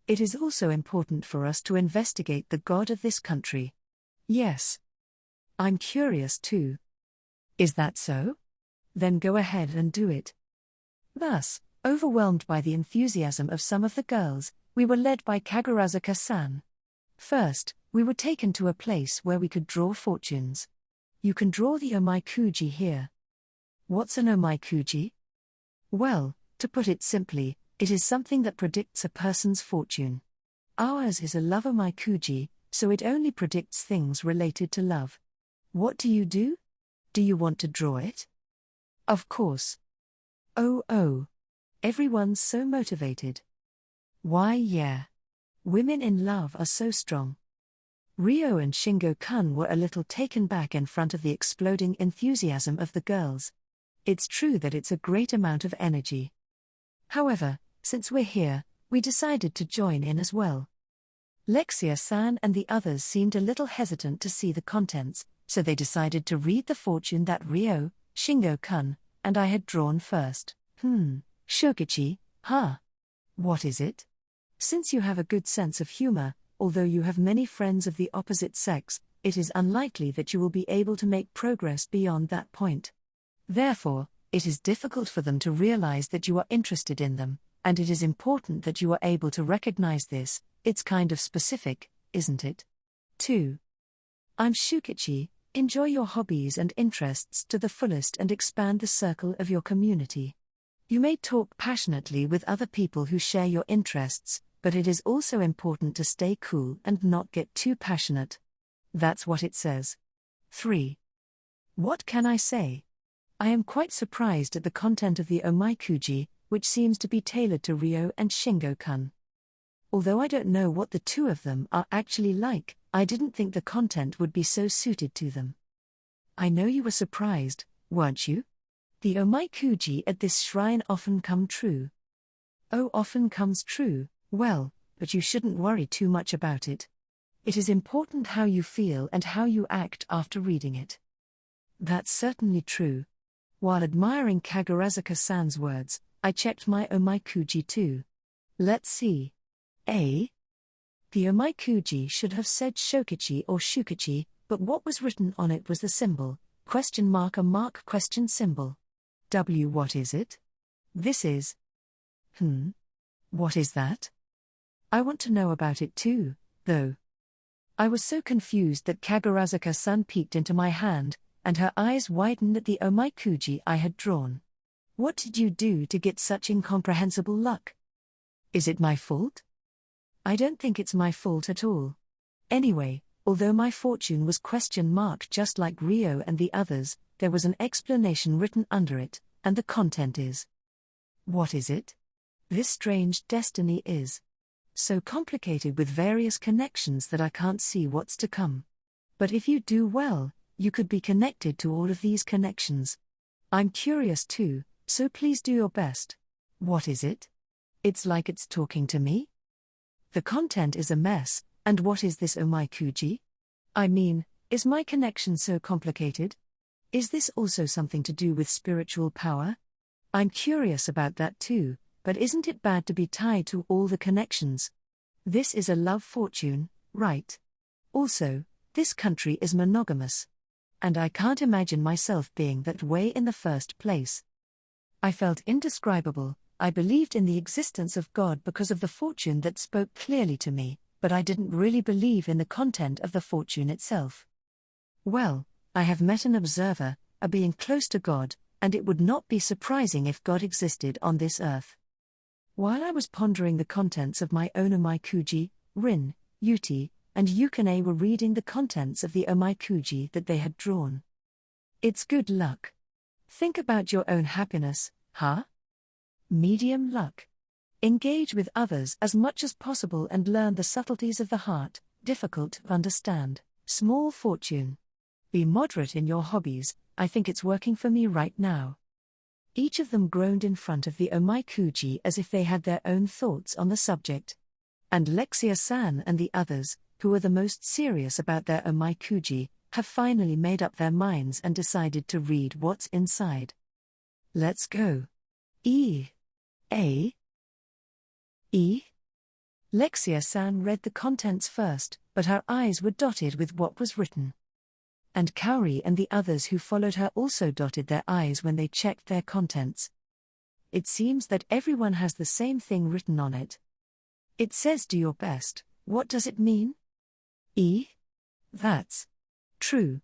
It is also important for us to investigate the god of this country. Yes. I'm curious too. Is that so? Then go ahead and do it. Thus, overwhelmed by the enthusiasm of some of the girls, we were led by Kagurazuka-san. First, we were taken to a place where we could draw fortunes. You can draw the omaikuji here. What's an omaikuji? Well, to put it simply, it is something that predicts a person's fortune. Ours is a love omaikuji, so it only predicts things related to love. What do you do? Do you want to draw it? Of course. Oh. Everyone's so motivated. Why, yeah. Women in love are so strong. Ryo and Shingo-kun were a little taken back in front of the exploding enthusiasm of the girls. It's true that it's a great amount of energy. However, since we're here, We decided to join in as well. Lexia-san and the others seemed a little hesitant to see the contents, so they decided to read the fortune that Ryo, Shingo-kun, and I had drawn first. Shokichi, huh? What is it? Since you have a good sense of humor, although you have many friends of the opposite sex, it is unlikely that you will be able to make progress beyond that point. Therefore, it is difficult for them to realize that you are interested in them, and it is important that you are able to recognize this. It's kind of specific, isn't it? 2. I'm Shukichi. Enjoy your hobbies and interests to the fullest and expand the circle of your community. You may talk passionately with other people who share your interests, but it is also important to stay cool and not get too passionate. That's what it says. 3. What can I say? I am quite surprised at the content of the omaikuji, which seems to be tailored to Ryo and Shingo-kun. Although I don't know what the two of them are actually like, I didn't think the content would be so suited to them. I know you were surprised, weren't you? The omaikuji at this shrine often come true. Oh, often comes true, well, but you shouldn't worry too much about it. It is important how you feel and how you act after reading it. That's certainly true. While admiring Kagurazuka-san's words, I checked my omaikuji too. Let's see. The omaikuji should have said Shokichi or Shukichi, but what was written on it was the symbol, ? Question symbol. What is it? This is. What is that? I want to know about it too, though. I was so confused that Kagurazuka-san peeked into my hand, and her eyes widened at the omaikuji I had drawn. What did you do to get such incomprehensible luck? Is it my fault? I don't think it's my fault at all. Anyway, although my fortune was ? Just like Ryo and the others, there was an explanation written under it, and the content is. What is it? This strange destiny is so complicated with various connections that I can't see what's to come. But if you do well, you could be connected to all of these connections. I'm curious too, so please do your best. What is it? It's like it's talking to me? The content is a mess, and what is this omaikuji? I mean, is my connection so complicated? Is this also something to do with spiritual power? I'm curious about that too, but isn't it bad to be tied to all the connections? This is a love fortune, right? Also, this country is monogamous. And I can't imagine myself being that way in the first place. I felt indescribable. I believed in the existence of God because of the fortune that spoke clearly to me, but I didn't really believe in the content of the fortune itself. Well, I have met an observer, a being close to God, and it would not be surprising if God existed on this earth. While I was pondering the contents of my own omaikuji, Rin, Yuti, and Yukine were reading the contents of the omaikuji that they had drawn. It's good luck. Think about your own happiness, huh? Medium luck. Engage with others as much as possible and learn the subtleties of the heart, difficult to understand. Small fortune. Be moderate in your hobbies, I think it's working for me right now. Each of them groaned in front of the omaikuji as if they had their own thoughts on the subject. And Lexia-san and the others, who are the most serious about their omaikuji, have finally made up their minds and decided to read what's inside. Let's go. Lexia-san read the contents first, but her eyes were dotted with what was written. And Kaori and the others who followed her also dotted their eyes when they checked their contents. It seems that everyone has the same thing written on it. It says do your best. What does it mean? That's true.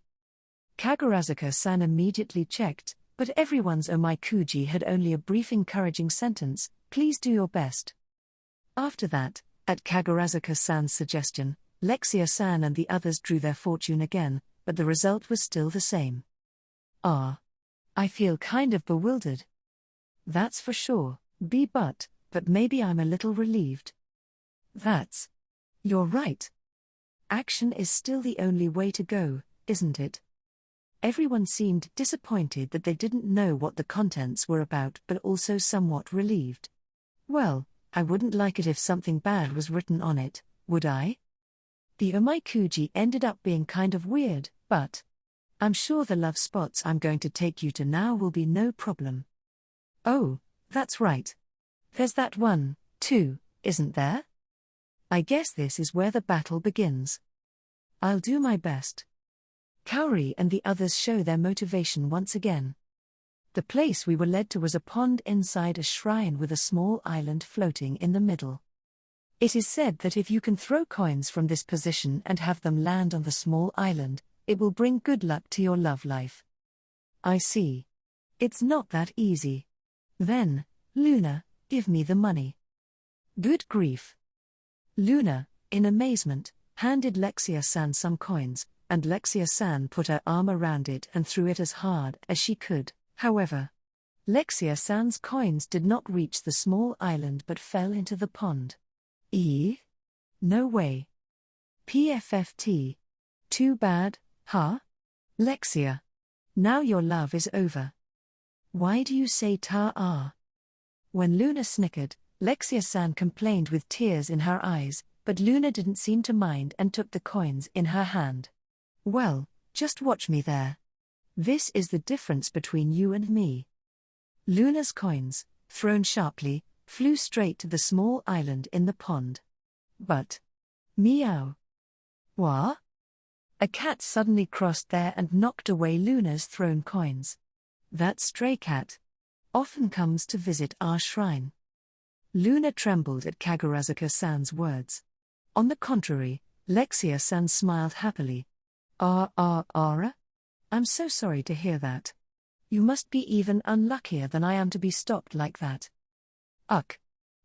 Kagurazuka-san immediately checked, but everyone's omaikuji had only a brief encouraging sentence, please do your best. After that, at Kagurazuka-san's suggestion, Lexia-san and the others drew their fortune again, but the result was still the same. I feel kind of bewildered. That's for sure, but maybe I'm a little relieved. You're right. Action is still the only way to go, isn't it? Everyone seemed disappointed that they didn't know what the contents were about, but also somewhat relieved. Well, I wouldn't like it if something bad was written on it, would I? The omaikuji ended up being kind of weird, but I'm sure the love spots I'm going to take you to now will be no problem. Oh, that's right. There's that one, too, isn't there? I guess this is where the battle begins. I'll do my best. Kaori and the others show their motivation once again. The place we were led to was a pond inside a shrine with a small island floating in the middle. It is said that if you can throw coins from this position and have them land on the small island, it will bring good luck to your love life. I see. It's not that easy. Then, Luna, give me the money. Good grief. Luna, in amazement, handed Lexia-san some coins, and Lexia-san put her arm around it and threw it as hard as she could. However, Lexia-san's coins did not reach the small island but fell into the pond. No way. PFFT. Too bad, huh? Lexia. Now your love is over. Why do you say ta-ah? When Luna snickered, Lexia-san complained with tears in her eyes, but Luna didn't seem to mind and took the coins in her hand. Well, just watch me there. This is the difference between you and me. Luna's coins, thrown sharply, flew straight to the small island in the pond. But, meow. What? A cat suddenly crossed there and knocked away Luna's thrown coins. That stray cat often comes to visit our shrine. Luna trembled at Kagurazuka-san's words. On the contrary, Lexia-san smiled happily. Ara? I'm so sorry to hear that. You must be even unluckier than I am to be stopped like that.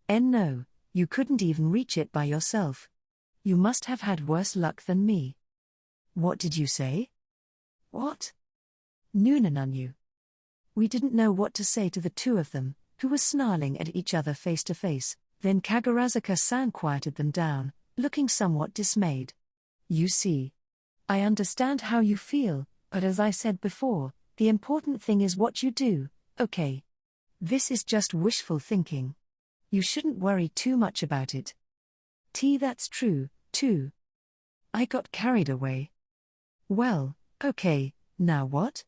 No, you couldn't even reach it by yourself. You must have had worse luck than me. What did you say? What? Nunanunyu. We didn't know what to say to the two of them, who were snarling at each other face to face. Then Kagurazuka-san quieted them down, looking somewhat dismayed. You see. I understand how you feel, but as I said before, the important thing is what you do, okay? This is just wishful thinking. You shouldn't worry too much about it. That's true, too. I got carried away. Well, okay, now what?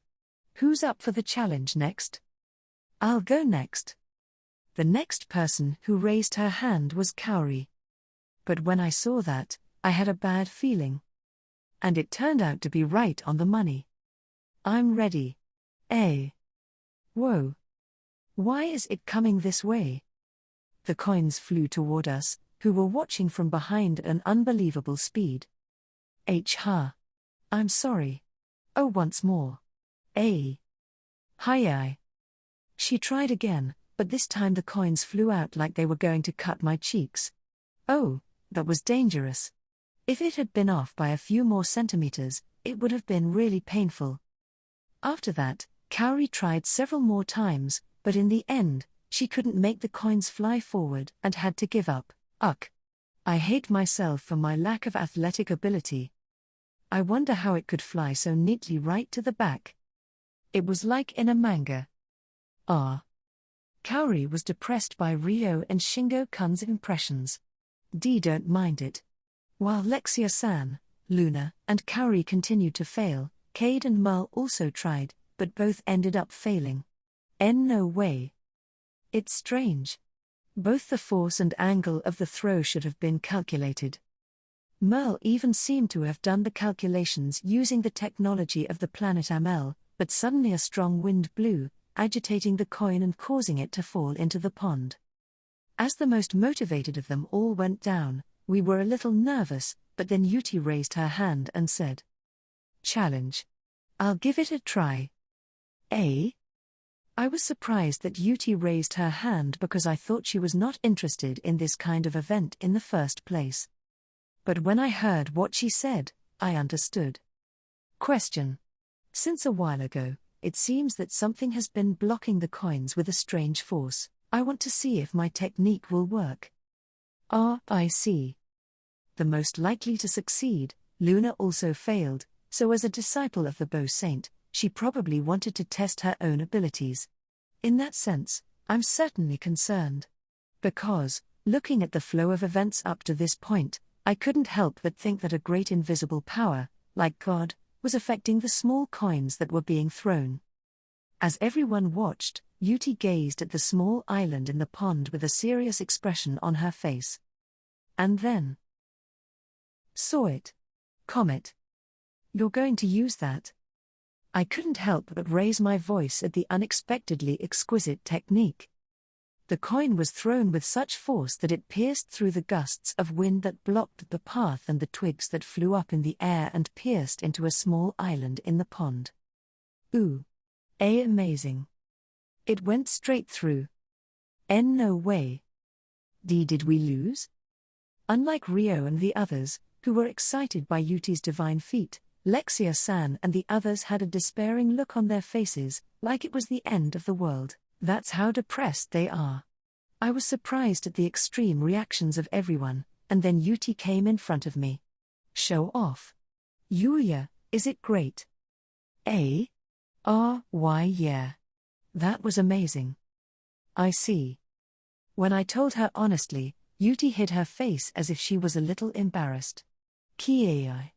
Who's up for the challenge next? I'll go next. The next person who raised her hand was Kaori. But when I saw that, I had a bad feeling. And it turned out to be right on the money. I'm ready. Whoa. Why is it coming this way? The coins flew toward us, who were watching from behind at an unbelievable speed. I'm sorry. Oh, once more. Hi. She tried again, but this time the coins flew out like they were going to cut my cheeks. Oh, that was dangerous. If it had been off by a few more centimeters, it would have been really painful. After that, Kaori tried several more times, but in the end, she couldn't make the coins fly forward and had to give up. I hate myself for my lack of athletic ability. I wonder how it could fly so neatly right to the back. It was like in a manga. Kaori was depressed by Ryo and Shingo-kun's impressions. Don't mind it. While Lexia-san, Luna, and Kaori continued to fail, Cade and Merle also tried, but both ended up failing. No way. It's strange. Both the force and angle of the throw should have been calculated. Merle even seemed to have done the calculations using the technology of the planet Amel, but suddenly a strong wind blew, agitating the coin and causing it to fall into the pond. As the most motivated of them all went down, we were a little nervous, but then Yuti raised her hand and said, "Challenge. I'll give it a try." I was surprised that Yuti raised her hand because I thought she was not interested in this kind of event in the first place. But when I heard what she said, I understood. Question. Since a while ago, it seems that something has been blocking the coins with a strange force. I want to see if my technique will work. I see. The most likely to succeed, Luna also failed, so as a disciple of the Bow Saint, she probably wanted to test her own abilities. In that sense, I'm certainly concerned. Because, Looking at the flow of events up to this point, I couldn't help but think that a great invisible power, like God, was affecting the small coins that were being thrown. As everyone watched, Yuti gazed at the small island in the pond with a serious expression on her face. And then saw it. Comet. You're going to use that? I couldn't help but raise my voice at the unexpectedly exquisite technique. The coin was thrown with such force that it pierced through the gusts of wind that blocked the path and the twigs that flew up in the air and pierced into a small island in the pond. Ooh. Amazing. It went straight through. No way. Did we lose? Unlike Rio and the others, who were excited by Yuti's divine feat, Lexia-san and the others had a despairing look on their faces, like it was the end of the world. That's how depressed they are. I was surprised at the extreme reactions of everyone, and then Yuti came in front of me. Show off. Yuuya, is it great? Why yeah. That was amazing. I see. When I told her honestly, Yuti hid her face as if she was a little embarrassed. Kiei.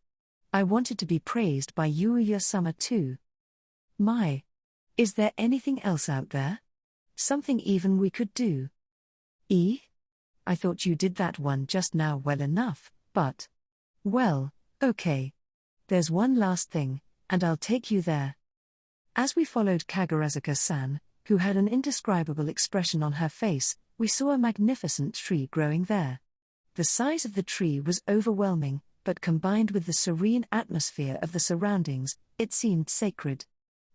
I wanted to be praised by Yuuya-sama too. My. Is there anything else out there? Something even we could do? I thought you did that one just now well enough, but. Well, okay. There's one last thing, and I'll take you there. As we followed Kagurazuka-san, who had an indescribable expression on her face, we saw a magnificent tree growing there. The size of the tree was overwhelming, but combined with the serene atmosphere of the surroundings, it seemed sacred.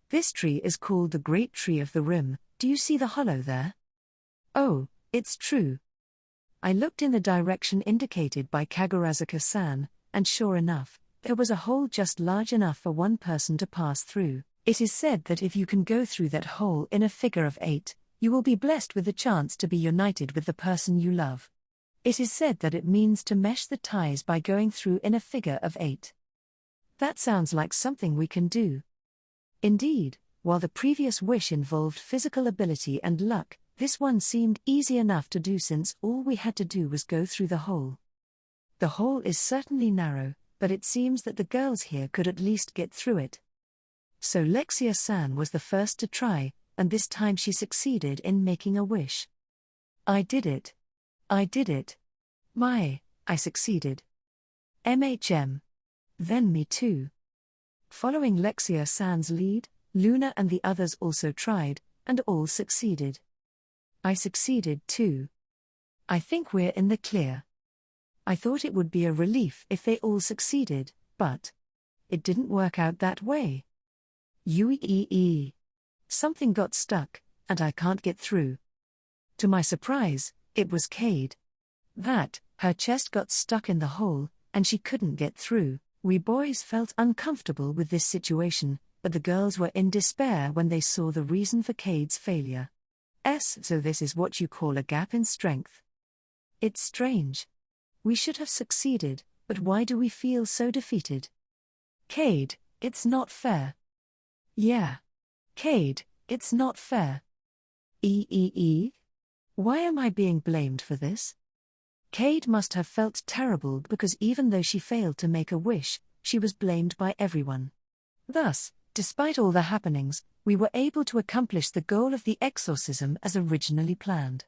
This tree is called the Great Tree of the Rim. Do you see the hollow there? Oh, it's true. I looked in the direction indicated by Kagurazuka-san, and sure enough, there was a hole just large enough for one person to pass through. It is said that if you can go through that hole in a figure of 8, you will be blessed with the chance to be united with the person you love. It is said that it means to mesh the ties by going through in a figure of 8. That sounds like something we can do. Indeed, while the previous wish involved physical ability and luck, this one seemed easy enough to do since all we had to do was go through the hole. The hole is certainly narrow, but it seems that the girls here could at least get through it. So Lexia-san was the first to try, and this time she succeeded in making a wish. I did it. I did it. I succeeded. Then me too. Following Lexia-san's lead, Luna and the others also tried, and all succeeded. I succeeded too. I think we're in the clear. I thought it would be a relief if they all succeeded, but it didn't work out that way. Something got stuck, and I can't get through. To my surprise, it was Cade. Her chest got stuck in the hole, and she couldn't get through. We boys felt uncomfortable with this situation, but the girls were in despair when they saw the reason for Cade's failure. So this is what you call a gap in strength. It's strange. We should have succeeded, but why do we feel so defeated? Cade, it's not fair. Yeah. Cade, it's not fair. Why am I being blamed for this? Cade must have felt terrible because even though she failed to make a wish, she was blamed by everyone. Thus, despite all the happenings, we were able to accomplish the goal of the exorcism as originally planned.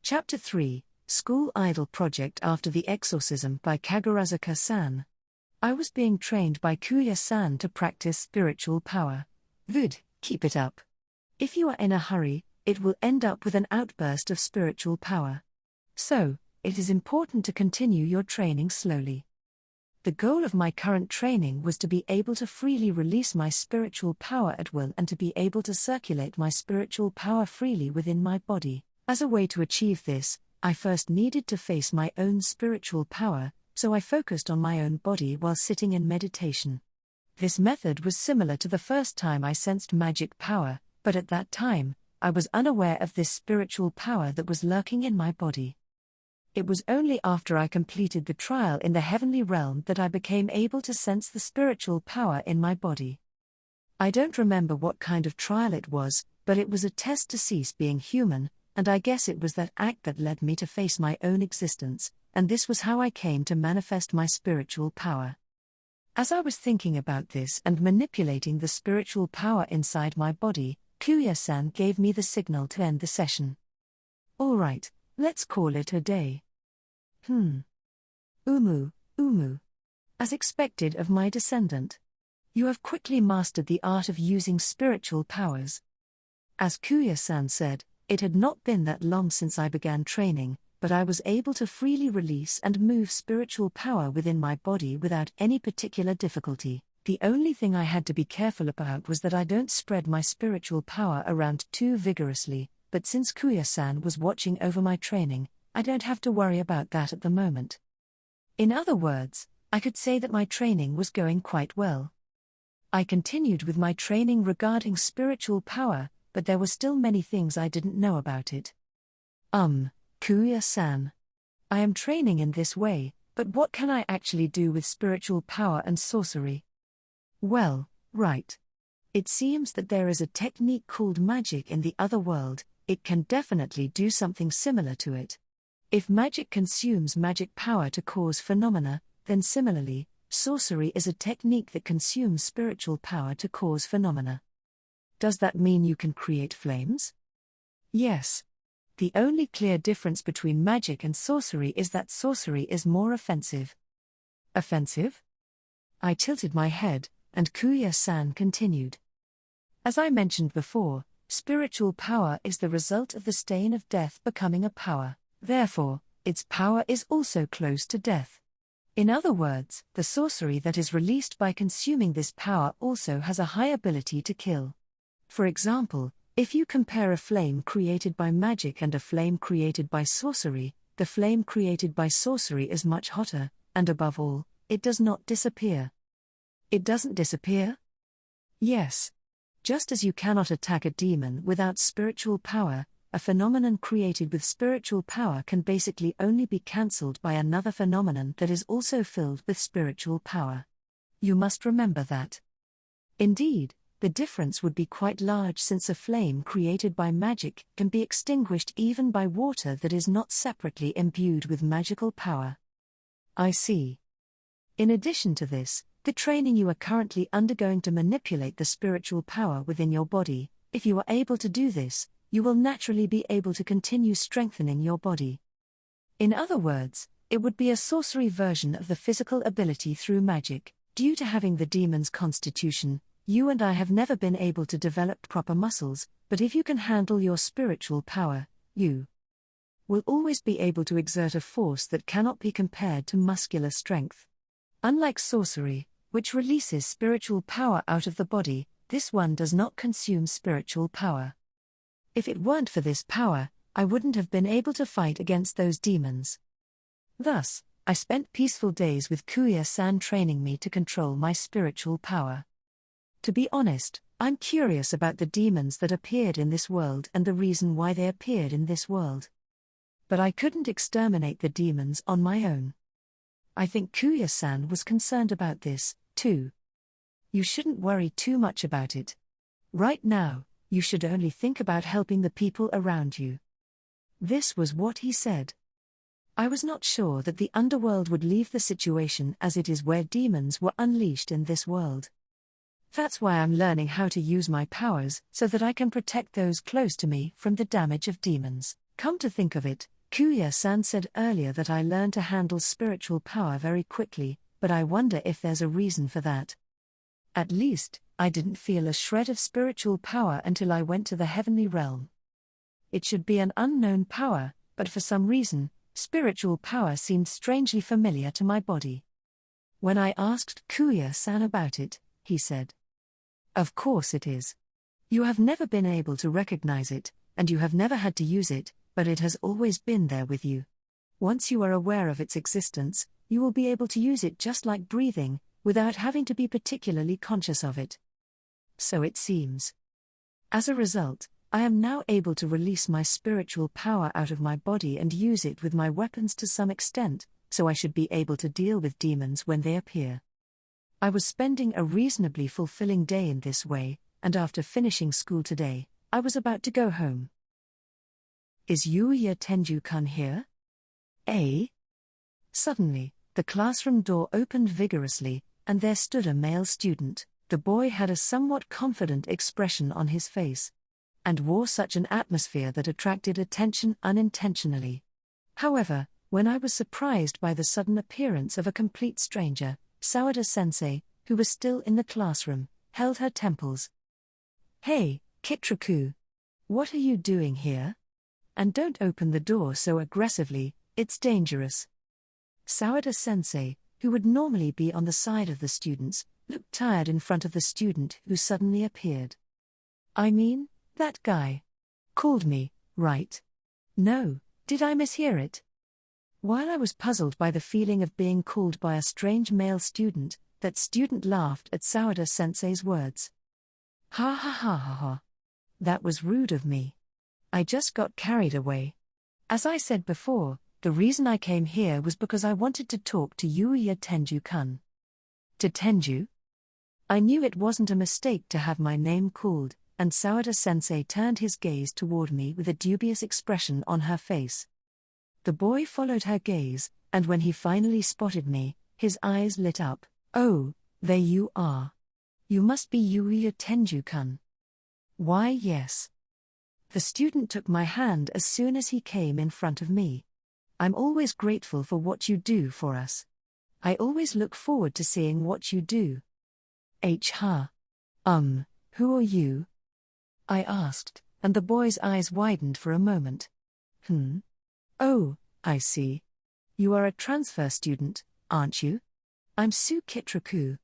Chapter 3, School Idol Project After the Exorcism by Kagurazuka-san. I was being trained by Kuya-san to practice spiritual power. Keep it up. If you are in a hurry, it will end up with an outburst of spiritual power. So, it is important to continue your training slowly. The goal of my current training was to be able to freely release my spiritual power at will and to be able to circulate my spiritual power freely within my body. As a way to achieve this, I first needed to face my own spiritual power, so I focused on my own body while sitting in meditation. This method was similar to the first time I sensed magic power, but at that time, I was unaware of this spiritual power that was lurking in my body. It was only after I completed the trial in the heavenly realm that I became able to sense the spiritual power in my body. I don't remember what kind of trial it was, but it was a test to cease being human, and I guess it was that act that led me to face my own existence, and this was how I came to manifest my spiritual power. As I was thinking about this and manipulating the spiritual power inside my body, Kuya-san gave me the signal to end the session. All right, let's call it a day. Umu. As expected of my descendant. You have quickly mastered the art of using spiritual powers. As Kuya-san said, it had not been that long since I began training, but I was able to freely release and move spiritual power within my body without any particular difficulty. The only thing I had to be careful about was that I don't spread my spiritual power around too vigorously, but since Kuya-san was watching over my training, I don't have to worry about that at the moment. In other words, I could say that my training was going quite well. I continued with my training regarding spiritual power, but there were still many things I didn't know about it. Kuya-san. I am training in this way, but what can I actually do with spiritual power and sorcery? Well, right. It seems that there is a technique called magic in the other world. It can definitely do something similar to it. If magic consumes magic power to cause phenomena, then similarly, sorcery is a technique that consumes spiritual power to cause phenomena. Does that mean you can create flames? Yes. The only clear difference between magic and sorcery is that sorcery is more offensive. Offensive? I tilted my head, and Kuya-san continued. As I mentioned before, spiritual power is the result of the stain of death becoming a power. Therefore, its power is also close to death. In other words, the sorcery that is released by consuming this power also has a high ability to kill. For example, if you compare a flame created by magic and a flame created by sorcery, the flame created by sorcery is much hotter, and above all, it does not disappear. It doesn't disappear? Yes. Just as you cannot attack a demon without spiritual power, a phenomenon created with spiritual power can basically only be cancelled by another phenomenon that is also filled with spiritual power. You must remember that. Indeed, the difference would be quite large since a flame created by magic can be extinguished even by water that is not separately imbued with magical power. I see. In addition to this, the training you are currently undergoing to manipulate the spiritual power within your body, if you are able to do this, you will naturally be able to continue strengthening your body. In other words, it would be a sorcery version of the physical ability through magic. Due to having the demon's constitution, you and I have never been able to develop proper muscles, but if you can handle your spiritual power, you will always be able to exert a force that cannot be compared to muscular strength. Unlike sorcery, which releases spiritual power out of the body, this one does not consume spiritual power. If it weren't for this power, I wouldn't have been able to fight against those demons. Thus, I spent peaceful days with Kuya-san training me to control my spiritual power. To be honest, I'm curious about the demons that appeared in this world and the reason why they appeared in this world. But I couldn't exterminate the demons on my own. I think Kuya-san was concerned about this, too. You shouldn't worry too much about it. Right now, you should only think about helping the people around you. This was what he said. I was not sure that the underworld would leave the situation as it is where demons were unleashed in this world. That's why I'm learning how to use my powers so that I can protect those close to me from the damage of demons. Come to think of it, Kuya-san said earlier that I learned to handle spiritual power very quickly, but I wonder if there's a reason for that. At least, I didn't feel a shred of spiritual power until I went to the heavenly realm. It should be an unknown power, but for some reason, spiritual power seemed strangely familiar to my body. When I asked Kuya-san about it, he said, "Of course it is. You have never been able to recognize it, and you have never had to use it, but it has always been there with you. Once you are aware of its existence, you will be able to use it just like breathing, without having to be particularly conscious of it. So it seems. As a result, I am now able to release my spiritual power out of my body and use it with my weapons to some extent, so I should be able to deal with demons when they appear." I was spending a reasonably fulfilling day in this way, and after finishing school today, I was about to go home. Is Yuuya Tenjou-kun here? Suddenly, the classroom door opened vigorously, and there stood a male student. The boy had a somewhat confident expression on his face, and wore such an atmosphere that attracted attention unintentionally. However, when I was surprised by the sudden appearance of a complete stranger, Sawada-sensei, who was still in the classroom, held her temples. "Hey, Kitraku! What are you doing here? And don't open the door so aggressively, it's dangerous." Sawada-sensei, who would normally be on the side of the students, looked tired in front of the student who suddenly appeared. "I mean, that guy called me, right? No, did I mishear it?" While I was puzzled by the feeling of being called by a strange male student, that student laughed at Sawada-sensei's words. "Ha ha ha ha ha. That was rude of me. I just got carried away. As I said before, the reason I came here was because I wanted to talk to Yuuya Tenjou-kun." "To Tenjou?" I knew it wasn't a mistake to have my name called, and Sawada-sensei turned his gaze toward me with a dubious expression on her face. The boy followed her gaze, and when he finally spotted me, his eyes lit up. "Oh, there you are. You must be Yuuya Tenjou-kun." "Why, yes." The student took my hand as soon as he came in front of me. "I'm always grateful for what you do for us. I always look forward to seeing what you do." Who are you?" I asked, and the boy's eyes widened for a moment. Oh, I see. You are a transfer student, aren't you? I'm Su Kitraku.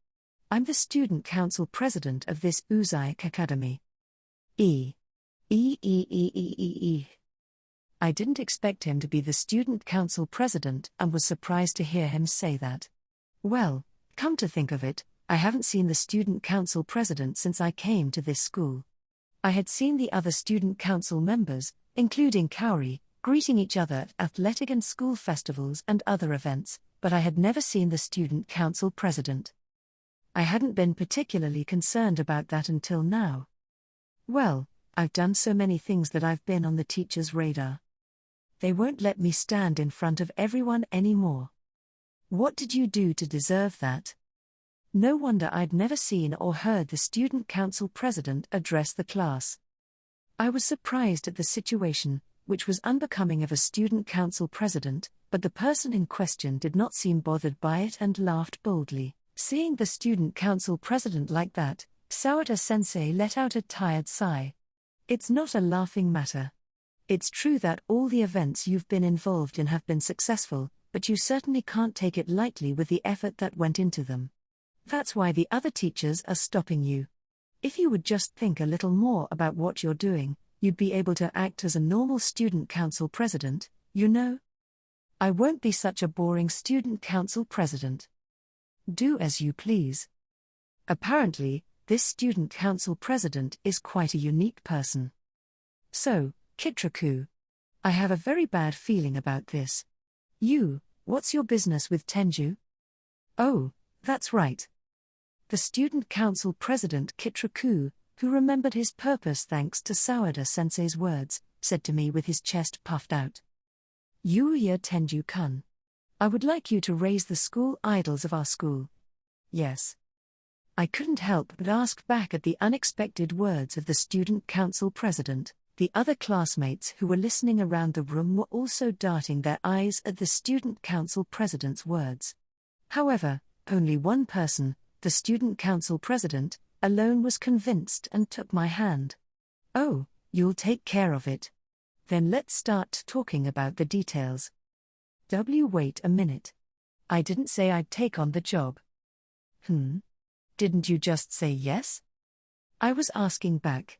I'm the student council president of this Odysee Academy." I didn't expect him to be the student council president and was surprised to hear him say that. Well, come to think of it, I haven't seen the student council president since I came to this school. I had seen the other student council members, including Kaori, greeting each other at athletic and school festivals and other events, but I had never seen the student council president. I hadn't been particularly concerned about that until now. Well, I've done so many things that I've been on the teacher's radar. They won't let me stand in front of everyone anymore. What did you do to deserve that? No wonder I'd never seen or heard the student council president address the class. I was surprised at the situation, which was unbecoming of a student council president, but the person in question did not seem bothered by it and laughed boldly. Seeing the student council president like that, Sawada-sensei let out a tired sigh. "It's not a laughing matter. It's true that all the events you've been involved in have been successful, but you certainly can't take it lightly with the effort that went into them. That's why the other teachers are stopping you. If you would just think a little more about what you're doing, you'd be able to act as a normal student council president, you know? I won't be such a boring student council president." "Do as you please." Apparently, this student council president is quite a unique person. "So, Kitraku, I have a very bad feeling about this. What's your business with Tenjou?" "Oh, that's right." The student council president Kitraku, who remembered his purpose thanks to Sawada-sensei's words, said to me with his chest puffed out. "Yuuya Tenjou-kun, I would like you to raise the school idols of our school." "Yes." I couldn't help but ask back at the unexpected words of the student council president. The other classmates who were listening around the room were also darting their eyes at the student council president's words. However, only one person, the student council president, alone was convinced and took my hand. "Oh, you'll take care of it. Then let's start talking about the details." Wait a minute. I didn't say I'd take on the job." Didn't you just say yes?" I was asking back.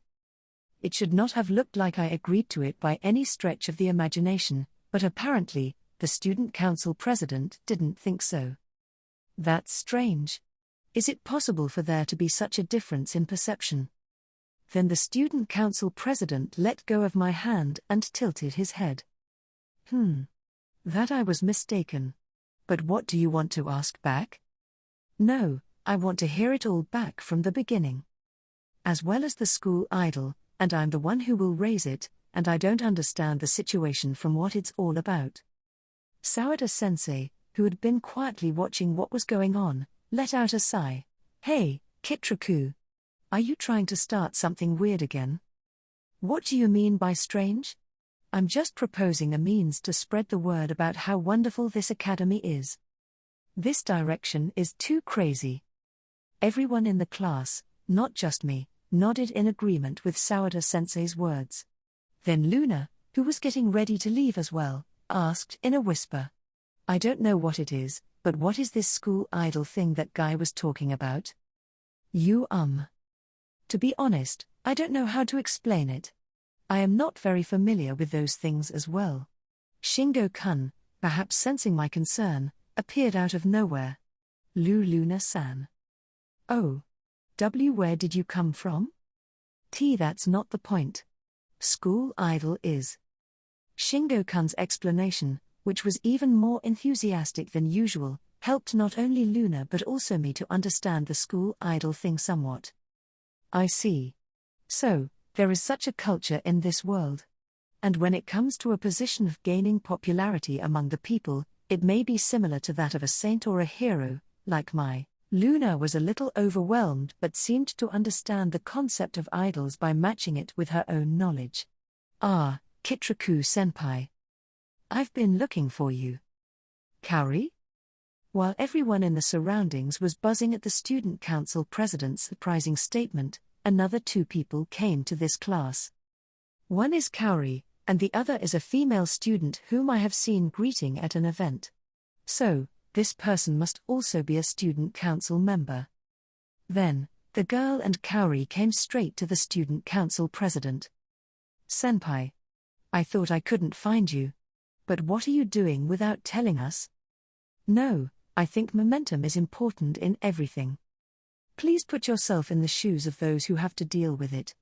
It should not have looked like I agreed to it by any stretch of the imagination, but apparently, the student council president didn't think so. That's strange. Is it possible for there to be such a difference in perception? Then the student council president let go of my hand and tilted his head. That I was mistaken. But what do you want to ask back?" "No, I want to hear it all back from the beginning. As well as the school idol, and I'm the one who will raise it, and I don't understand the situation from what it's all about. Sawada-sensei, who had been quietly watching what was going on, let out a sigh. Hey, Kitraku. Are you trying to start something weird again? What do you mean by strange? I'm just proposing a means to spread the word about how wonderful this academy is. This direction is too crazy. Everyone in the class, not just me, nodded in agreement with Sawada-sensei's words. Then Luna, who was getting ready to leave as well, asked in a whisper. I don't know what it is, but what is this school idol thing that guy was talking about? To be honest, I don't know how to explain it. I am not very familiar with those things as well. Shingo-kun, perhaps sensing my concern, appeared out of nowhere. Luna-san. Oh. Where did you come from? That's not the point. School idol is. Shingo-kun's explanation, which was even more enthusiastic than usual, helped not only Luna but also me to understand the school idol thing somewhat. I see. So, there is such a culture in this world. And when it comes to a position of gaining popularity among the people, it may be similar to that of a saint or a hero, like my. Luna was a little overwhelmed but seemed to understand the concept of idols by matching it with her own knowledge. Ah, Kitraku-senpai. I've been looking for you. Kaori? While everyone in the surroundings was buzzing at the student council president's surprising statement, another two people came to this class. One is Kaori, and the other is a female student whom I have seen greeting at an event. So, this person must also be a student council member. Then, the girl and Kaori came straight to the student council president. Senpai. I thought I couldn't find you. But what are you doing without telling us? No, I think momentum is important in everything. Please put yourself in the shoes of those who have to deal with it.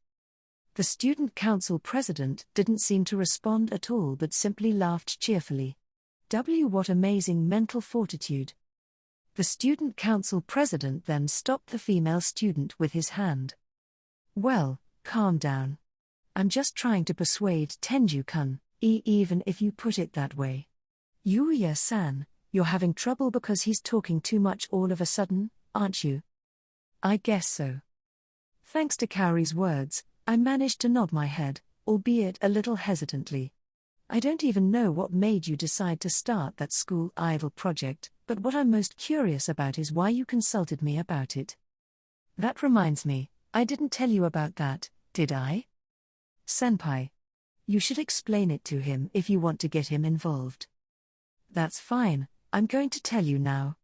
The student council president didn't seem to respond at all but simply laughed cheerfully. What amazing mental fortitude. The student council president then stopped the female student with his hand. Well, calm down. I'm just trying to persuade Tenjou-kun, even if you put it that way. Yuuya-san, you're having trouble because he's talking too much all of a sudden, aren't you? I guess so. Thanks to Kaori's words, I managed to nod my head, albeit a little hesitantly. I don't even know what made you decide to start that school idol project, but what I'm most curious about is why you consulted me about it. That reminds me, I didn't tell you about that, did I? Senpai. You should explain it to him if you want to get him involved. That's fine, I'm going to tell you now.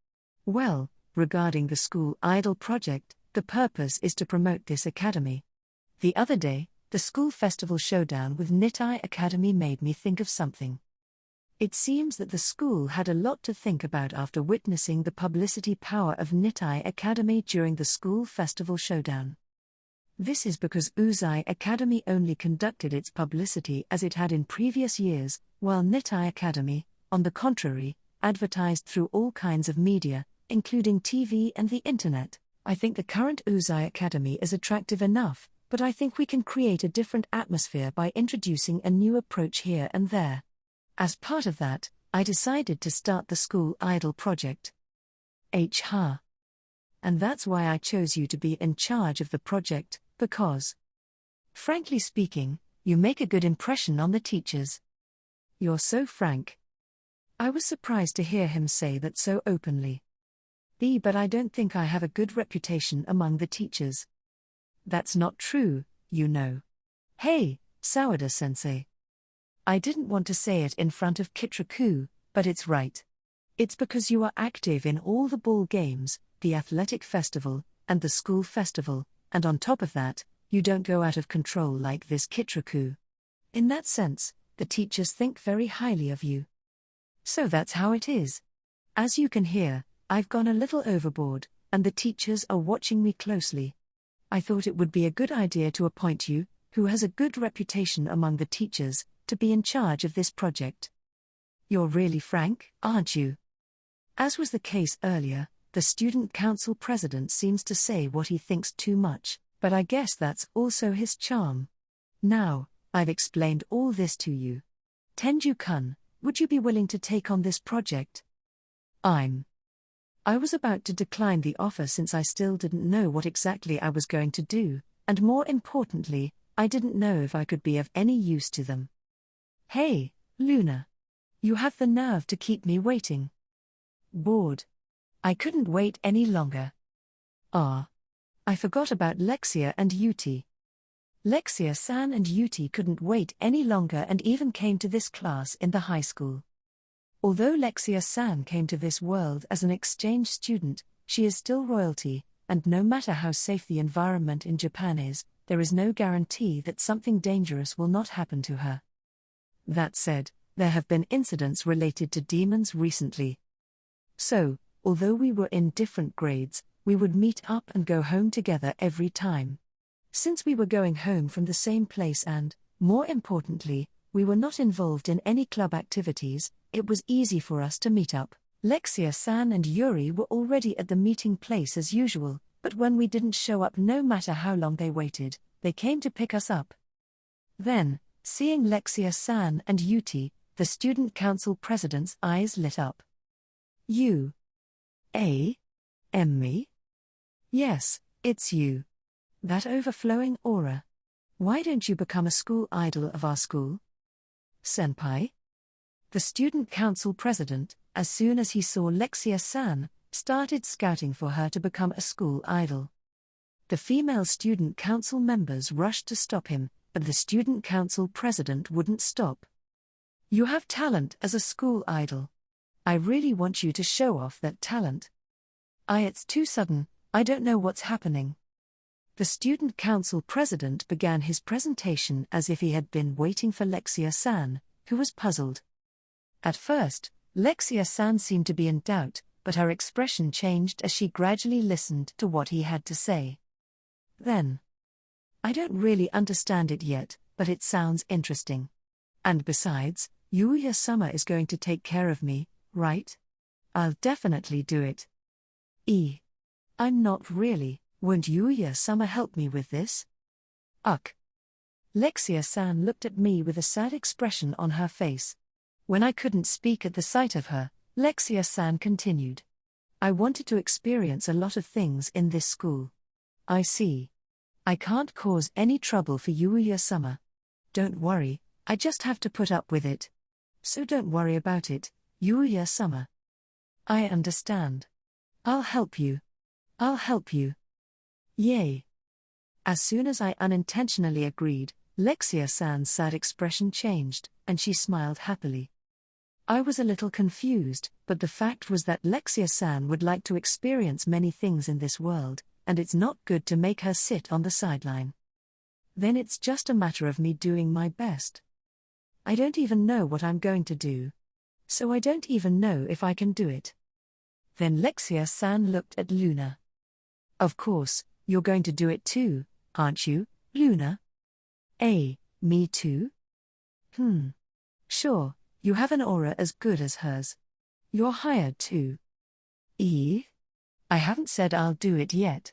Well, regarding the school idol project, the purpose is to promote this academy. The other day, the school festival showdown with Nitai Academy made me think of something. It seems that the school had a lot to think about after witnessing the publicity power of Nitai Academy during the school festival showdown. This is because Odysee Academy only conducted its publicity as it had in previous years, while Nitai Academy, on the contrary, advertised through all kinds of media, including TV and the internet. I think the current Odysee Academy is attractive enough, but I think we can create a different atmosphere by introducing a new approach here and there. As part of that, I decided to start the school idol project. And that's why I chose you to be in charge of the project, because, frankly speaking, you make a good impression on the teachers. You're so frank. I was surprised to hear him say that so openly. But I don't think I have a good reputation among the teachers. That's not true, you know. Hey, Sawada-sensei. I didn't want to say it in front of Kitraku, but it's right. It's because you are active in all the ball games, the athletic festival, and the school festival, and on top of that, you don't go out of control like this Kitraku. In that sense, the teachers think very highly of you. So that's how it is. As you can hear, I've gone a little overboard, and the teachers are watching me closely. I thought it would be a good idea to appoint you, who has a good reputation among the teachers, to be in charge of this project. You're really frank, aren't you? As was the case earlier, the student council president seems to say what he thinks too much, but I guess that's also his charm. Now, I've explained all this to you. Tenjou-kun, would you be willing to take on this project? I was about to decline the offer since I still didn't know what exactly I was going to do, and more importantly, I didn't know if I could be of any use to them. Hey, Luna. You have the nerve to keep me waiting. Bored. I couldn't wait any longer. I forgot about Lexia and Yuti. Lexia-san and Yuti couldn't wait any longer and even came to this class in the high school. Although Lexia-san came to this world as an exchange student, she is still royalty, and no matter how safe the environment in Japan is, there is no guarantee that something dangerous will not happen to her. That said, there have been incidents related to demons recently. So, although we were in different grades, we would meet up and go home together every time. Since we were going home from the same place and, more importantly, we were not involved in any club activities, it was easy for us to meet up. Lexia-san and Yuri were already at the meeting place as usual, but when we didn't show up no matter how long they waited, they came to pick us up. Then, seeing Lexia-san and Yuti, the student council president's eyes lit up. You? Me? Yes, it's you. That overflowing aura. Why don't you become a school idol of our school? Senpai? The student council president, as soon as he saw Lexia-san, started scouting for her to become a school idol. The female student council members rushed to stop him, but the student council president wouldn't stop. You have talent as a school idol. I really want you to show off that talent. It's too sudden, I don't know what's happening. The student council president began his presentation as if he had been waiting for Lexia-san, who was puzzled. At first, Lexia-san seemed to be in doubt, but her expression changed as she gradually listened to what he had to say. Then, I don't really understand it yet, but it sounds interesting. And besides, Yuuya-sama is going to take care of me, right? I'll definitely do it. I'm not really. Won't Yuuya-sama help me with this? Lexia-san looked at me with a sad expression on her face. When I couldn't speak at the sight of her, Lexia-san continued. I wanted to experience a lot of things in this school. I see. I can't cause any trouble for Yuuya-sama. Don't worry, I just have to put up with it. So don't worry about it, Yuuya-sama. I understand. I'll help you. Yay. As soon as I unintentionally agreed, Lexia-san's sad expression changed, and she smiled happily. I was a little confused, but the fact was that Lexia-san would like to experience many things in this world, and it's not good to make her sit on the sideline. Then it's just a matter of me doing my best. I don't even know what I'm going to do. So I don't even know if I can do it. Then Lexia-san looked at Luna. Of course, you're going to do it too, aren't you, Luna? Me too? Sure, you have an aura as good as hers. You're hired too. I haven't said I'll do it yet.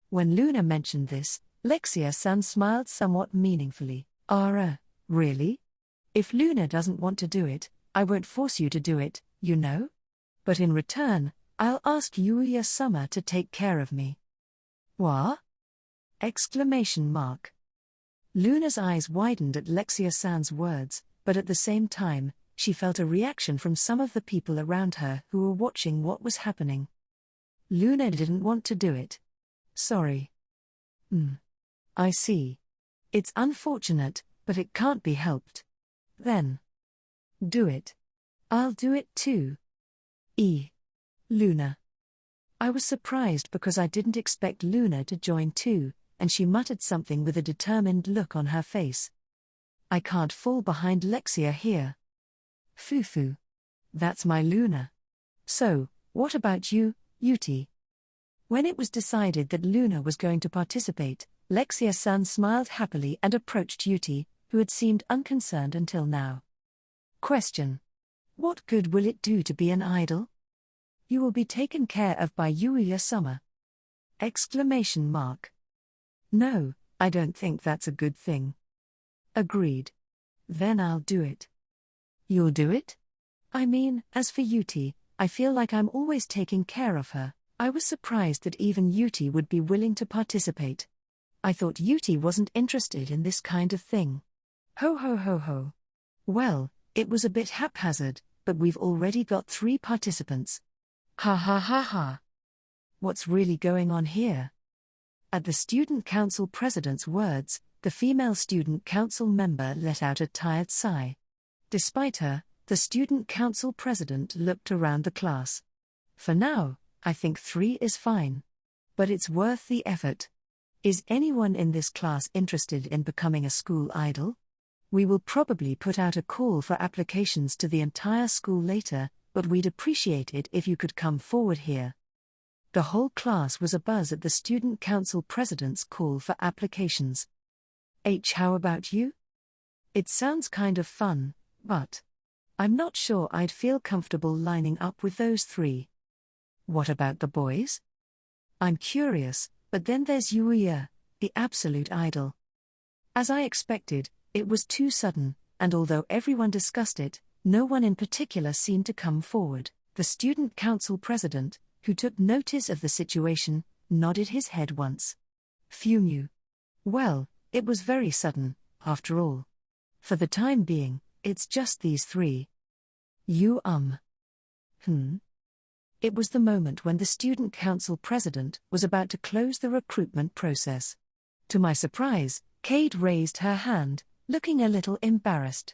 When Luna mentioned this, Lexia-san smiled somewhat meaningfully. Really? If Luna doesn't want to do it, I won't force you to do it, you know? But in return, I'll ask Yuuya-sama to take care of me. What? Exclamation mark. Luna's eyes widened at Lexia-san's words, but at the same time, she felt a reaction from some of the people around her who were watching what was happening. Luna didn't want to do it. Sorry. I see. It's unfortunate, but it can't be helped. Then. Do it. I'll do it too. Luna. I was surprised because I didn't expect Luna to join too, and she muttered something with a determined look on her face. I can't fall behind Lexia here. Foo. That's my Luna. So, what about you, Yuti? When it was decided that Luna was going to participate, Lexia-san smiled happily and approached Yuti, who had seemed unconcerned until now. Question. What good will it do to be an idol? You will be taken care of by Yuuya-sama. Exclamation mark. No, I don't think that's a good thing. Agreed. Then I'll do it. You'll do it? I mean, as for Yuti, I feel like I'm always taking care of her. I was surprised that even Yuti would be willing to participate. I thought Yuti wasn't interested in this kind of thing. Ho ho ho ho. Well, it was a bit haphazard, but we've already got 3 participants. Ha ha ha ha. What's really going on here? At the student council president's words, the female student council member let out a tired sigh. Despite her, the student council president looked around the class. For now, I think 3 is fine. But it's worth the effort. Is anyone in this class interested in becoming a school idol? We will probably put out a call for applications to the entire school later, but we'd appreciate it if you could come forward here. The whole class was abuzz at the student council president's call for applications. How about you? It sounds kind of fun, but I'm not sure I'd feel comfortable lining up with those 3. What about the boys? I'm curious, but then there's Yuuya, the absolute idol. As I expected, it was too sudden, and although everyone discussed it, no one in particular seemed to come forward. The student council president, who took notice of the situation, nodded his head once. Phew. Well, it was very sudden, after all. For the time being, it's just these 3. It was the moment when the student council president was about to close the recruitment process. To my surprise, Cade raised her hand, looking a little embarrassed.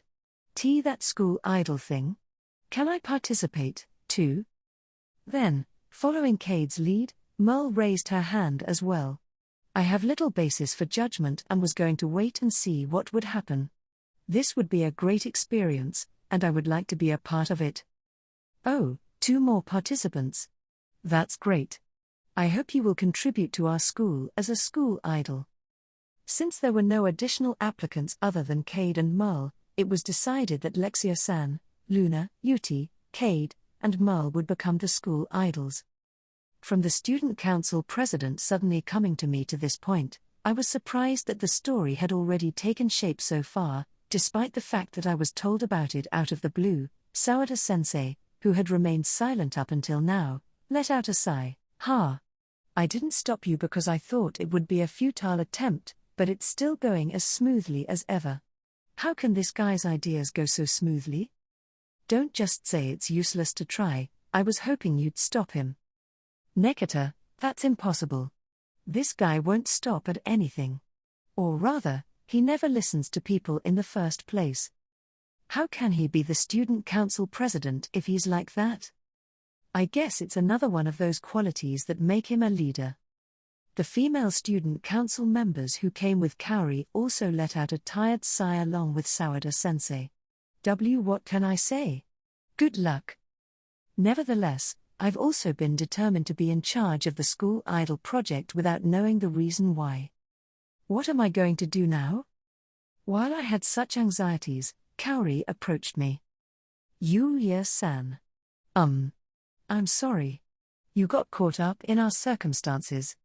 That school idol thing? Can I participate, too? Then, following Cade's lead, Merle raised her hand as well. I have little basis for judgment and was going to wait and see what would happen. This would be a great experience, and I would like to be a part of it. Oh, 2 more participants. That's great. I hope you will contribute to our school as a school idol. Since there were no additional applicants other than Cade and Merle, it was decided that Lexia-san, Luna, Yuti, Cade, and Merle would become the school idols. From the student council president suddenly coming to me to this point, I was surprised that the story had already taken shape so far, despite the fact that I was told about it out of the blue. Sawada-sensei, who had remained silent up until now, let out a sigh. I didn't stop you because I thought it would be a futile attempt, but it's still going as smoothly as ever. How can this guy's ideas go so smoothly? Don't just say it's useless to try. I was hoping you'd stop him. Nekata, that's impossible. This guy won't stop at anything. Or rather, he never listens to people in the first place. How can he be the student council president if he's like that? I guess it's another one of those qualities that make him a leader. The female student council members who came with Kaori also let out a tired sigh along with Sawada-sensei. What can I say? Good luck. Nevertheless, I've also been determined to be in charge of the school idol project without knowing the reason why. What am I going to do now? While I had such anxieties, Kaori approached me. Yuuya-san. I'm sorry. You got caught up in our circumstances.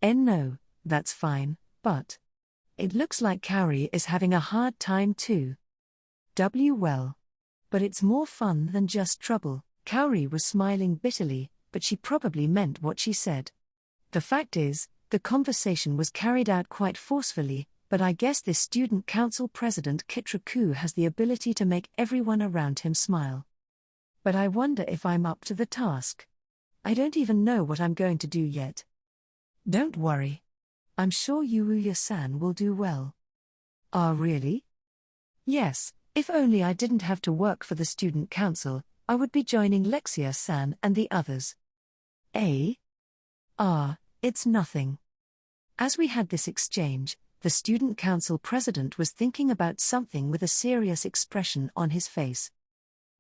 No, that's fine, but it looks like Kaori is having a hard time too. Well. But it's more fun than just trouble. Kaori was smiling bitterly, but she probably meant what she said. The fact is, the conversation was carried out quite forcefully, but I guess this student council president Kitraku has the ability to make everyone around him smile. But I wonder if I'm up to the task. I don't even know what I'm going to do yet. Don't worry. I'm sure Yuuya-san will do well. Really? Yes, if only I didn't have to work for the student council, I would be joining Lexia-san and the others. It's nothing. As we had this exchange, the student council president was thinking about something with a serious expression on his face.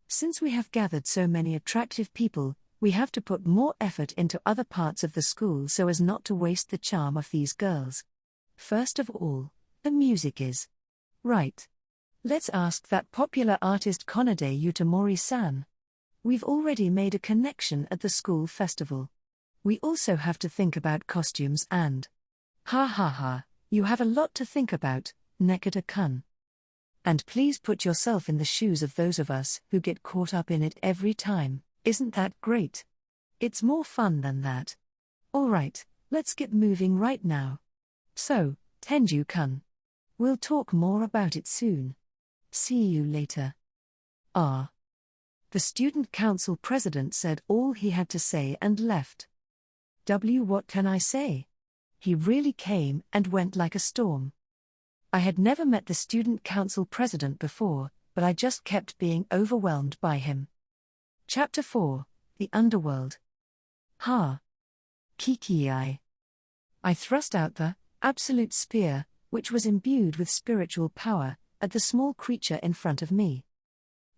Since we have gathered so many attractive people, we have to put more effort into other parts of the school so as not to waste the charm of these girls. First of all, the music is right. Let's ask that popular artist Konade Yutamori-san. We've already made a connection at the school festival. We also have to think about costumes and... You have a lot to think about, Nekata-kun. And please put yourself in the shoes of those of us who get caught up in it every time. Isn't that great? It's more fun than that. Alright, let's get moving right now. So, Tenjou-kun. We'll talk more about it soon. See you later. Ah. The student council president said all he had to say and left. What can I say? He really came and went like a storm. I had never met the student council president before, but I just kept being overwhelmed by him. Chapter 4, The Underworld. Ha! Kiki-I. I thrust out the absolute spear, which was imbued with spiritual power, at the small creature in front of me.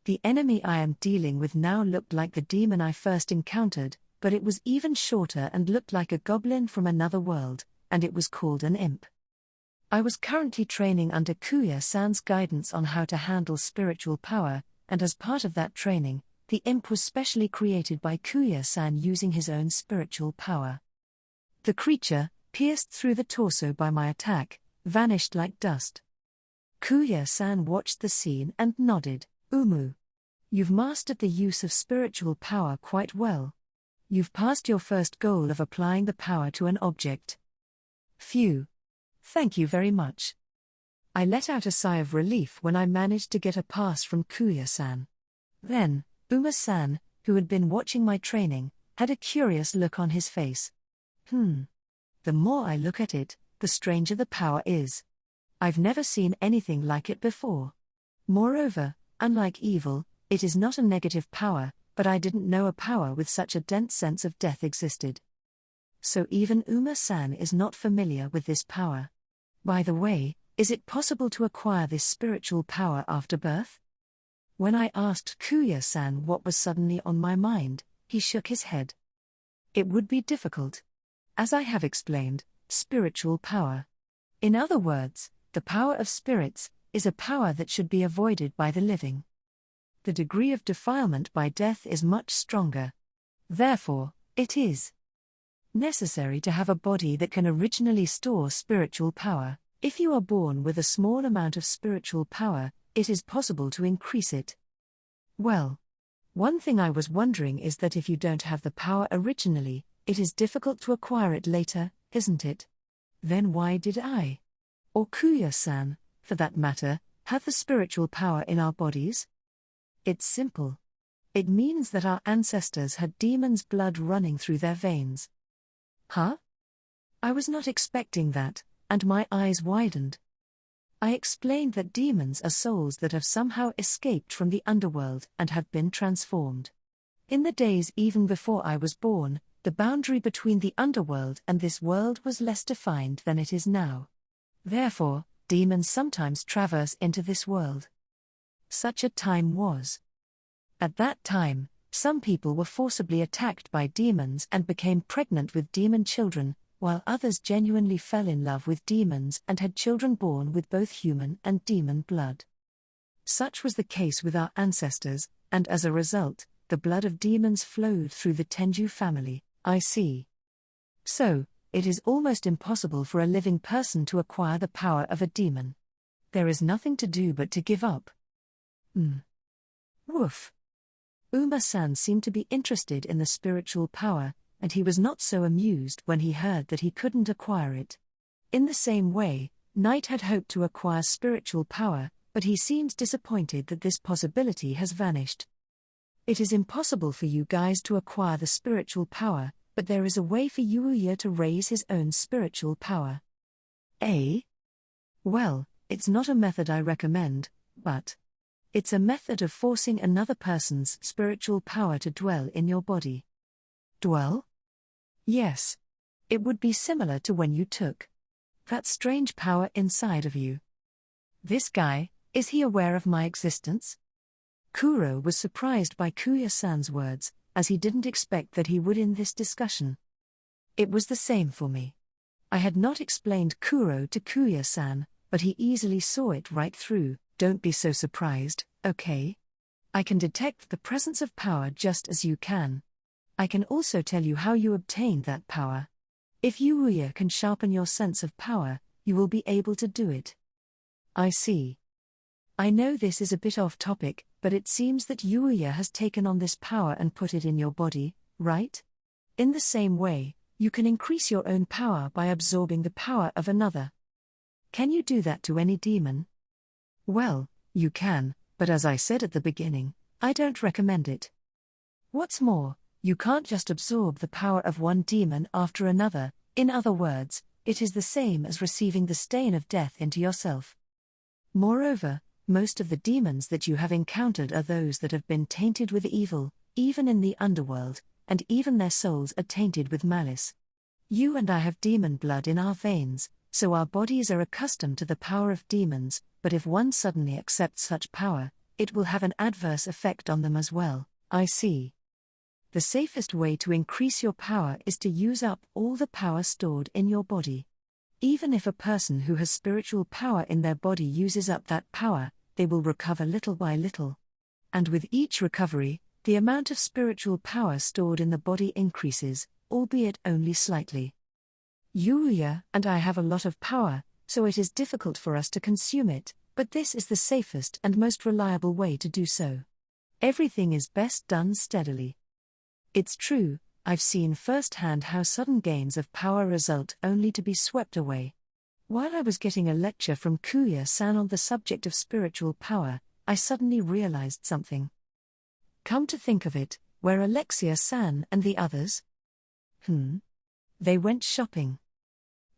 The enemy I am dealing with now looked like the demon I first encountered, but it was even shorter and looked like a goblin from another world, and it was called an imp. I was currently training under Kuya-san's guidance on how to handle spiritual power, and as part of that training, the imp was specially created by Kuya-san using his own spiritual power. The creature, pierced through the torso by my attack, vanished like dust. Kuya-san watched the scene and nodded. Umu. You've mastered the use of spiritual power quite well. You've passed your first goal of applying the power to an object. Phew. Thank you very much. I let out a sigh of relief when I managed to get a pass from Kuya-san. Then, Uma-san, who had been watching my training, had a curious look on his face. The more I look at it, the stranger the power is. I've never seen anything like it before. Moreover, unlike evil, it is not a negative power, but I didn't know a power with such a dense sense of death existed. So even Uma-san is not familiar with this power. By the way, is it possible to acquire this spiritual power after birth? When I asked Kuya-san what was suddenly on my mind, he shook his head. It would be difficult. As I have explained, spiritual power. In other words, the power of spirits is a power that should be avoided by the living. The degree of defilement by death is much stronger. Therefore, it is necessary to have a body that can originally store spiritual power. If you are born with a small amount of spiritual power, it is possible to increase it. Well, one thing I was wondering is that if you don't have the power originally, it is difficult to acquire it later, isn't it? Then why did I, or Kuya-san, for that matter, have the spiritual power in our bodies? It's simple. It means that our ancestors had demons' blood running through their veins. Huh? I was not expecting that, and my eyes widened. I explained that demons are souls that have somehow escaped from the underworld and have been transformed. In the days even before I was born, the boundary between the underworld and this world was less defined than it is now. Therefore, demons sometimes traverse into this world. Such a time was. At that time, some people were forcibly attacked by demons and became pregnant with demon children, while others genuinely fell in love with demons and had children born with both human and demon blood. Such was the case with our ancestors, and as a result, the blood of demons flowed through the Tenjou family. I see. So, it is almost impossible for a living person to acquire the power of a demon. There is nothing to do but to give up. Woof. Uma-san seemed to be interested in the spiritual power, and he was not so amused when he heard that he couldn't acquire it. In the same way, Knight had hoped to acquire spiritual power, but he seems disappointed that this possibility has vanished. It is impossible for you guys to acquire the spiritual power, but there is a way for Yuuya to raise his own spiritual power. Well, it's not a method I recommend, but it's a method of forcing another person's spiritual power to dwell in your body. Dwell? Yes. It would be similar to when you took that strange power inside of you. This guy, is he aware of my existence? Kuro was surprised by Kuya-san's words, as he didn't expect that he would in this discussion. It was the same for me. I had not explained Kuro to Kuya-san, but he easily saw it right through. Don't be so surprised, okay? I can detect the presence of power just as you can. I can also tell you how you obtained that power. If Yuuya can sharpen your sense of power, you will be able to do it. I see. I know this is a bit off topic, but it seems that Yuuya has taken on this power and put it in your body, right? In the same way, you can increase your own power by absorbing the power of another. Can you do that to any demon? Well, you can, but as I said at the beginning, I don't recommend it. What's more, you can't just absorb the power of one demon after another. In other words, it is the same as receiving the stain of death into yourself. Moreover, most of the demons that you have encountered are those that have been tainted with evil, even in the underworld, and even their souls are tainted with malice. You and I have demon blood in our veins, so our bodies are accustomed to the power of demons, but if one suddenly accepts such power, it will have an adverse effect on them as well. I see. The safest way to increase your power is to use up all the power stored in your body. Even if a person who has spiritual power in their body uses up that power, they will recover little by little. And with each recovery, the amount of spiritual power stored in the body increases, albeit only slightly. Yuuya and I have a lot of power, so it is difficult for us to consume it, but this is the safest and most reliable way to do so. Everything is best done steadily. It's true, I've seen firsthand how sudden gains of power result only to be swept away. While I was getting a lecture from Kuya-san on the subject of spiritual power, I suddenly realized something. Come to think of it, where Alexia-san and the others? They went shopping.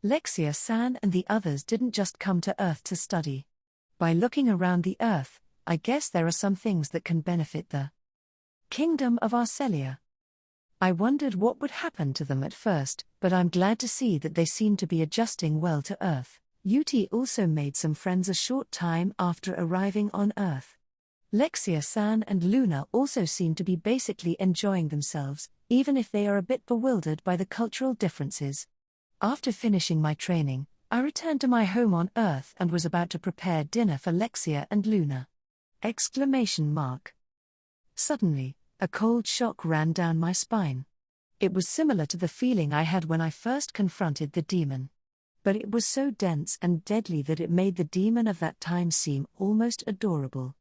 Lexia-san and the others didn't just come to Earth to study. By looking around the Earth, I guess there are some things that can benefit the kingdom of Arcelia. I wondered what would happen to them at first, but I'm glad to see that they seem to be adjusting well to Earth. Yuti also made some friends a short time after arriving on Earth. Lexia-san and Luna also seem to be basically enjoying themselves, even if they are a bit bewildered by the cultural differences. After finishing my training, I returned to my home on Earth and was about to prepare dinner for Lexia and Luna. Suddenly, a cold shock ran down my spine. It was similar to the feeling I had when I first confronted the demon. But it was so dense and deadly that it made the demon of that time seem almost adorable.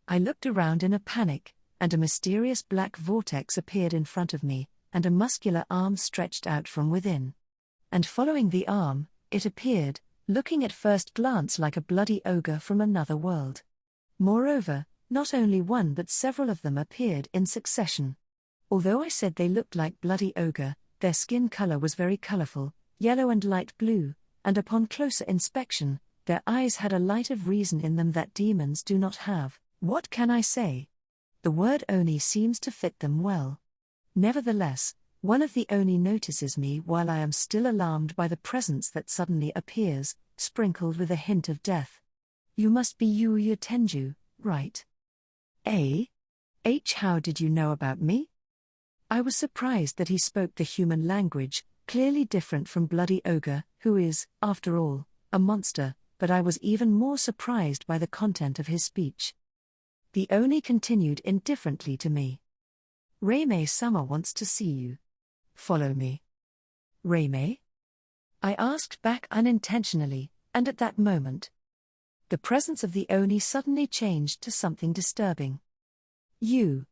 I looked around in a panic, and a mysterious black vortex appeared in front of me, and a muscular arm stretched out from within. And following the arm, it appeared, looking at first glance like a bloody ogre from another world. Moreover, not only one but several of them appeared in succession. Although I said they looked like bloody ogre, their skin color was very colorful, yellow and light blue, and upon closer inspection, their eyes had a light of reason in them that demons do not have. What can I say? The word Oni seems to fit them well. Nevertheless, one of the Oni notices me while I am still alarmed by the presence that suddenly appears, sprinkled with a hint of death. You must be Yuuya Tenjou, right? How did you know about me? I was surprised that he spoke the human language, clearly different from bloody ogre, who is, after all, a monster, but I was even more surprised by the content of his speech. The Oni continued indifferently to me. Reimei-sama wants to see you. Follow me. Reimei? I asked back unintentionally, and at that moment, the presence of the Oni suddenly changed to something disturbing. You.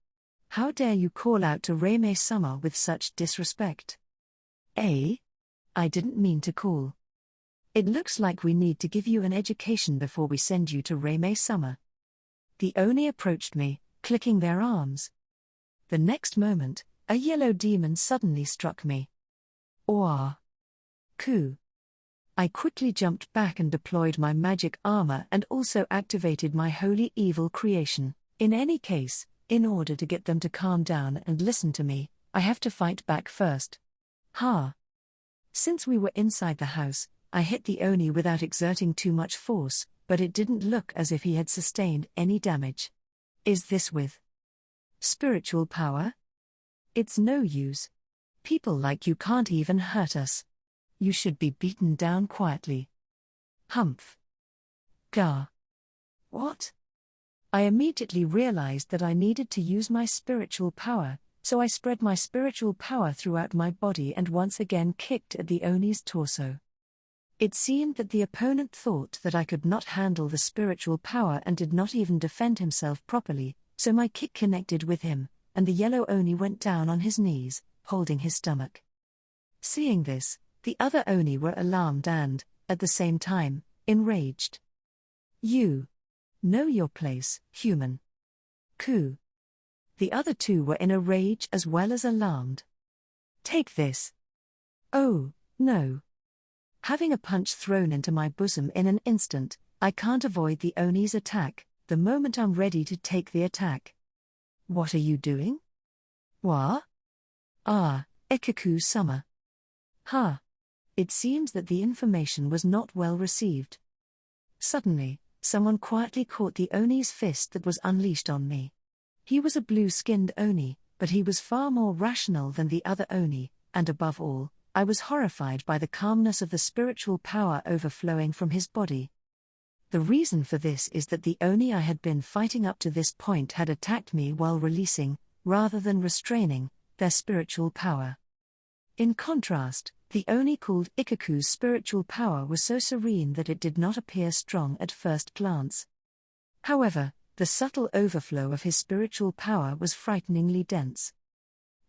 How dare you call out to Reimei-sama with such disrespect? I didn't mean to call. It looks like we need to give you an education before we send you to Reimei-sama. The Oni approached me, clicking their arms. The next moment, a yellow demon suddenly struck me. Ku. I quickly jumped back and deployed my magic armor and also activated my holy evil creation. In any case, in order to get them to calm down and listen to me, I have to fight back first. Since we were inside the house, I hit the Oni without exerting too much force, but it didn't look as if he had sustained any damage. Is this with spiritual power? It's no use. People like you can't even hurt us. You should be beaten down quietly. Humph. Gah. What? I immediately realized that I needed to use my spiritual power, so I spread my spiritual power throughout my body and once again kicked at the Oni's torso. It seemed that the opponent thought that I could not handle the spiritual power and did not even defend himself properly, so my kick connected with him, and the yellow Oni went down on his knees, holding his stomach. Seeing this, the other Oni were alarmed and, at the same time, enraged. You know your place, human. Ku. The other two were in a rage as well as alarmed. Take this. Oh, no. Having a punch thrown into my bosom in an instant, I can't avoid the Oni's attack, the moment I'm ready to take the attack. What are you doing? Wa? Ah, Ikaku-sama. Ha. It seems that the information was not well received. Suddenly, someone quietly caught the Oni's fist that was unleashed on me. He was a blue-skinned Oni, but he was far more rational than the other Oni, and above all, I was horrified by the calmness of the spiritual power overflowing from his body. The reason for this is that the Oni I had been fighting up to this point had attacked me while releasing, rather than restraining, their spiritual power. In contrast, the Oni called Ikaku's spiritual power was so serene that it did not appear strong at first glance. However, the subtle overflow of his spiritual power was frighteningly dense.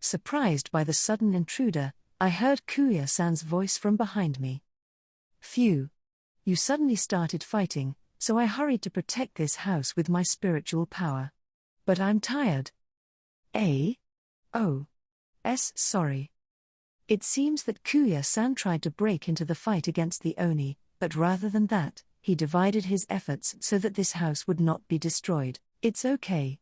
Surprised by the sudden intruder, I heard Kuya-san's voice from behind me. Phew. You suddenly started fighting, so I hurried to protect this house with my spiritual power. But I'm tired. Oh. Sorry. It seems that Kuya-san tried to break into the fight against the Oni, but rather than that, he divided his efforts so that this house would not be destroyed. It's okay.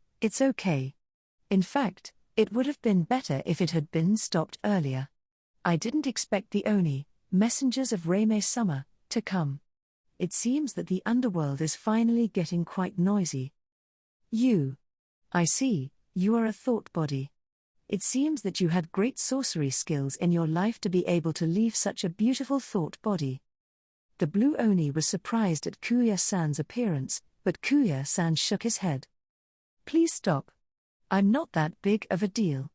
In fact, it would have been better if it had been stopped earlier. I didn't expect the Oni, messengers of Reime-sama, to come. It seems that the underworld is finally getting quite noisy. I see, you are a thought body. It seems that you had great sorcery skills in your life to be able to leave such a beautiful thought body. The blue Oni was surprised at Kuya-san's appearance, but Kuya-san shook his head. Please stop. I'm not that big of a deal.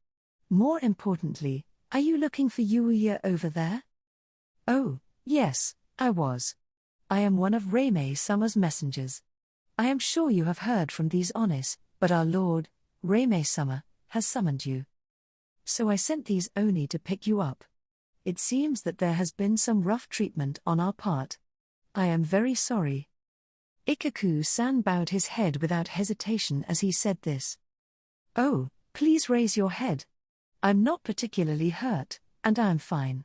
More importantly, are you looking for Yuuya over there? Oh, yes, I was. I am one of Reime-sama's messengers. I am sure you have heard from these Onis, but our lord, Reime-sama, has summoned you. So I sent these Oni to pick you up. It seems that there has been some rough treatment on our part. I am very sorry. Ikaku-san bowed his head without hesitation as he said this. Oh, please raise your head. I'm not particularly hurt, and I'm fine.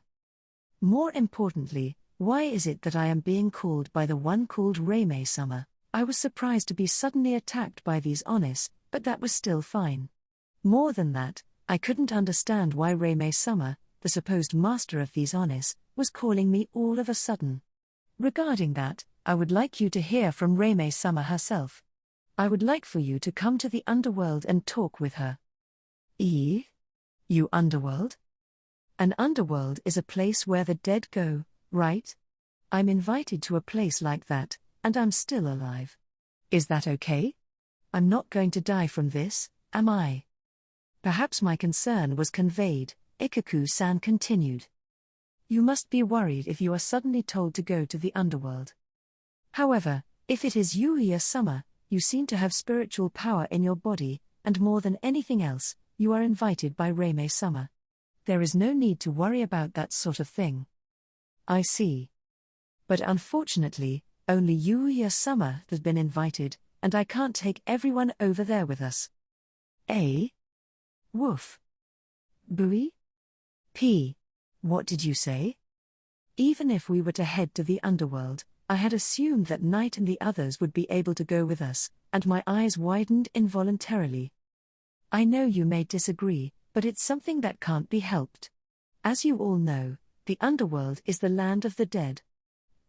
More importantly, why is it that I am being called by the one called Reime-sama? I was surprised to be suddenly attacked by these Onis, but that was still fine. More than that, I couldn't understand why Reime-sama, the supposed master of these Onis, was calling me all of a sudden. Regarding that, I would like you to hear from Reime-sama herself. I would like for you to come to the underworld and talk with her. You underworld? An underworld is a place where the dead go, right? I'm invited to a place like that, and I'm still alive. Is that okay? I'm not going to die from this, am I? Perhaps my concern was conveyed, Ikaku-san continued. You must be worried if you are suddenly told to go to the underworld. However, if it is Yuuya-sama, you seem to have spiritual power in your body, and more than anything else, you are invited by Reime-sama. There is no need to worry about that sort of thing. I see. But unfortunately, only Yuuya-sama has been invited, and I can't take everyone over there with us. Woof. Bui? What did you say? Even if we were to head to the underworld, I had assumed that Knight and the others would be able to go with us, and my eyes widened involuntarily. I know you may disagree, but it's something that can't be helped. As you all know, the underworld is the land of the dead.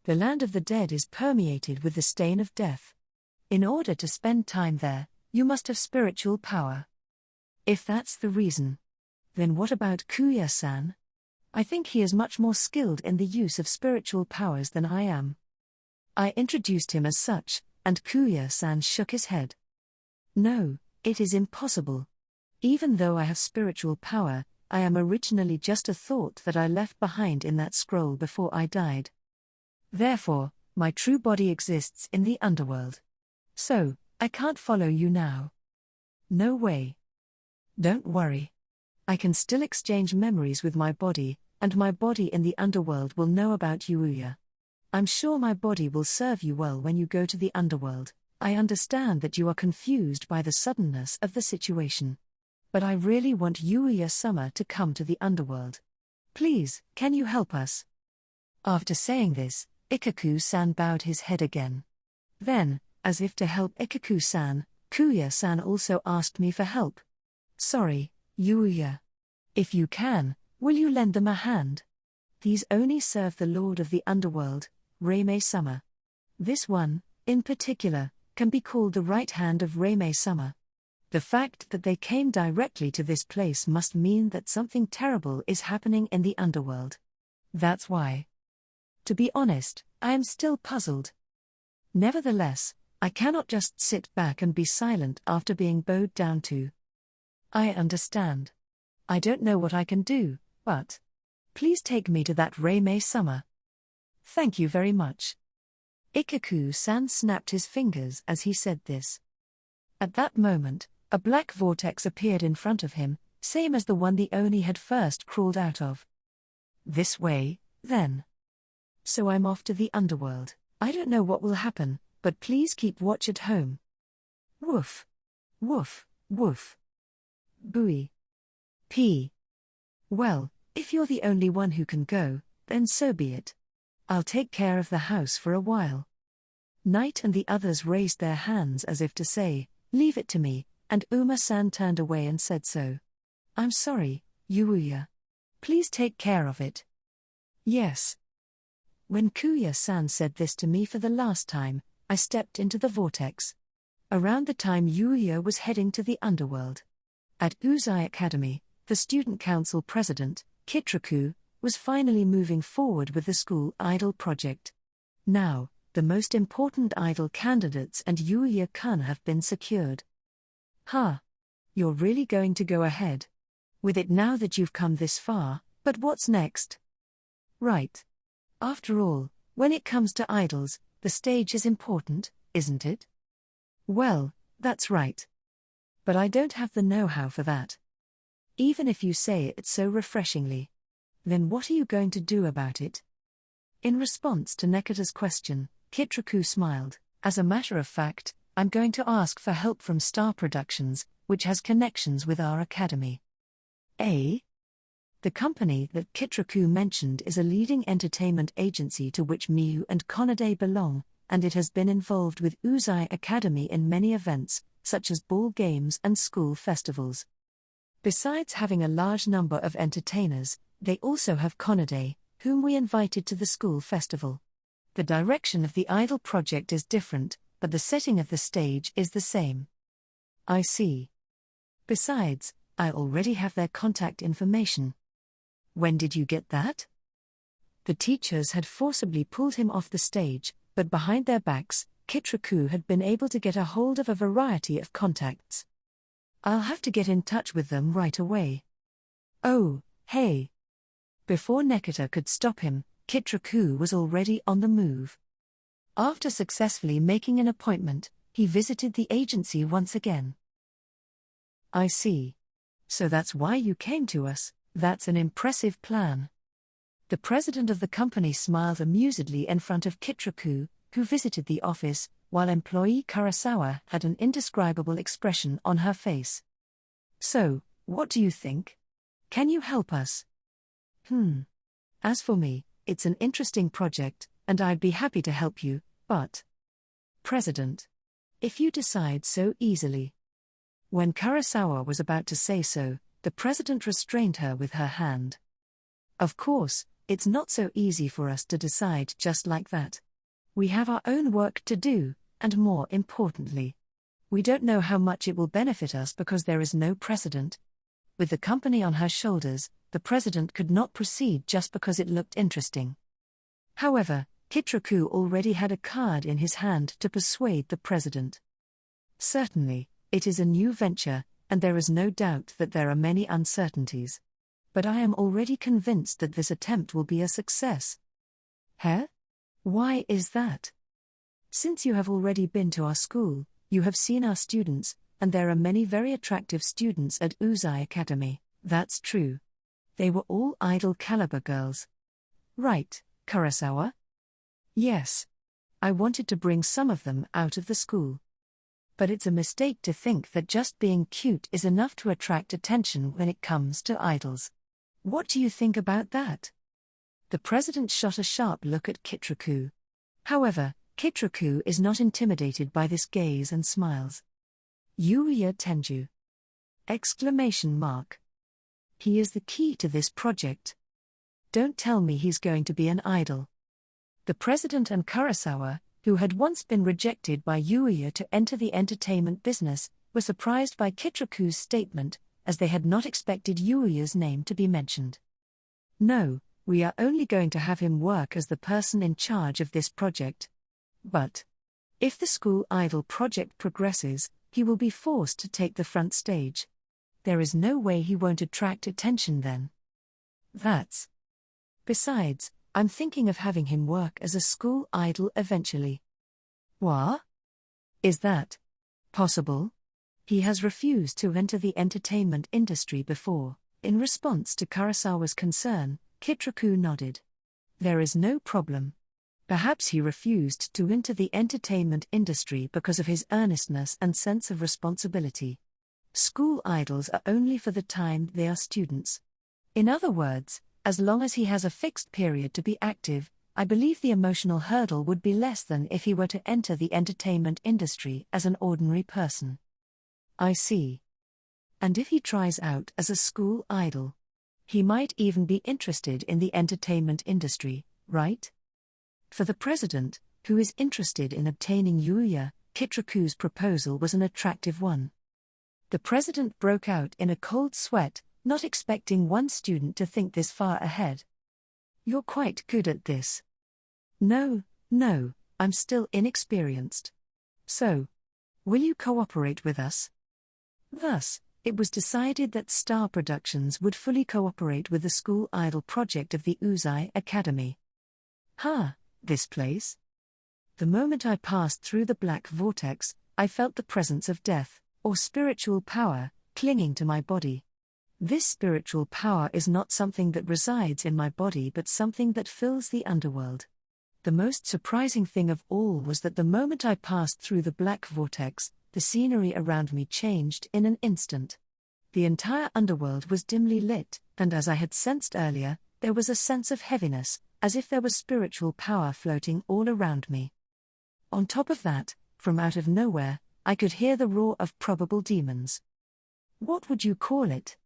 The land of the dead is permeated with the stain of death. In order to spend time there, you must have spiritual power. If that's the reason, then what about Kuya-san? I think he is much more skilled in the use of spiritual powers than I am. I introduced him as such, and Kuya-san shook his head. No, it is impossible. Even though I have spiritual power, I am originally just a thought that I left behind in that scroll before I died. Therefore, my true body exists in the underworld. So, I can't follow you now. No way. Don't worry. I can still exchange memories with my body, and my body in the underworld will know about Yuuya. I'm sure my body will serve you well when you go to the underworld. I understand that you are confused by the suddenness of the situation. But I really want Yuuya-sama to come to the underworld. Please, can you help us? After saying this, Ikaku-san bowed his head again. Then, as if to help Ikaku-san, Kuya-san also asked me for help. Sorry, Yuuya. If you can, will you lend them a hand? These only serve the Lord of the Underworld, Reime-sama. This one, in particular, can be called the right hand of Reime-sama. The fact that they came directly to this place must mean that something terrible is happening in the underworld. That's why. To be honest, I am still puzzled. Nevertheless, I cannot just sit back and be silent after being bowed down to. I understand. I don't know what I can do, but please take me to that Reime-sama. Thank you very much. Ikaku-san snapped his fingers as he said this. At that moment, a black vortex appeared in front of him, same as the one the Oni had first crawled out of. This way, then. So I'm off to the underworld. I don't know what will happen, but please keep watch at home. Woof. Woof, woof. Buoy. P. Well, if you're the only one who can go, then so be it. I'll take care of the house for a while. Knight and the others raised their hands as if to say, leave it to me, and Uma-san turned away and said so. I'm sorry, Yuuya. Please take care of it. Yes. When Kuya-san said this to me for the last time, I stepped into the vortex. Around the time Yuuya was heading to the underworld. At Uzai Academy, the student council president, Kitraku, was finally moving forward with the school idol project. Now, the most important idol candidates and Yuuya-kun have been secured. Huh. You're really going to go ahead with it now that you've come this far, but what's next? Right. After all, when it comes to idols, the stage is important, isn't it? Well, that's right. But I don't have the know-how for that. Even if you say it so refreshingly. Then what are you going to do about it? In response to Nekata's question, Kitraku smiled. As a matter of fact, I'm going to ask for help from Star Productions, which has connections with our academy. The company that Kitraku mentioned is a leading entertainment agency to which Miyu and Konade belong, and it has been involved with Uzai Academy in many events, such as ball games and school festivals. Besides having a large number of entertainers, they also have Konade, whom we invited to the school festival. The direction of the idol project is different, but the setting of the stage is the same. I see. Besides, I already have their contact information. When did you get that? The teachers had forcibly pulled him off the stage, but behind their backs, Kitraku had been able to get a hold of a variety of contacts. I'll have to get in touch with them right away. Oh, hey. Before Nekata could stop him, Kitraku was already on the move. After successfully making an appointment, he visited the agency once again. I see. So that's why you came to us. That's an impressive plan. The president of the company smiled amusedly in front of Kitraku, who visited the office, while employee Karasawa had an indescribable expression on her face. So, what do you think? Can you help us? As for me, it's an interesting project, and I'd be happy to help you, but... President. If you decide so easily. When Karasawa was about to say so, the president restrained her with her hand. Of course, it's not so easy for us to decide just like that. We have our own work to do, and more importantly, we don't know how much it will benefit us because there is no precedent. With the company on her shoulders, the president could not proceed just because it looked interesting. However, Kitraku already had a card in his hand to persuade the president. Certainly, it is a new venture, and there is no doubt that there are many uncertainties. But I am already convinced that this attempt will be a success. Huh? Why is that? Since you have already been to our school, you have seen our students, and there are many very attractive students at Odysee Academy. That's true. They were all idol caliber girls. Right, Kurosawa? Yes. I wanted to bring some of them out of the school. But it's a mistake to think that just being cute is enough to attract attention when it comes to idols. What do you think about that? The president shot a sharp look at Kitraku. However, Kitraku is not intimidated by this gaze and smiles. Yuuya Tenjou! Exclamation mark. He is the key to this project. Don't tell me he's going to be an idol. The president and Kurosawa, who had once been rejected by Yuuya to enter the entertainment business, were surprised by Kitraku's statement, as they had not expected Yuuya's name to be mentioned. No, we are only going to have him work as the person in charge of this project. But if the school idol project progresses, he will be forced to take the front stage. There is no way he won't attract attention then. Besides, I'm thinking of having him work as a school idol eventually. What? Is that possible? He has refused to enter the entertainment industry before. In response to Kurosawa's concern, Kitraku nodded. There is no problem. Perhaps he refused to enter the entertainment industry because of his earnestness and sense of responsibility. School idols are only for the time they are students. In other words, as long as he has a fixed period to be active, I believe the emotional hurdle would be less than if he were to enter the entertainment industry as an ordinary person. I see. And if he tries out as a school idol, he might even be interested in the entertainment industry, right? For the president, who is interested in obtaining Yuuya, Kitraku's proposal was an attractive one. The president broke out in a cold sweat, not expecting one student to think this far ahead. You're quite good at this. No, I'm still inexperienced. So, will you cooperate with us? Thus, it was decided that Star Productions would fully cooperate with the school idol project of the Odysee Academy. This place? The moment I passed through the black vortex, I felt the presence of death, or spiritual power, clinging to my body. This spiritual power is not something that resides in my body but something that fills the underworld. The most surprising thing of all was that the moment I passed through the black vortex, the scenery around me changed in an instant. The entire underworld was dimly lit, and as I had sensed earlier, there was a sense of heaviness, as if there was spiritual power floating all around me. On top of that, from out of nowhere, I could hear the roar of probable demons. What would you call it?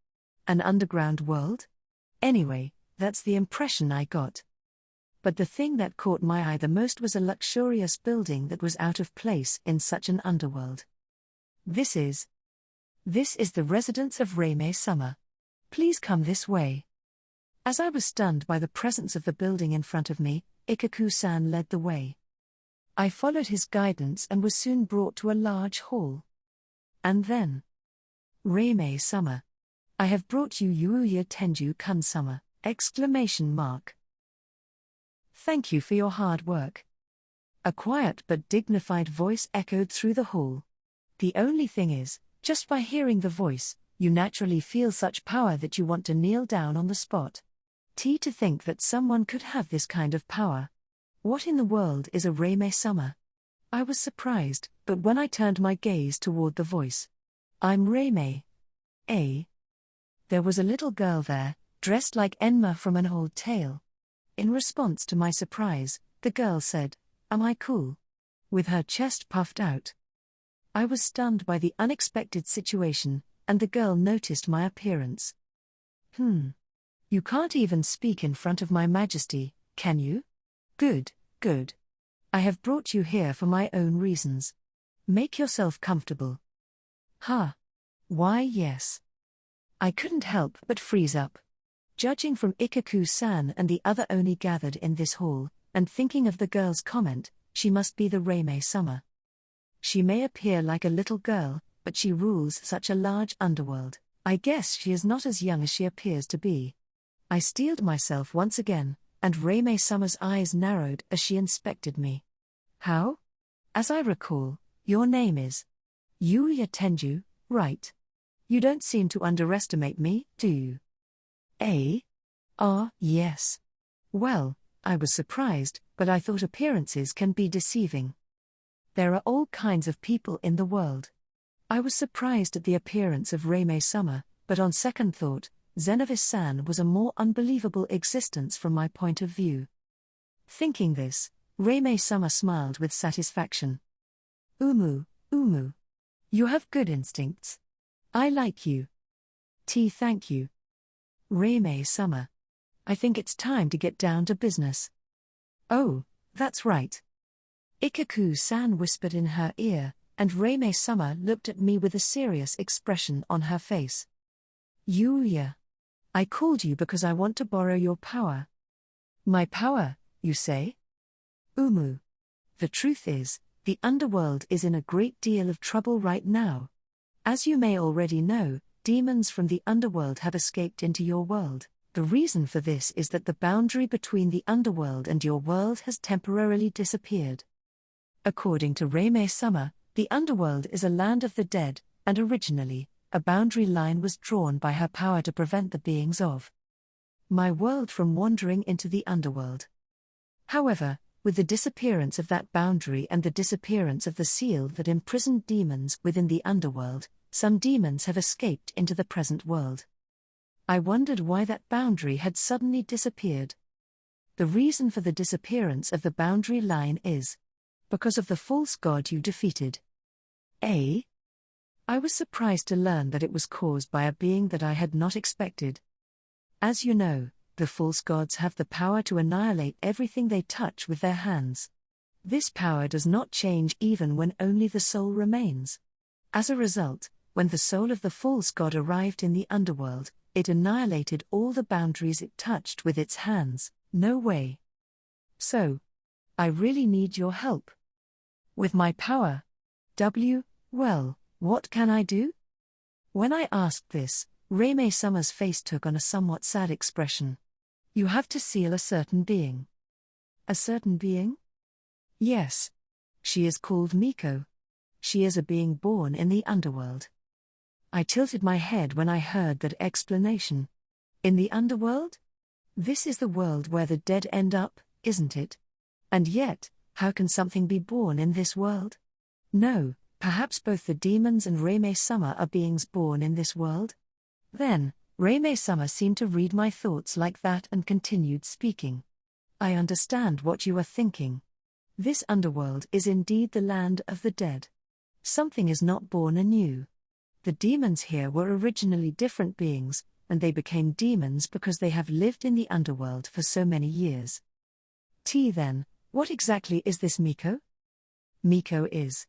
An underground world? Anyway, that's the impression I got. But the thing that caught my eye the most was a luxurious building that was out of place in such an underworld. This is the residence of Reimei Summer. Please come this way. As I was stunned by the presence of the building in front of me, Ikaku-san led the way. I followed his guidance and was soon brought to a large hall. And then, Reimei Summer. I have brought you Yuuya Tenjou Summer! Exclamation mark. Thank you for your hard work. A quiet but dignified voice echoed through the hall. The only thing is, just by hearing the voice, you naturally feel such power that you want to kneel down on the spot. To think that someone could have this kind of power. What in the world is a Reimei Summer? I was surprised, but when I turned my gaze toward the voice. I'm Reimei. There was a little girl there, dressed like Enma from an old tale. In response to my surprise, the girl said, "Am I cool?" with her chest puffed out. I was stunned by the unexpected situation, and the girl noticed my appearance. You can't even speak in front of my majesty, can you? Good. I have brought you here for my own reasons. Make yourself comfortable. Why yes. I couldn't help but freeze up. Judging from Ikaku-san and the other Oni gathered in this hall, and thinking of the girl's comment, she must be the Reimei Summer. She may appear like a little girl, but she rules such a large underworld. I guess she is not as young as she appears to be. I steeled myself once again, and Reime-sama's eyes narrowed as she inspected me. How? As I recall, your name is Yuuya Tenjou, right? You don't seem to underestimate me, do you? Yes. Well, I was surprised, but I thought appearances can be deceiving. There are all kinds of people in the world. I was surprised at the appearance of Reime-sama, but on second thought, Xenovis-san was a more unbelievable existence from my point of view. Thinking this, Reime-sama smiled with satisfaction. Umu. You have good instincts. I like you. Thank you. Reime-sama. I think it's time to get down to business. Oh, that's right. Ikaku-san whispered in her ear, and Reime-sama looked at me with a serious expression on her face. Yuuya. I called you because I want to borrow your power. My power, you say? Umu. The truth is, the underworld is in a great deal of trouble right now. As you may already know, demons from the underworld have escaped into your world. The reason for this is that the boundary between the underworld and your world has temporarily disappeared. According to Reime-sama, the underworld is a land of the dead, and originally, a boundary line was drawn by her power to prevent the beings of my world from wandering into the underworld. However, with the disappearance of that boundary and the disappearance of the seal that imprisoned demons within the underworld, some demons have escaped into the present world. I wondered why that boundary had suddenly disappeared. The reason for the disappearance of the boundary line is because of the false god you defeated. I was surprised to learn that it was caused by a being that I had not expected. As you know, the false gods have the power to annihilate everything they touch with their hands. This power does not change even when only the soul remains. As a result, when the soul of the false god arrived in the underworld, it annihilated all the boundaries it touched with its hands. No way. So, I really need your help. With my power. Well, what can I do? When I asked this, Reime-sama's face took on a somewhat sad expression. You have to seal a certain being. A certain being? Yes. She is called Miko. She is a being born in the underworld. I tilted my head when I heard that explanation. In the underworld? This is the world where the dead end up, isn't it? And yet, how can something be born in this world? No, perhaps both the demons and Reime-sama are beings born in this world? Then, Reime-sama seemed to read my thoughts like that and continued speaking. I understand what you are thinking. This underworld is indeed the land of the dead. Something is not born anew. The demons here were originally different beings, and they became demons because they have lived in the underworld for so many years. Then, what exactly is this Miko? Miko is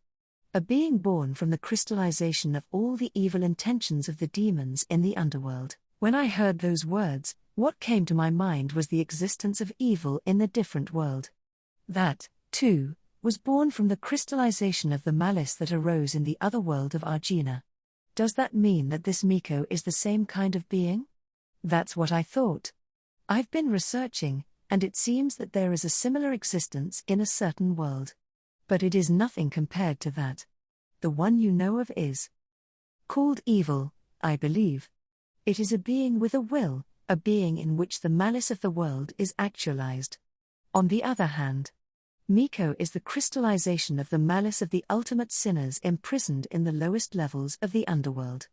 a being born from the crystallization of all the evil intentions of the demons in the underworld. When I heard those words, what came to my mind was the existence of evil in the different world. That, too, was born from the crystallization of the malice that arose in the other world of Arjuna. Does that mean that this Miko is the same kind of being? That's what I thought. I've been researching, and it seems that there is a similar existence in a certain world. But it is nothing compared to that. The one you know of is called evil, I believe. It is a being with a will, a being in which the malice of the world is actualized. On the other hand, Miko is the crystallization of the malice of the ultimate sinners imprisoned in the lowest levels of the underworld.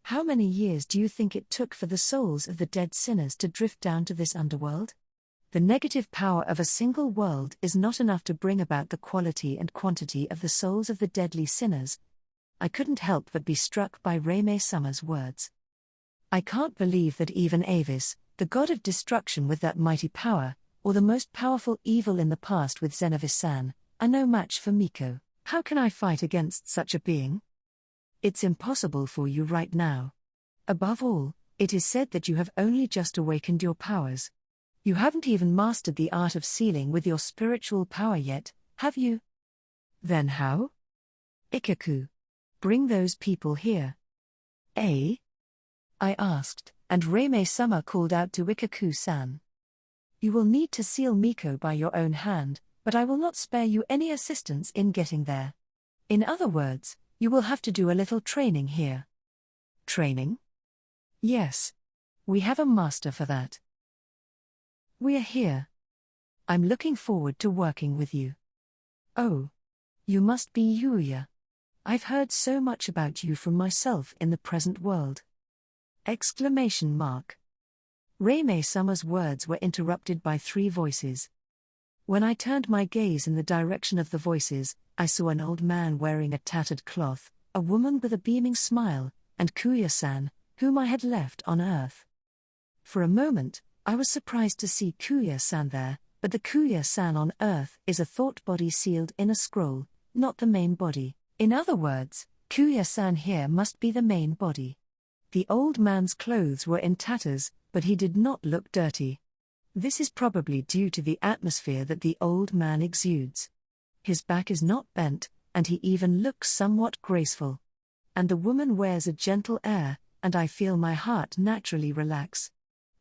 How many years do you think it took for the souls of the dead sinners to drift down to this underworld? The negative power of a single world is not enough to bring about the quality and quantity of the souls of the deadly sinners. I couldn't help but be struck by Reime-sama's words. I can't believe that even Avis, the god of destruction with that mighty power, or the most powerful evil in the past with Xenovis-san, are no match for Miko. How can I fight against such a being? It's impossible for you right now. Above all, it is said that you have only just awakened your powers. You haven't even mastered the art of sealing with your spiritual power yet, have you? Then how? Ikaku. Bring those people here. I asked, and Reime-sama called out to Ikaku-san. You will need to seal Miko by your own hand, but I will not spare you any assistance in getting there. In other words, you will have to do a little training here. Training? Yes. We have a master for that. We are here. I'm looking forward to working with you. Oh. You must be Yuuya. I've heard so much about you from myself in the present world. Exclamation mark. Reime-sama's words were interrupted by 3 voices. When I turned my gaze in the direction of the voices, I saw an old man wearing a tattered cloth, a woman with a beaming smile, and Kuya-san, whom I had left on Earth. For a moment, I was surprised to see Kuya-san there, but the Kuya-san on Earth is a thought body sealed in a scroll, not the main body. In other words, Kuya-san here must be the main body. The old man's clothes were in tatters, but he did not look dirty. This is probably due to the atmosphere that the old man exudes. His back is not bent, and he even looks somewhat graceful. And the woman wears a gentle air, and I feel my heart naturally relax.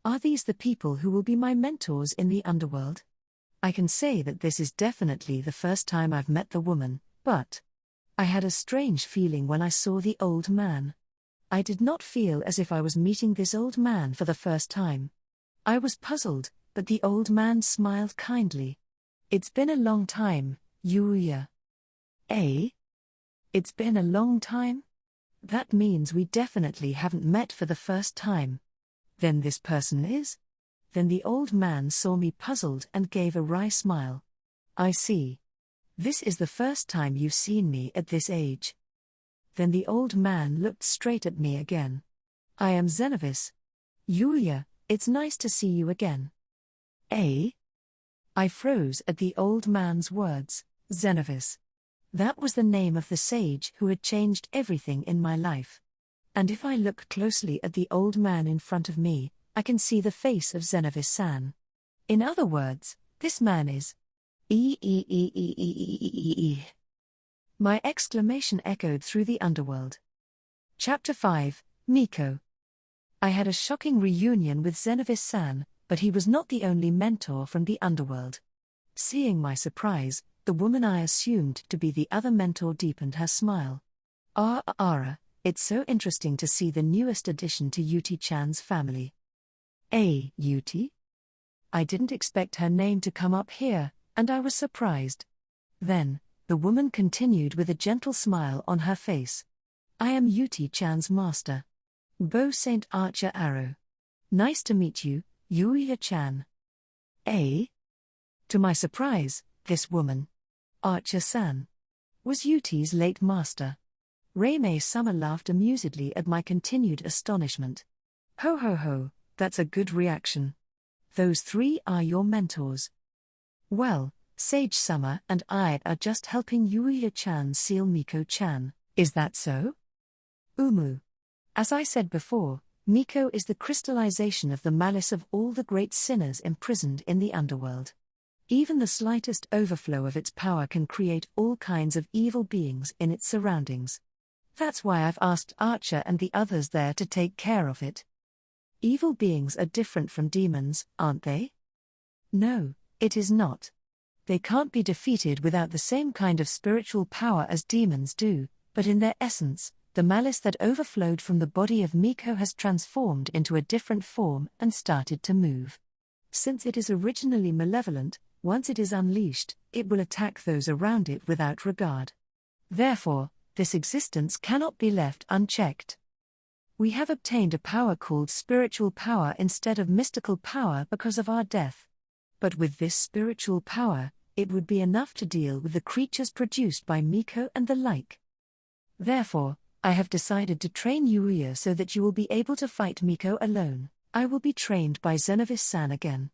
Are these the people who will be my mentors in the underworld? I can say that this is definitely the first time I've met the woman, but I had a strange feeling when I saw the old man. I did not feel as if I was meeting this old man for the first time. I was puzzled, but the old man smiled kindly. It's been a long time, Yuuya. Eh? It's been a long time? That means we definitely haven't met for the first time. Then this person is? Then the old man saw me puzzled and gave a wry smile. I see. This is the first time you've seen me at this age. Then the old man looked straight at me again. I am Xenovis. Yuuya, it's nice to see you again. Eh? I froze at the old man's words. Xenovis. That was the name of the sage who had changed everything in my life. And if I look closely at the old man in front of me, I can see the face of Xenovis-san. In other words, this man is My exclamation echoed through the underworld. Chapter 5, Miko. I had a shocking reunion with Xenovis-san, but he was not the only mentor from the underworld. Seeing my surprise, the woman I assumed to be the other mentor deepened her smile. Ara, it's so interesting to see the newest addition to Yuti-chan's family. Yuti? I didn't expect her name to come up here, and I was surprised. Then, the woman continued with a gentle smile on her face. I am Yuti-chan's master. Bow Saint Archer Arrow. Nice to meet you, Yuuya-chan. To my surprise, this woman, Archer-san, was Yuti's late master. Reime-sama laughed amusedly at my continued astonishment. Ho ho ho, that's a good reaction. Those 3 are your mentors. Well, Sage-sama and I are just helping Yuuya-chan seal Miko-chan, is that so? As I said before, Miko is the crystallization of the malice of all the great sinners imprisoned in the underworld. Even the slightest overflow of its power can create all kinds of evil beings in its surroundings. That's why I've asked Archer and the others there to take care of it. Evil beings are different from demons, aren't they? No, it is not. They can't be defeated without the same kind of spiritual power as demons do, but in their essence, the malice that overflowed from the body of Miko has transformed into a different form and started to move. Since it is originally malevolent, once it is unleashed, it will attack those around it without regard. Therefore, this existence cannot be left unchecked. We have obtained a power called spiritual power instead of mystical power because of our death. But with this spiritual power, it would be enough to deal with the creatures produced by Miko and the like. Therefore, I have decided to train Yuuya so that you will be able to fight Miko alone. I will be trained by Xenovis-san again.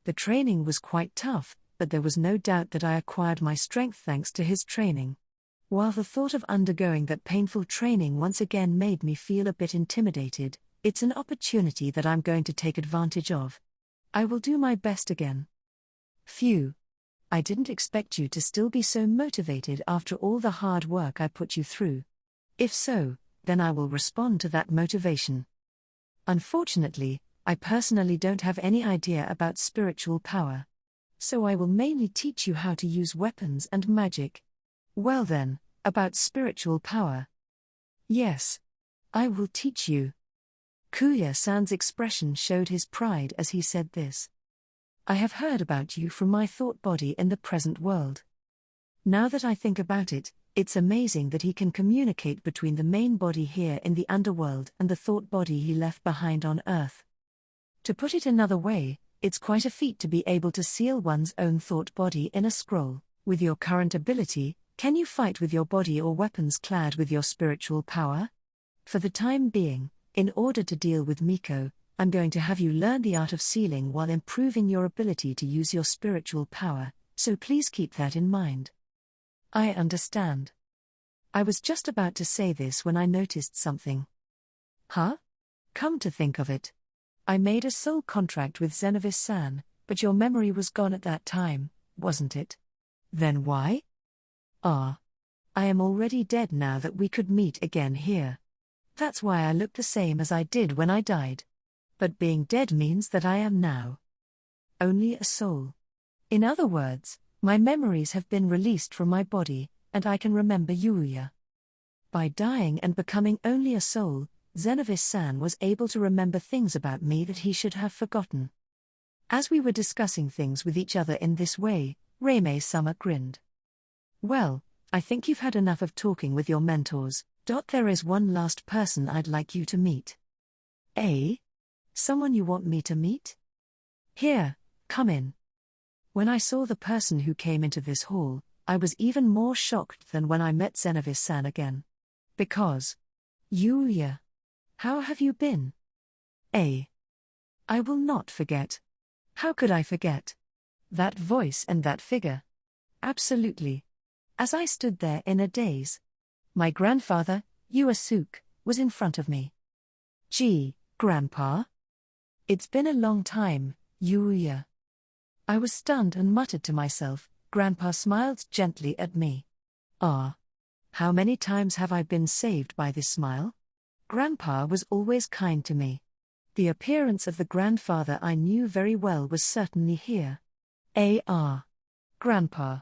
The training was quite tough, but there was no doubt that I acquired my strength thanks to his training. While the thought of undergoing that painful training once again made me feel a bit intimidated, it's an opportunity that I'm going to take advantage of. I will do my best again. Phew. I didn't expect you to still be so motivated after all the hard work I put you through. If so, then I will respond to that motivation. Unfortunately, I personally don't have any idea about spiritual power. So I will mainly teach you how to use weapons and magic. Well then, about spiritual power. Yes. I will teach you. Kuya-san's expression showed his pride as he said this. I have heard about you from my thought body in the present world. Now that I think about it, it's amazing that he can communicate between the main body here in the underworld and the thought body he left behind on Earth. To put it another way, it's quite a feat to be able to seal one's own thought body in a scroll. With your current ability, can you fight with your body or weapons clad with your spiritual power? For the time being, in order to deal with Miko, I'm going to have you learn the art of sealing while improving your ability to use your spiritual power, so please keep that in mind. I understand. I was just about to say this when I noticed something. Huh? Come to think of it. I made a soul contract with Xenovis-san, but your memory was gone at that time, wasn't it? Then why? I am already dead now that we could meet again here. That's why I look the same as I did when I died. But being dead means that I am now only a soul. In other words, my memories have been released from my body, and I can remember Yuuya. By dying and becoming only a soul, Xenovis-san was able to remember things about me that he should have forgotten. As we were discussing things with each other in this way, Reime-sama grinned. Well, I think you've had enough of talking with your mentors. There is one last person I'd like you to meet. Someone you want me to meet? Here, come in. When I saw the person who came into this hall, I was even more shocked than when I met Xenovis-san again. Because, Yuuya, how have you been? I will not forget. How could I forget? That voice and that figure. Absolutely. As I stood there in a daze, my grandfather, Yuuya, was in front of me. Gee, Grandpa? It's been a long time, Yuuya. I was stunned and muttered to myself. Grandpa smiled gently at me. How many times have I been saved by this smile? Grandpa was always kind to me. The appearance of the grandfather I knew very well was certainly here. Grandpa.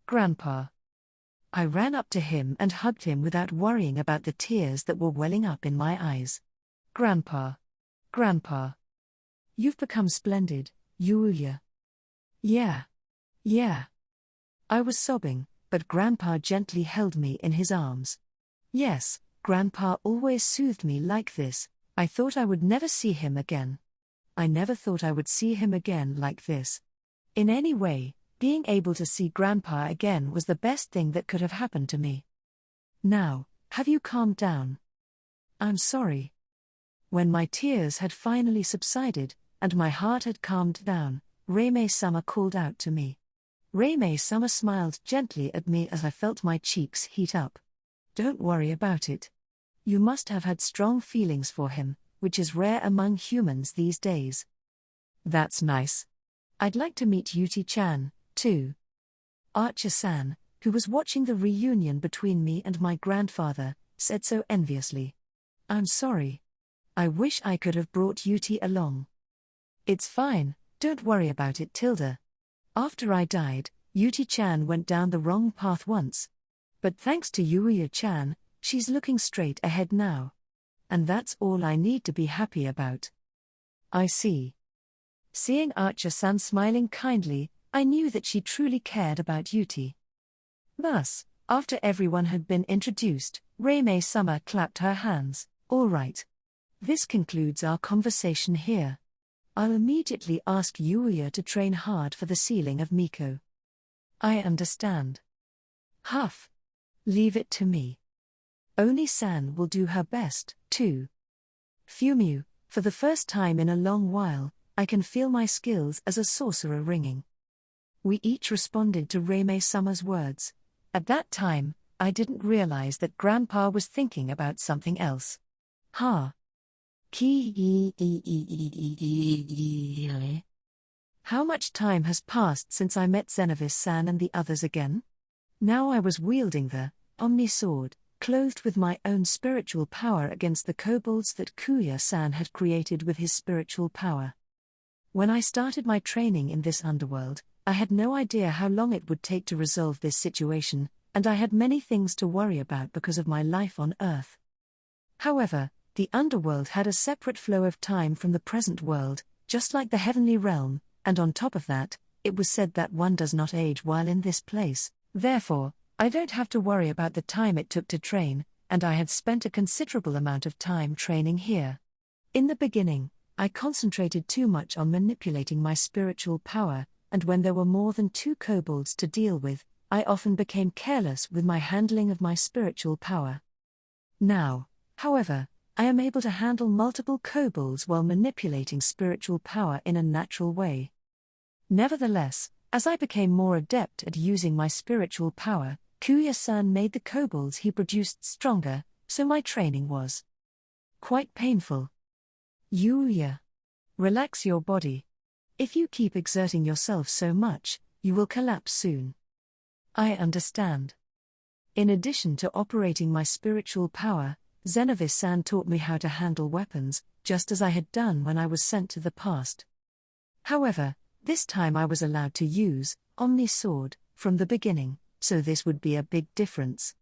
Grandpa. I ran up to him and hugged him without worrying about the tears that were welling up in my eyes. Grandpa. Grandpa. You've become splendid, Yuuya. Yeah. I was sobbing, but Grandpa gently held me in his arms. Yes, Grandpa always soothed me like this. I thought I would never see him again. I never thought I would see him again like this. In any way, being able to see Grandpa again was the best thing that could have happened to me. Now, have you calmed down? I'm sorry. When my tears had finally subsided, and my heart had calmed down, Reime-sama called out to me. Reime-sama smiled gently at me as I felt my cheeks heat up. Don't worry about it. You must have had strong feelings for him, which is rare among humans these days. That's nice. I'd like to meet Yuti-chan, too. Archer-san, who was watching the reunion between me and my grandfather, said so enviously. I'm sorry. I wish I could have brought Yuti along. It's fine, don't worry about it, Tilda. After I died, Yuti-chan went down the wrong path once. But thanks to Yuuya-chan, she's looking straight ahead now. And that's all I need to be happy about. I see. Seeing Archer-san smiling kindly, I knew that she truly cared about Yuti. Thus, after everyone had been introduced, Reime-sama clapped her hands. All right. This concludes our conversation here. I'll immediately ask Yuuya to train hard for the sealing of Miko. I understand. Huff. Leave it to me. Oni-san will do her best, too. Fumu, for the first time in a long while, I can feel my skills as a sorcerer ringing. We each responded to Reime-sama's words. At that time, I didn't realize that Grandpa was thinking about something else. How much time has passed since I met Xenovis-san and the others again? Now I was wielding the Omni Sword, clothed with my own spiritual power against the kobolds that Yuuya-san had created with his spiritual power. When I started my training in this underworld, I had no idea how long it would take to resolve this situation, and I had many things to worry about because of my life on Earth. However, the underworld had a separate flow of time from the present world, just like the heavenly realm, and on top of that, it was said that one does not age while in this place. Therefore, I don't have to worry about the time it took to train, and I had spent a considerable amount of time training here. In the beginning, I concentrated too much on manipulating my spiritual power, and when there were more than 2 kobolds to deal with, I often became careless with my handling of my spiritual power. Now, however, I am able to handle multiple kobolds while manipulating spiritual power in a natural way. Nevertheless, as I became more adept at using my spiritual power, Yuuya-san made the kobolds he produced stronger, so my training was quite painful. Yuuya, relax your body. If you keep exerting yourself so much, you will collapse soon. I understand. In addition to operating my spiritual power, Xenovis-san taught me how to handle weapons, just as I had done when I was sent to the past. However, this time I was allowed to use Omni Sword from the beginning, so this would be a big difference.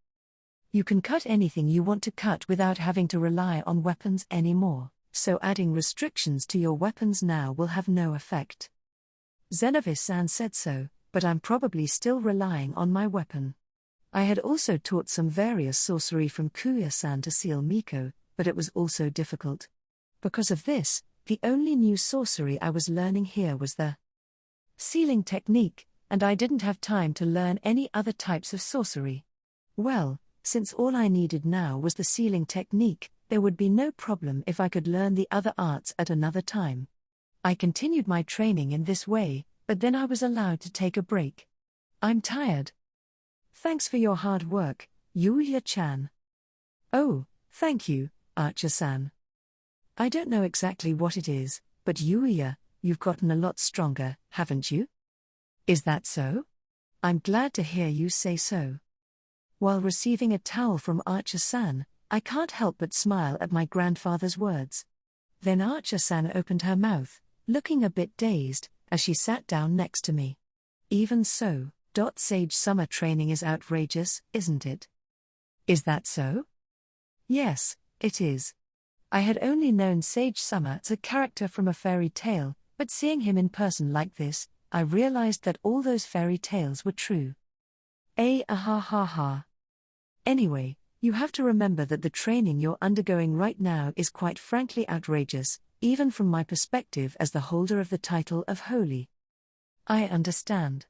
You can cut anything you want to cut without having to rely on weapons anymore, so adding restrictions to your weapons now will have no effect. Xenovis-san said so, but I'm probably still relying on my weapon. I had also taught some various sorcery from Yuuya-san to seal Miko, but it was also difficult. Because of this, the only new sorcery I was learning here was the sealing technique, and I didn't have time to learn any other types of sorcery. Well, since all I needed now was the sealing technique, there would be no problem if I could learn the other arts at another time. I continued my training in this way, but then I was allowed to take a break. I'm tired. Thanks for your hard work, Yuuya-chan. Oh, thank you, Archer-san. I don't know exactly what it is, but Yuuya, you've gotten a lot stronger, haven't you? Is that so? I'm glad to hear you say so. While receiving a towel from Archer-san, I can't help but smile at my grandfather's words. Then Archer-san opened her mouth, looking a bit dazed, as she sat down next to me. Even so, Sage summer training is outrageous, isn't it? Is that so? Yes, it is. I had only known Sage Summer as a character from a fairy tale, but seeing him in person like this, I realized that all those fairy tales were true. Ha. Anyway, you have to remember that the training you're undergoing right now is quite frankly outrageous, even from my perspective as the holder of the title of Holy. I understand.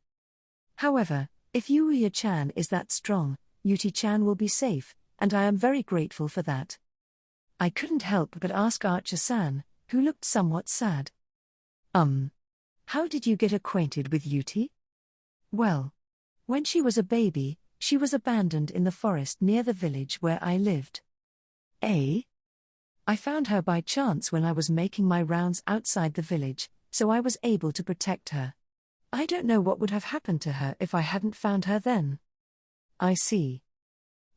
However, if Yuuya-chan is that strong, Yuti-chan will be safe, and I am very grateful for that. I couldn't help but ask Archer-san, who looked somewhat sad. How did you get acquainted with Yuti? Well, when she was a baby, she was abandoned in the forest near the village where I lived. I found her by chance when I was making my rounds outside the village, so I was able to protect her. I don't know what would have happened to her if I hadn't found her then. I see.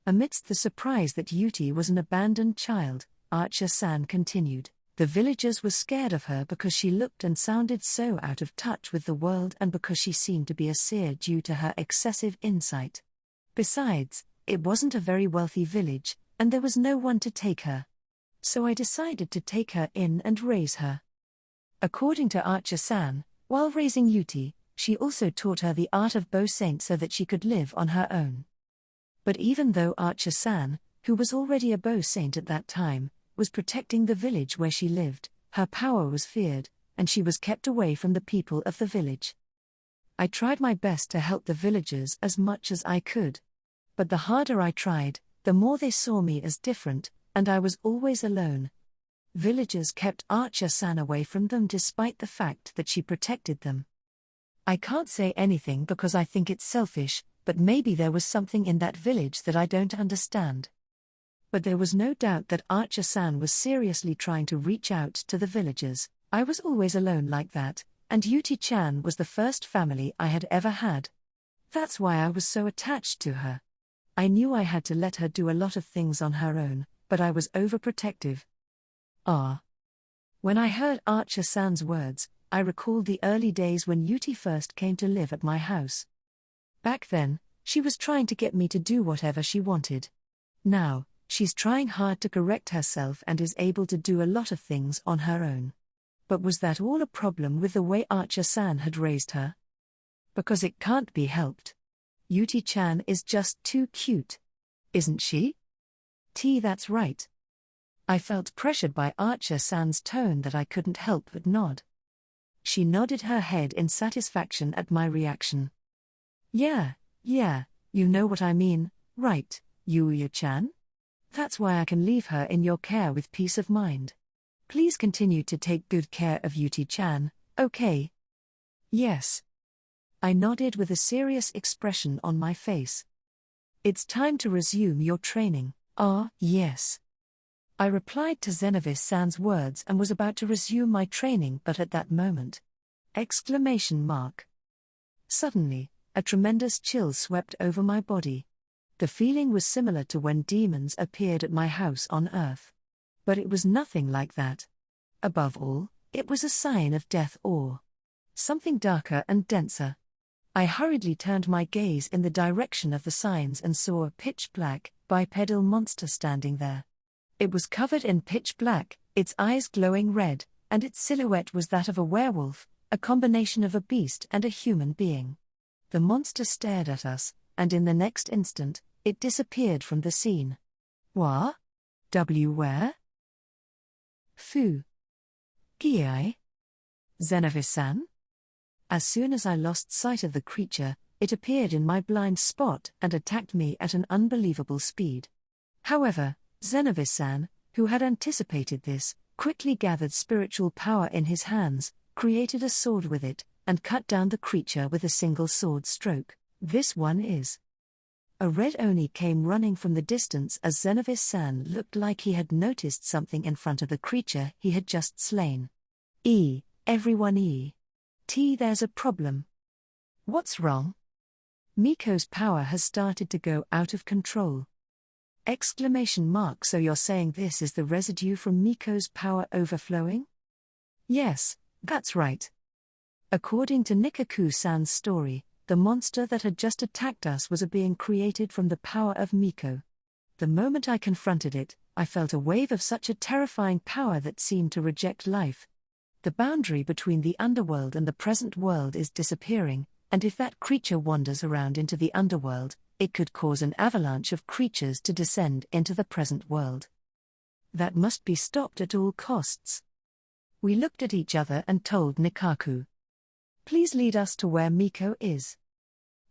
Amidst the surprise that Yuti was an abandoned child, Archer-san continued, the villagers were scared of her because she looked and sounded so out of touch with the world and because she seemed to be a seer due to her excessive insight. Besides, it wasn't a very wealthy village, and there was no one to take her. So I decided to take her in and raise her. According to Archer-san, while raising Yuti, she also taught her the art of bow saint so that she could live on her own. But even though Archer-san, who was already a bow saint at that time, was protecting the village where she lived, her power was feared, and she was kept away from the people of the village. I tried my best to help the villagers as much as I could. But the harder I tried, the more they saw me as different, and I was always alone. Villagers kept Archer-san away from them despite the fact that she protected them. I can't say anything because I think it's selfish, but maybe there was something in that village that I don't understand. But there was no doubt that Archer-san was seriously trying to reach out to the villagers. I was always alone like that, and Yuti-chan was the first family I had ever had. That's why I was so attached to her. I knew I had to let her do a lot of things on her own, but I was overprotective. When I heard Archer-san's words, I recalled the early days when Yuti first came to live at my house. Back then, she was trying to get me to do whatever she wanted. Now, she's trying hard to correct herself and is able to do a lot of things on her own. But was that all a problem with the way Archer-san had raised her? Because it can't be helped. Yuti-chan is just too cute. Isn't she? That's right. I felt pressured by Archer-san's tone that I couldn't help but nod. She nodded her head in satisfaction at my reaction. Yeah, you know what I mean, right, Yuuya-chan? That's why I can leave her in your care with peace of mind. Please continue to take good care of Yuti-chan, okay? Yes. I nodded with a serious expression on my face. It's time to resume your training. Yes. I replied to Xenovis-san's words and was about to resume my training, but at that moment. ! Suddenly, a tremendous chill swept over my body. The feeling was similar to when demons appeared at my house on Earth. But it was nothing like that. Above all, it was a sign of death or something darker and denser. I hurriedly turned my gaze in the direction of the signs and saw a pitch-black, bipedal monster standing there. It was covered in pitch black, its eyes glowing red, and its silhouette was that of a werewolf, a combination of a beast and a human being. The monster stared at us, and in the next instant, it disappeared from the scene. Where? Fu. Giai? Xenovis-san? As soon as I lost sight of the creature, it appeared in my blind spot and attacked me at an unbelievable speed. However, Xenovis-san, who had anticipated this, quickly gathered spiritual power in his hands, created a sword with it, and cut down the creature with a single sword stroke. This one is. A red Oni came running from the distance as Xenovis-san looked like he had noticed something in front of the creature he had just slain. Everyone. There's a problem. What's wrong? Miko's power has started to go out of control. ! So you're saying this is the residue from Miko's power overflowing? Yes, that's right. According to Nikaku-san's story, the monster that had just attacked us was a being created from the power of Miko. The moment I confronted it, I felt a wave of such a terrifying power that seemed to reject life. The boundary between the underworld and the present world is disappearing, and if that creature wanders around into the underworld, it could cause an avalanche of creatures to descend into the present world. That must be stopped at all costs. We looked at each other and told Nikaku. Please lead us to where Miko is.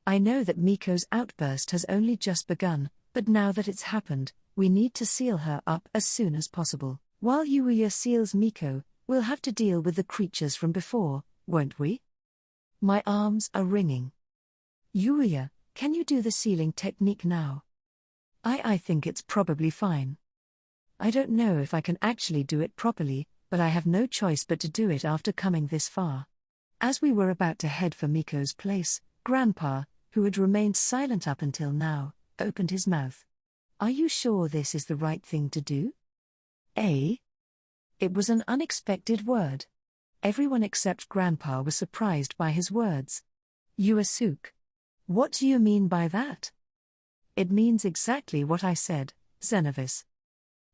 I know that Miko's outburst has only just begun, but now that it's happened, we need to seal her up as soon as possible. While Yuuya seals Miko, we'll have to deal with the creatures from before, won't we? My arms are ringing. Yuuya, can you do the sealing technique now? I think it's probably fine. I don't know if I can actually do it properly, but I have no choice but to do it after coming this far. As we were about to head for Miko's place, Grandpa, who had remained silent up until now, opened his mouth. Are you sure this is the right thing to do? It was an unexpected word. Everyone except Grandpa was surprised by his words. Yuasuke. What do you mean by that? It means exactly what I said, Xenovis.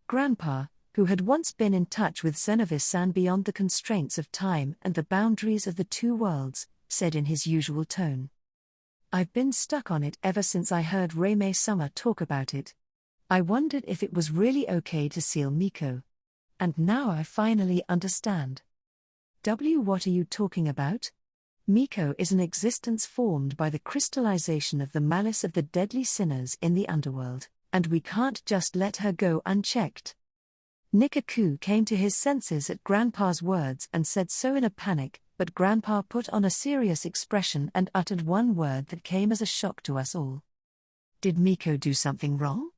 Grandpa, who had once been in touch with Xenovis-san beyond the constraints of time and the boundaries of the two worlds, said in his usual tone. I've been stuck on it ever since I heard Reime-sama talk about it. I wondered if it was really okay to seal Miko. And now I finally understand. What are you talking about? Miko is an existence formed by the crystallization of the malice of the deadly sinners in the underworld, and we can't just let her go unchecked. Nikaku came to his senses at Grandpa's words and said so in a panic, but Grandpa put on a serious expression and uttered one word that came as a shock to us all. Did Miko do something wrong?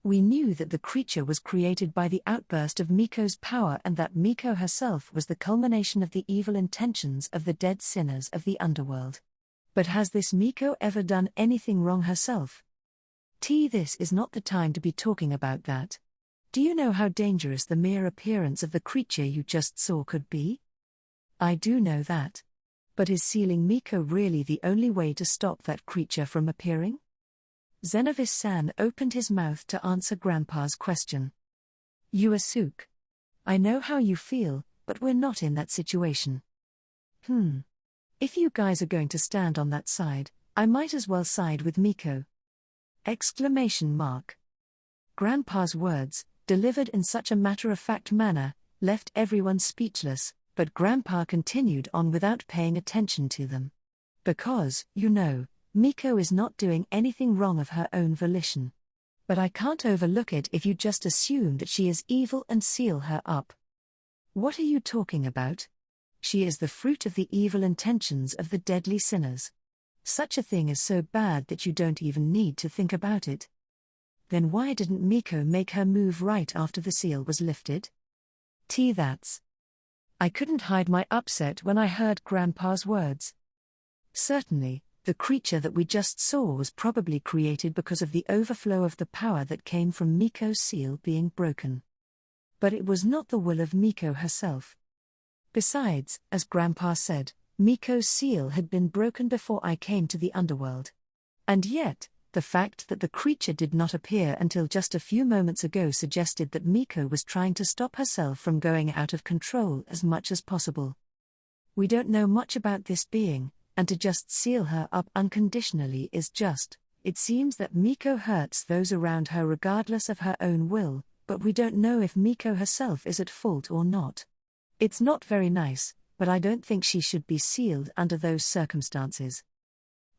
We knew that the creature was created by the outburst of Miko's power and that Miko herself was the culmination of the evil intentions of the dead sinners of the underworld. But has this Miko ever done anything wrong herself? This is not the time to be talking about that. Do you know how dangerous the mere appearance of the creature you just saw could be? I do know that. But is sealing Miko really the only way to stop that creature from appearing? Xenovis-san opened his mouth to answer Grandpa's question. Yuuya, I know how you feel, but we're not in that situation. If you guys are going to stand on that side, I might as well side with Miko. ! Grandpa's words, delivered in such a matter-of-fact manner, left everyone speechless, but Grandpa continued on without paying attention to them. Because, Miko is not doing anything wrong of her own volition. But I can't overlook it if you just assume that she is evil and seal her up. What are you talking about? She is the fruit of the evil intentions of the deadly sinners. Such a thing is so bad that you don't even need to think about it. Then why didn't Miko make her move right after the seal was lifted? I couldn't hide my upset when I heard Grandpa's words. Certainly, the creature that we just saw was probably created because of the overflow of the power that came from Miko's seal being broken. But it was not the will of Miko herself. Besides, as Grandpa said, Miko's seal had been broken before I came to the underworld. And yet, the fact that the creature did not appear until just a few moments ago suggested that Miko was trying to stop herself from going out of control as much as possible. We don't know much about this being, and to just seal her up unconditionally is just, it seems that Miko hurts those around her regardless of her own will, but we don't know if Miko herself is at fault or not. It's not very nice, but I don't think she should be sealed under those circumstances.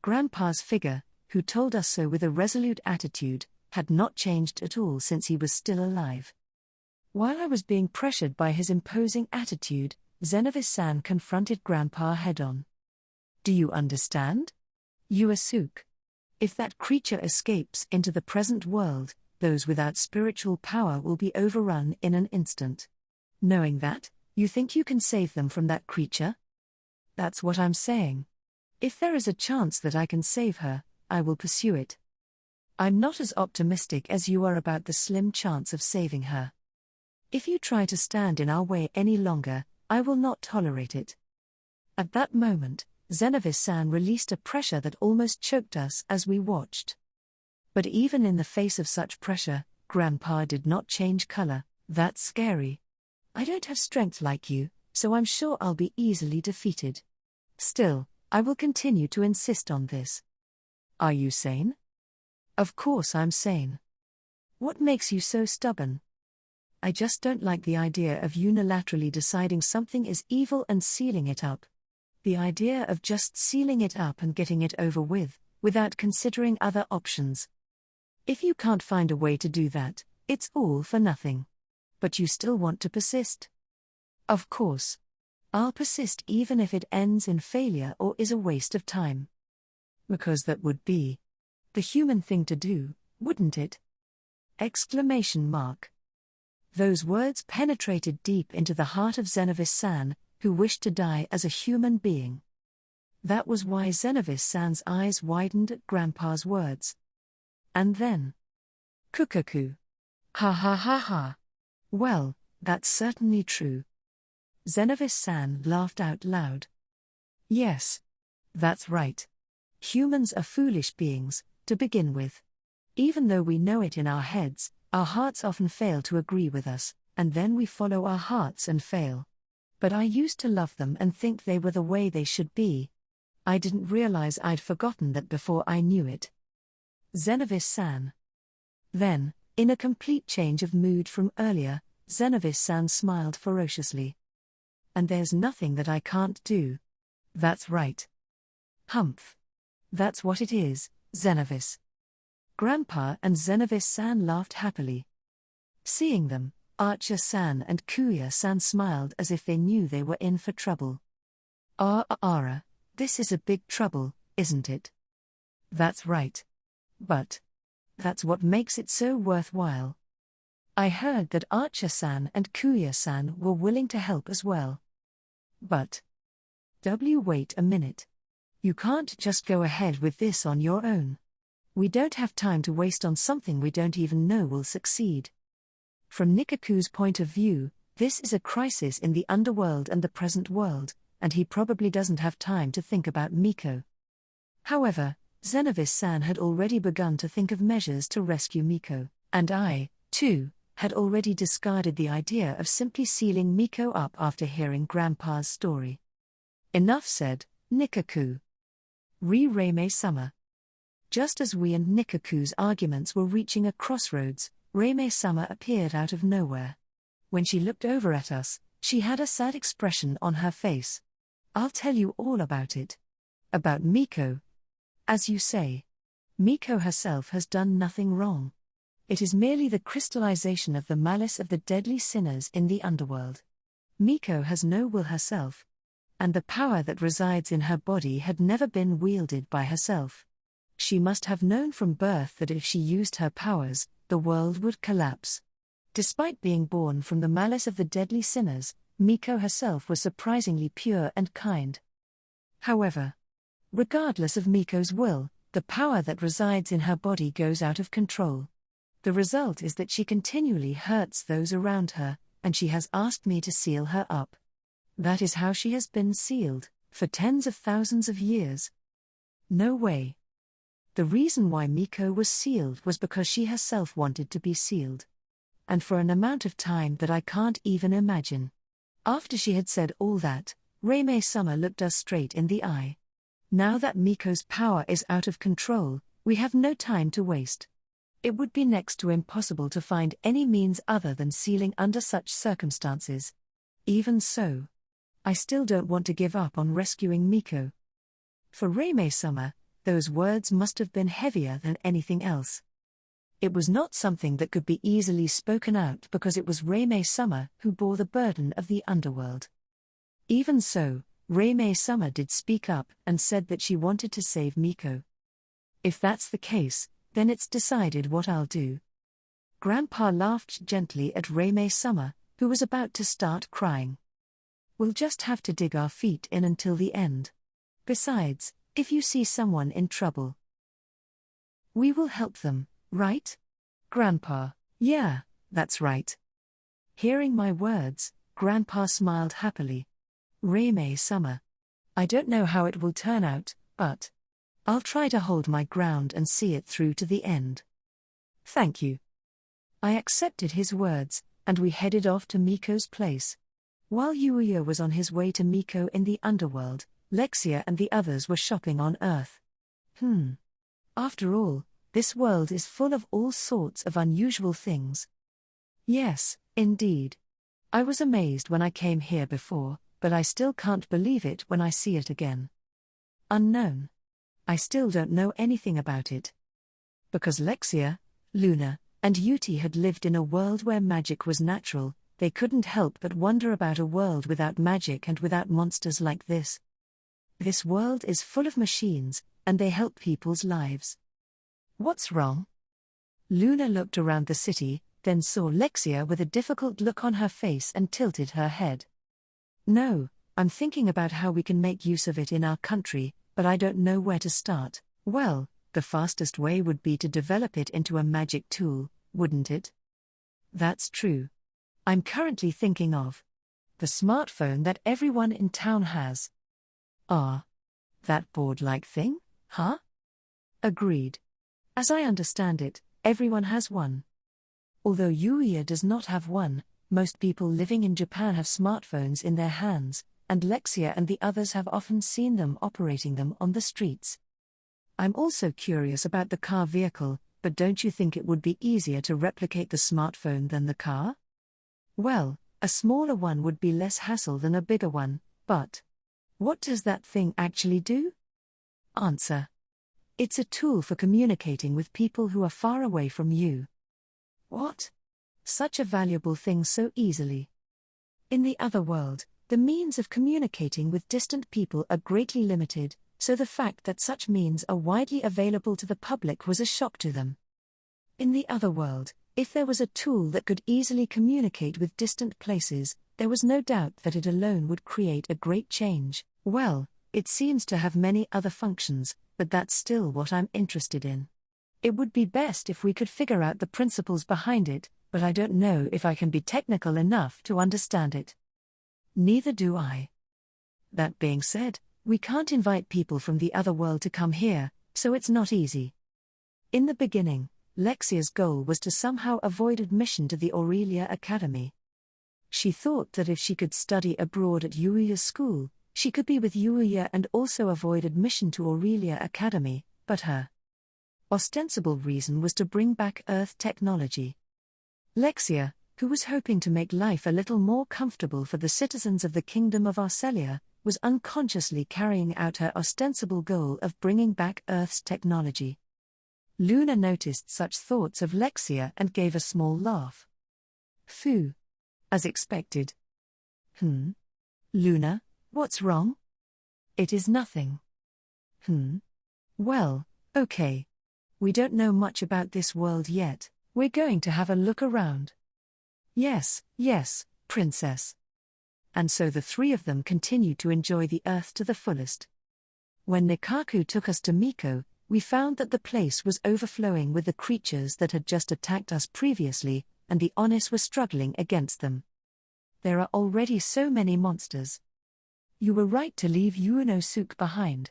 Grandpa's figure, who told us so with a resolute attitude, had not changed at all since he was still alive. While I was being pressured by his imposing attitude, Xenovis-san confronted Grandpa head-on. Do you understand? Yuuya, if that creature escapes into the present world, those without spiritual power will be overrun in an instant. Knowing that, you think you can save them from that creature? That's what I'm saying. If there is a chance that I can save her, I will pursue it. I'm not as optimistic as you are about the slim chance of saving her. If you try to stand in our way any longer, I will not tolerate it. At that moment, Xenovis-san released a pressure that almost choked us as we watched. But even in the face of such pressure, Grandpa did not change color. That's scary. I don't have strength like you, so I'm sure I'll be easily defeated. Still, I will continue to insist on this. Are you sane? Of course I'm sane. What makes you so stubborn? I just don't like the idea of unilaterally deciding something is evil and sealing it up. The idea of just sealing it up and getting it over with, without considering other options. If you can't find a way to do that, it's all for nothing. But you still want to persist? Of course. I'll persist even if it ends in failure or is a waste of time. Because that would be the human thing to do, wouldn't it? ! Those words penetrated deep into the heart of Xenovis-san, who wished to die as a human being. That was why Xenovis-san's eyes widened at Grandpa's words. And then, Kukaku. Ha ha ha ha. Well, that's certainly true. Xenovis-san laughed out loud. Yes. That's right. Humans are foolish beings, to begin with. Even though we know it in our heads, our hearts often fail to agree with us, and then we follow our hearts and fail. But I used to love them and think they were the way they should be. I didn't realize I'd forgotten that before I knew it. Xenovis-san. Then, in a complete change of mood from earlier, Xenovis-san smiled ferociously. And there's nothing that I can't do. That's right. Humph. That's what it is, Xenovis. Grandpa and Xenovis-san laughed happily. Seeing them, Archer-san and Kuya-san smiled as if they knew they were in for trouble. Ara, this is a big trouble, isn't it? That's right. But that's what makes it so worthwhile. I heard that Archer-san and Kuya-san were willing to help as well. But wait a minute. You can't just go ahead with this on your own. We don't have time to waste on something we don't even know will succeed. From Nikaku's point of view, this is a crisis in the underworld and the present world, and he probably doesn't have time to think about Miko. However, Xenovis-san had already begun to think of measures to rescue Miko, and I, too, had already discarded the idea of simply sealing Miko up after hearing Grandpa's story. Enough said, Nikaku. Reime-sama. Just as we and Nikaku's arguments were reaching a crossroads, Reime-sama appeared out of nowhere. When she looked over at us, she had a sad expression on her face. I'll tell you all about it. About Miko. As you say, Miko herself has done nothing wrong. It is merely the crystallization of the malice of the deadly sinners in the underworld. Miko has no will herself, and the power that resides in her body had never been wielded by herself. She must have known from birth that if she used her powers, the world would collapse. Despite being born from the malice of the deadly sinners, Miko herself was surprisingly pure and kind. However, regardless of Miko's will, the power that resides in her body goes out of control. The result is that she continually hurts those around her, and she has asked me to seal her up. That is how she has been sealed, for tens of thousands of years. No way. The reason why Miko was sealed was because she herself wanted to be sealed. And for an amount of time that I can't even imagine. After she had said all that, Reime-sama looked us straight in the eye. Now that Miko's power is out of control, we have no time to waste. It would be next to impossible to find any means other than sealing under such circumstances. Even so, I still don't want to give up on rescuing Miko. For Reime-sama, those words must have been heavier than anything else. It was not something that could be easily spoken out because it was Reime-sama who bore the burden of the underworld. Even so, Reime-sama did speak up and said that she wanted to save Miko. If that's the case, then it's decided what I'll do. Grandpa laughed gently at Reime-sama, who was about to start crying. We'll just have to dig our feet in until the end. Besides, if you see someone in trouble, we will help them, right? Grandpa, yeah, that's right. Hearing my words, Grandpa smiled happily. Reime-sama, I don't know how it will turn out, but I'll try to hold my ground and see it through to the end. Thank you. I accepted his words, and we headed off to Miko's place. While Yuuya was on his way to Miko in the underworld, Lexia and the others were shopping on Earth. After all, this world is full of all sorts of unusual things. Yes, indeed. I was amazed when I came here before, but I still can't believe it when I see it again. Unknown. I still don't know anything about it. Because Lexia, Luna, and Yuti had lived in a world where magic was natural, they couldn't help but wonder about a world without magic and without monsters like this. This world is full of machines, and they help people's lives. What's wrong? Luna looked around the city, then saw Lexia with a difficult look on her face and tilted her head. No, I'm thinking about how we can make use of it in our country, but I don't know where to start. Well, the fastest way would be to develop it into a magic tool, wouldn't it? That's true. I'm currently thinking of the smartphone that everyone in town has. That board-like thing, huh? Agreed. As I understand it, everyone has one. Although Yuuya does not have one, most people living in Japan have smartphones in their hands, and Lexia and the others have often seen them operating them on the streets. I'm also curious about the car vehicle, but don't you think it would be easier to replicate the smartphone than the car? Well, a smaller one would be less hassle than a bigger one, but what does that thing actually do? Answer. It's a tool for communicating with people who are far away from you. What? Such a valuable thing so easily. In the other world, the means of communicating with distant people are greatly limited, so the fact that such means are widely available to the public was a shock to them. In the other world, if there was a tool that could easily communicate with distant places, there was no doubt that it alone would create a great change. Well, It seems to have many other functions, but that's still what I'm interested in. It would be best if we could figure out the principles behind it, but I don't know if I can be technical enough to understand it. Neither do I. That being said, we can't invite people from the other world to come here, so it's not easy. In the beginning, Lexia's goal was to somehow avoid admission to the Aurelia Academy. She thought that if she could study abroad at Yuuya's school, she could be with Yuuya and also avoid admission to Aurelia Academy, but her ostensible reason was to bring back Earth technology. Lexia, who was hoping to make life a little more comfortable for the citizens of the Kingdom of Arcelia, was unconsciously carrying out her ostensible goal of bringing back Earth's technology. Luna noticed such thoughts of Lexia and gave a small laugh. Phew. As expected. Luna, what's wrong? It is nothing. Well, okay. We don't know much about this world yet, we're going to have a look around. Yes, princess. And so the three of them continued to enjoy the Earth to the fullest. When Nikaku took us to Miko, we found that the place was overflowing with the creatures that had just attacked us previously, and the Onis were struggling against them. There are already so many monsters. You were right to leave Yunosuke behind.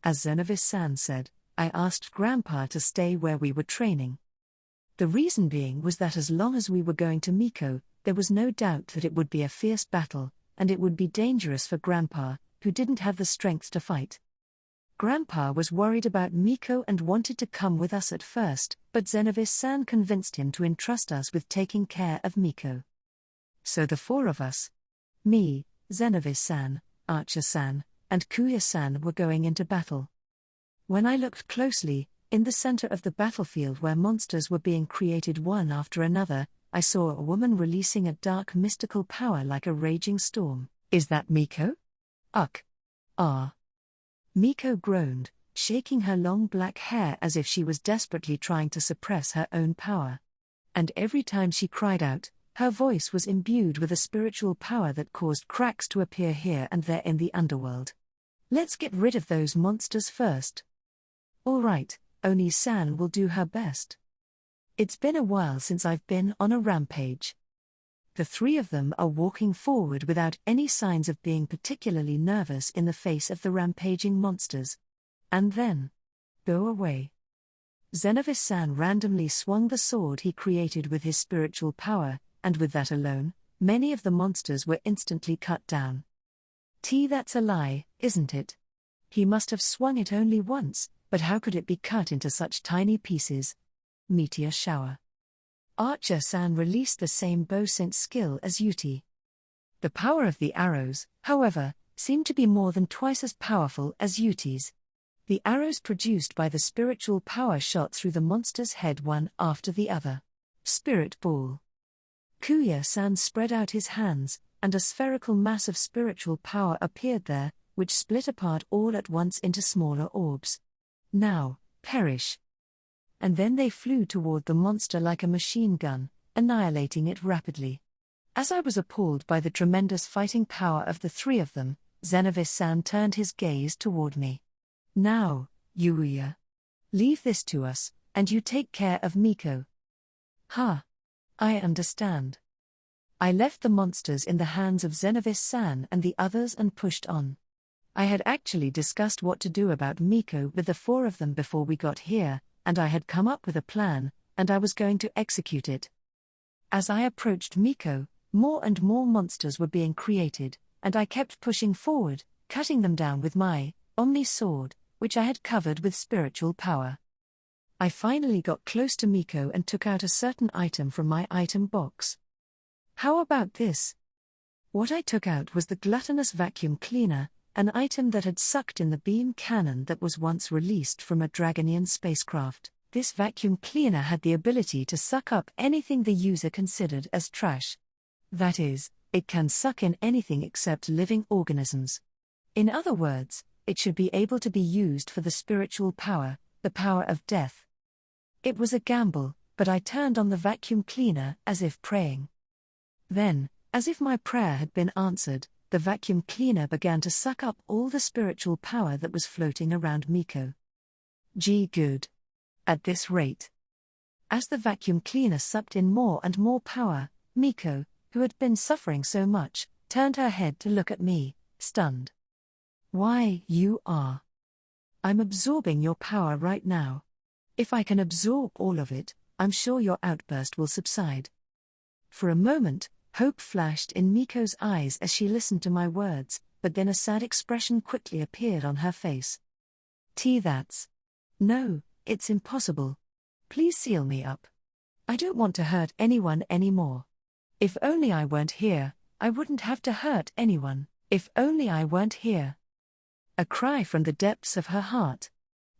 As Xenovis-san said, I asked Grandpa to stay where we were training. The reason being was that as long as we were going to Miko, there was no doubt that it would be a fierce battle, and it would be dangerous for Grandpa, who didn't have the strength to fight. Grandpa was worried about Miko and wanted to come with us at first, but Xenovis-san convinced him to entrust us with taking care of Miko. So the four of us, me, Xenovis-san, Archer-san, and Kuya-san were going into battle. When I looked closely, in the center of the battlefield where monsters were being created one after another, I saw a woman releasing a dark mystical power like a raging storm. Is that Miko? Ugh. Ah. Miko groaned, shaking her long black hair as if she was desperately trying to suppress her own power. And every time she cried out, her voice was imbued with a spiritual power that caused cracks to appear here and there in the underworld. Let's get rid of those monsters first. All right, Oni-san will do her best. It's been a while since I've been on a rampage. The three of them are walking forward without any signs of being particularly nervous in the face of the rampaging monsters. And then, go away. Xenovis-san randomly swung the sword he created with his spiritual power, and with that alone, many of the monsters were instantly cut down. That's a lie, isn't it? He must have swung it only once, but how could it be cut into such tiny pieces? Meteor shower. Archer-san released the same bow-sync skill as Yuti. The power of the arrows, however, seemed to be more than twice as powerful as Yuti's. The arrows produced by the spiritual power shot through the monster's head one after the other. Spirit ball. Kuya-san spread out his hands, and a spherical mass of spiritual power appeared there, which split apart all at once into smaller orbs. Now, perish. And then they flew toward the monster like a machine gun, annihilating it rapidly. As I was appalled by the tremendous fighting power of the three of them, Xenovis-san turned his gaze toward me. Now, Yuuya. Leave this to us, and you take care of Miko. I understand. I left the monsters in the hands of Xenovis-san and the others and pushed on. I had actually discussed what to do about Miko with the four of them before we got here, and I had come up with a plan, and I was going to execute it. As I approached Miko, more and more monsters were being created, and I kept pushing forward, cutting them down with my Omni sword, which I had covered with spiritual power. I finally got close to Miko and took out a certain item from my item box. How about this? What I took out was the gluttonous vacuum cleaner, an item that had sucked in the beam cannon that was once released from a Dragonian spacecraft. This vacuum cleaner had the ability to suck up anything the user considered as trash. That is, it can suck in anything except living organisms. In other words, it should be able to be used for the spiritual power, the power of death. It was a gamble, but I turned on the vacuum cleaner as if praying. Then, as if my prayer had been answered, the vacuum cleaner began to suck up all the spiritual power that was floating around Miko. Gee, good. At this rate. As the vacuum cleaner sucked in more and more power, Miko, who had been suffering so much, turned her head to look at me, stunned. Why, you are. I'm absorbing your power right now. If I can absorb all of it, I'm sure your outburst will subside. For a moment, hope flashed in Miko's eyes as she listened to my words, but then a sad expression quickly appeared on her face. That's. No, it's impossible. Please seal me up. I don't want to hurt anyone anymore. If only I weren't here, I wouldn't have to hurt anyone. If only I weren't here. A cry from the depths of her heart.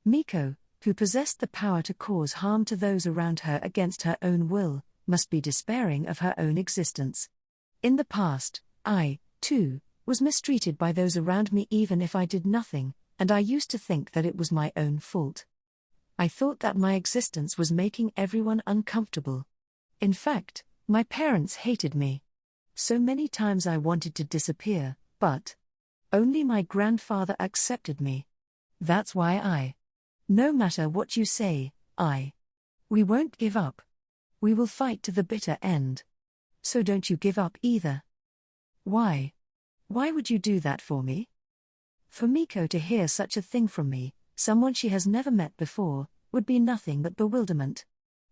Miko, who possessed the power to cause harm to those around her against her own will, must be despairing of her own existence. In the past, I, too, was mistreated by those around me even if I did nothing, and I used to think that it was my own fault. I thought that my existence was making everyone uncomfortable. In fact, my parents hated me. So many times I wanted to disappear, but only my grandfather accepted me. That's why no matter what you say, we won't give up. We will fight to the bitter end. So don't you give up either. Why? Why would you do that for me? For Miko to hear such a thing from me, someone she has never met before, would be nothing but bewilderment.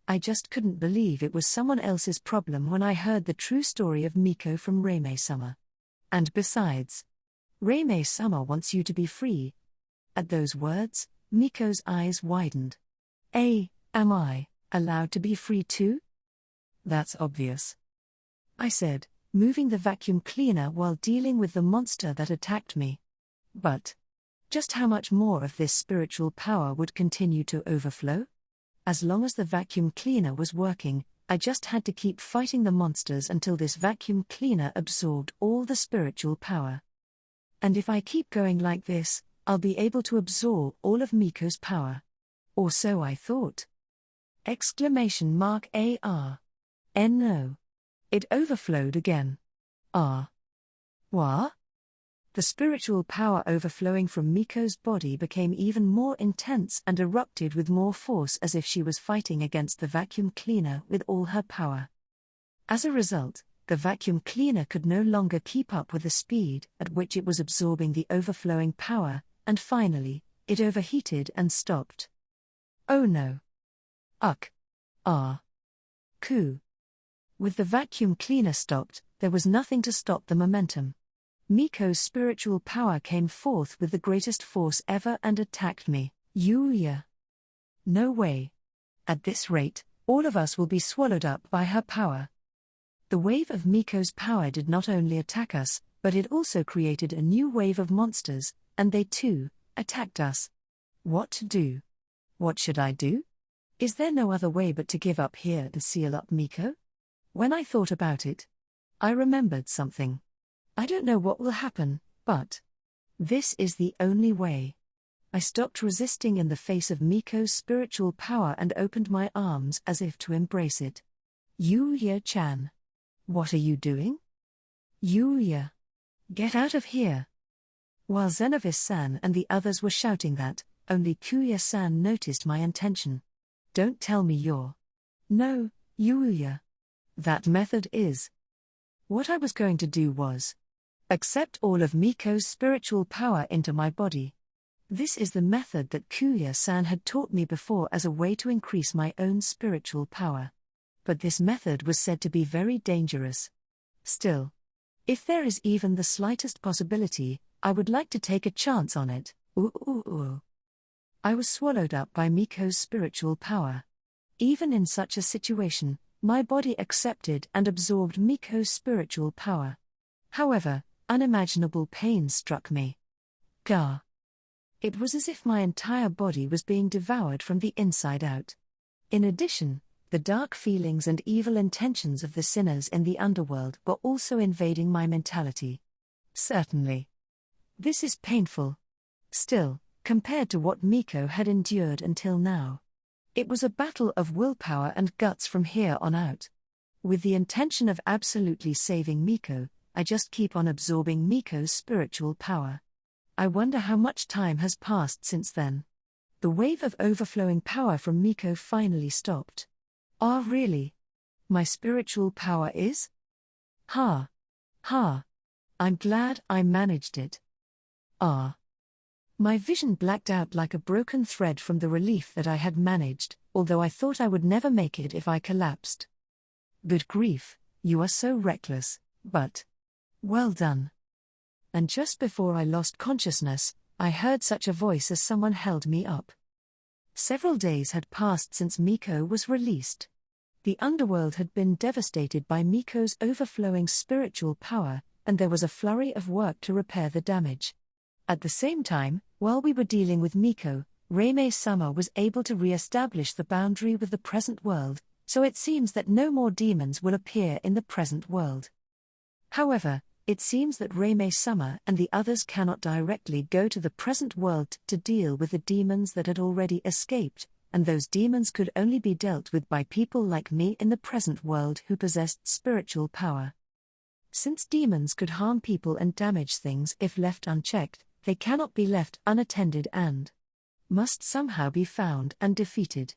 I just couldn't believe it was someone else's problem when I heard the true story of Miko from Reime-sama. And besides, Reime-sama wants you to be free. At those words, Miko's eyes widened. Am I allowed to be free too? That's obvious, I said, moving the vacuum cleaner while dealing with the monster that attacked me. But just how much more of this spiritual power would continue to overflow? As long as the vacuum cleaner was working, I just had to keep fighting the monsters until this vacuum cleaner absorbed all the spiritual power. And if I keep going like this, I'll be able to absorb all of Miko's power. Or so I thought. No. It overflowed again. What? The spiritual power overflowing from Miko's body became even more intense and erupted with more force as if she was fighting against the vacuum cleaner with all her power. As a result, the vacuum cleaner could no longer keep up with the speed at which it was absorbing the overflowing power, and finally, it overheated and stopped. Oh no. With the vacuum cleaner stopped, there was nothing to stop the momentum. Miko's spiritual power came forth with the greatest force ever and attacked me. Yuuya. No way. At this rate, all of us will be swallowed up by her power. The wave of Miko's power did not only attack us, but it also created a new wave of monsters, and they too attacked us. What to do? What should I do? Is there no other way but to give up here and seal up Miko? When I thought about it, I remembered something. I don't know what will happen, but this is the only way. I stopped resisting in the face of Miko's spiritual power and opened my arms as if to embrace it. Yuuya-chan. What are you doing? Yuuya. Get out of here. While Xenovis-san and the others were shouting that, only Kuya-san noticed my intention. Don't tell me you're. No, Yuuya. That method is. What I was going to do was accept all of Miko's spiritual power into my body. This is the method that Kuya-san had taught me before as a way to increase my own spiritual power. But this method was said to be very dangerous. Still, if there is even the slightest possibility, I would like to take a chance on it. I was swallowed up by Miko's spiritual power. Even in such a situation, my body accepted and absorbed Miko's spiritual power. However, unimaginable pain struck me. Gah! It was as if my entire body was being devoured from the inside out. In addition, the dark feelings and evil intentions of the sinners in the underworld were also invading my mentality. Certainly. This is painful. Still, compared to what Miko had endured until now, it was a battle of willpower and guts from here on out. With the intention of absolutely saving Miko, I just keep on absorbing Miko's spiritual power. I wonder how much time has passed since then. The wave of overflowing power from Miko finally stopped. Ah, really? My spiritual power is? Ha. Ha. I'm glad I managed it. Ah. My vision blacked out like a broken thread from the relief that I had managed, although I thought I would never make it if I collapsed. Good grief, you are so reckless, but well done. And just before I lost consciousness, I heard such a voice as someone held me up. Several days had passed since Miko was released. The underworld had been devastated by Miko's overflowing spiritual power, and there was a flurry of work to repair the damage. At the same time, while we were dealing with Miko, Reime-sama was able to re-establish the boundary with the present world, so it seems that no more demons will appear in the present world. However, it seems that Reime-sama and the others cannot directly go to the present world to deal with the demons that had already escaped, and those demons could only be dealt with by people like me in the present world who possessed spiritual power. Since demons could harm people and damage things if left unchecked, they cannot be left unattended and must somehow be found and defeated.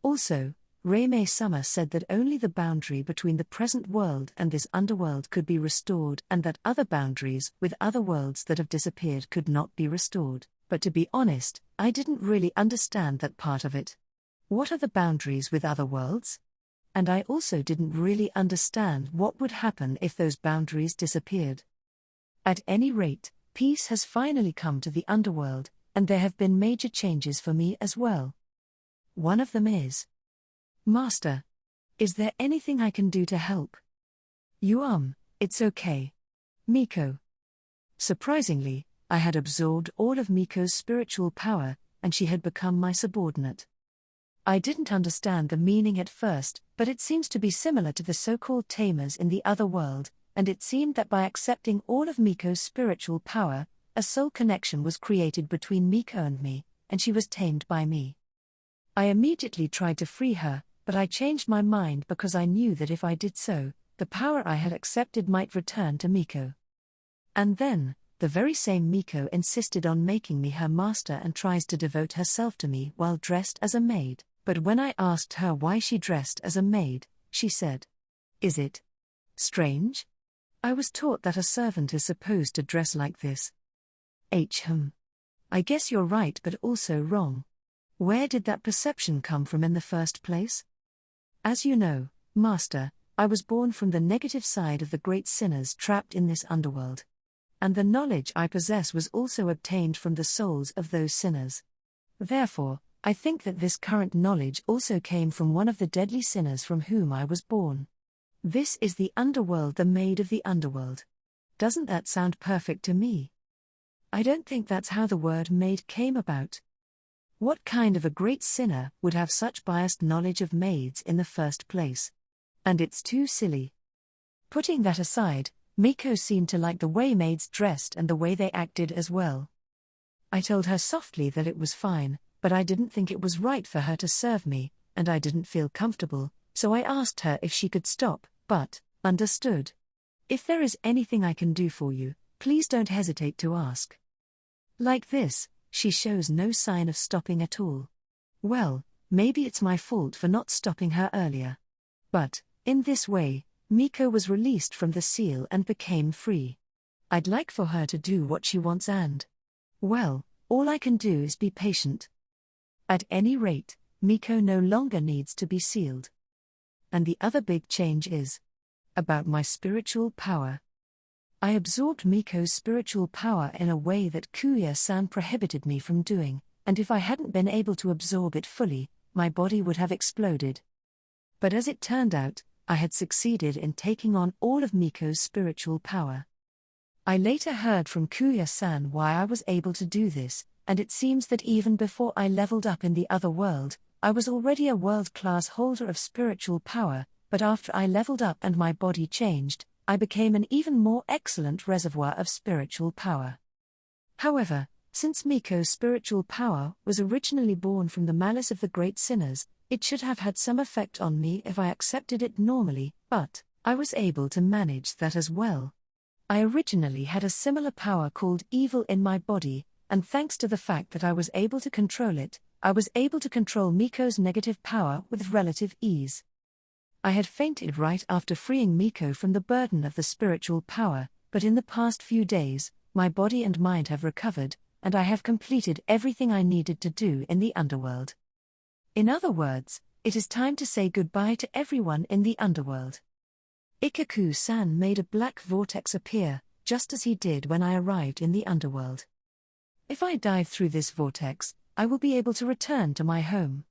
Also, Reime-sama said that only the boundary between the present world and this underworld could be restored, and that other boundaries with other worlds that have disappeared could not be restored. But to be honest, I didn't really understand that part of it. What are the boundaries with other worlds? And I also didn't really understand what would happen if those boundaries disappeared. At any rate, peace has finally come to the underworld, and there have been major changes for me as well. One of them is, Master, is there anything I can do to help? It's okay. Miko. Surprisingly, I had absorbed all of Miko's spiritual power, and she had become my subordinate. I didn't understand the meaning at first, but it seems to be similar to the so-called tamers in the other world, and it seemed that by accepting all of Miko's spiritual power, a soul connection was created between Miko and me, and she was tamed by me. I immediately tried to free her, but I changed my mind because I knew that if I did so, the power I had accepted might return to Miko. And then, the very same Miko insisted on making me her master and tries to devote herself to me while dressed as a maid, but when I asked her why she dressed as a maid, she said, "Is it strange? I was taught that a servant is supposed to dress like this." I guess you're right but also wrong. Where did that perception come from in the first place? As you know, Master, I was born from the negative side of the great sinners trapped in this underworld. And the knowledge I possess was also obtained from the souls of those sinners. Therefore, I think that this current knowledge also came from one of the deadly sinners from whom I was born. This is the underworld, the maid of the underworld. Doesn't that sound perfect to me? I don't think that's how the word maid came about. What kind of a great sinner would have such biased knowledge of maids in the first place? And it's too silly. Putting that aside, Miko seemed to like the way maids dressed and the way they acted as well. I told her softly that it was fine, but I didn't think it was right for her to serve me, and I didn't feel comfortable, so I asked her if she could stop, but understood. If there is anything I can do for you, please don't hesitate to ask. Like this, she shows no sign of stopping at all. Well, maybe it's my fault for not stopping her earlier. But, in this way, Miko was released from the seal and became free. I'd like for her to do what she wants and, well, all I can do is be patient. At any rate, Miko no longer needs to be sealed. And the other big change is about my spiritual power. I absorbed Miko's spiritual power in a way that Kuya-san prohibited me from doing, and if I hadn't been able to absorb it fully, my body would have exploded. But as it turned out, I had succeeded in taking on all of Miko's spiritual power. I later heard from Kuya-san why I was able to do this, and it seems that even before I leveled up in the other world, I was already a world-class holder of spiritual power, but after I leveled up and my body changed, I became an even more excellent reservoir of spiritual power. However, since Miko's spiritual power was originally born from the malice of the great sinners, it should have had some effect on me if I accepted it normally, but I was able to manage that as well. I originally had a similar power called evil in my body, and thanks to the fact that I was able to control it, I was able to control Miko's negative power with relative ease. I had fainted right after freeing Miko from the burden of the spiritual power, but in the past few days, my body and mind have recovered, and I have completed everything I needed to do in the underworld. In other words, it is time to say goodbye to everyone in the underworld. Ikaku-san made a black vortex appear, just as he did when I arrived in the underworld. If I dive through this vortex, I will be able to return to my home.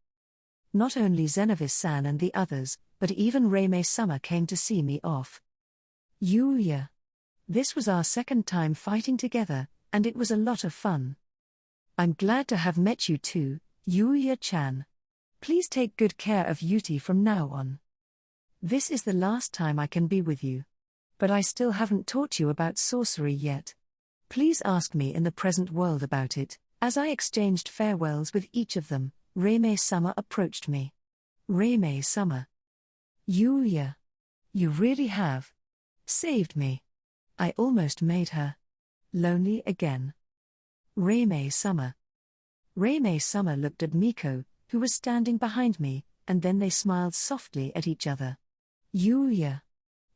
Not only Xenovis-san and the others, but even Reime-sama came to see me off. Yuuya. This was our second time fighting together, and it was a lot of fun. I'm glad to have met you too, Yuuya-chan. Please take good care of Yuti from now on. This is the last time I can be with you. But I still haven't taught you about sorcery yet. Please ask me in the present world about it. As I exchanged farewells with each of them, Reime-sama approached me. Reime-sama. Yuuya. You really have saved me. I almost made her lonely again. Reime-sama. Reime-sama looked at Miko, who was standing behind me, and then they smiled softly at each other. Yuuya.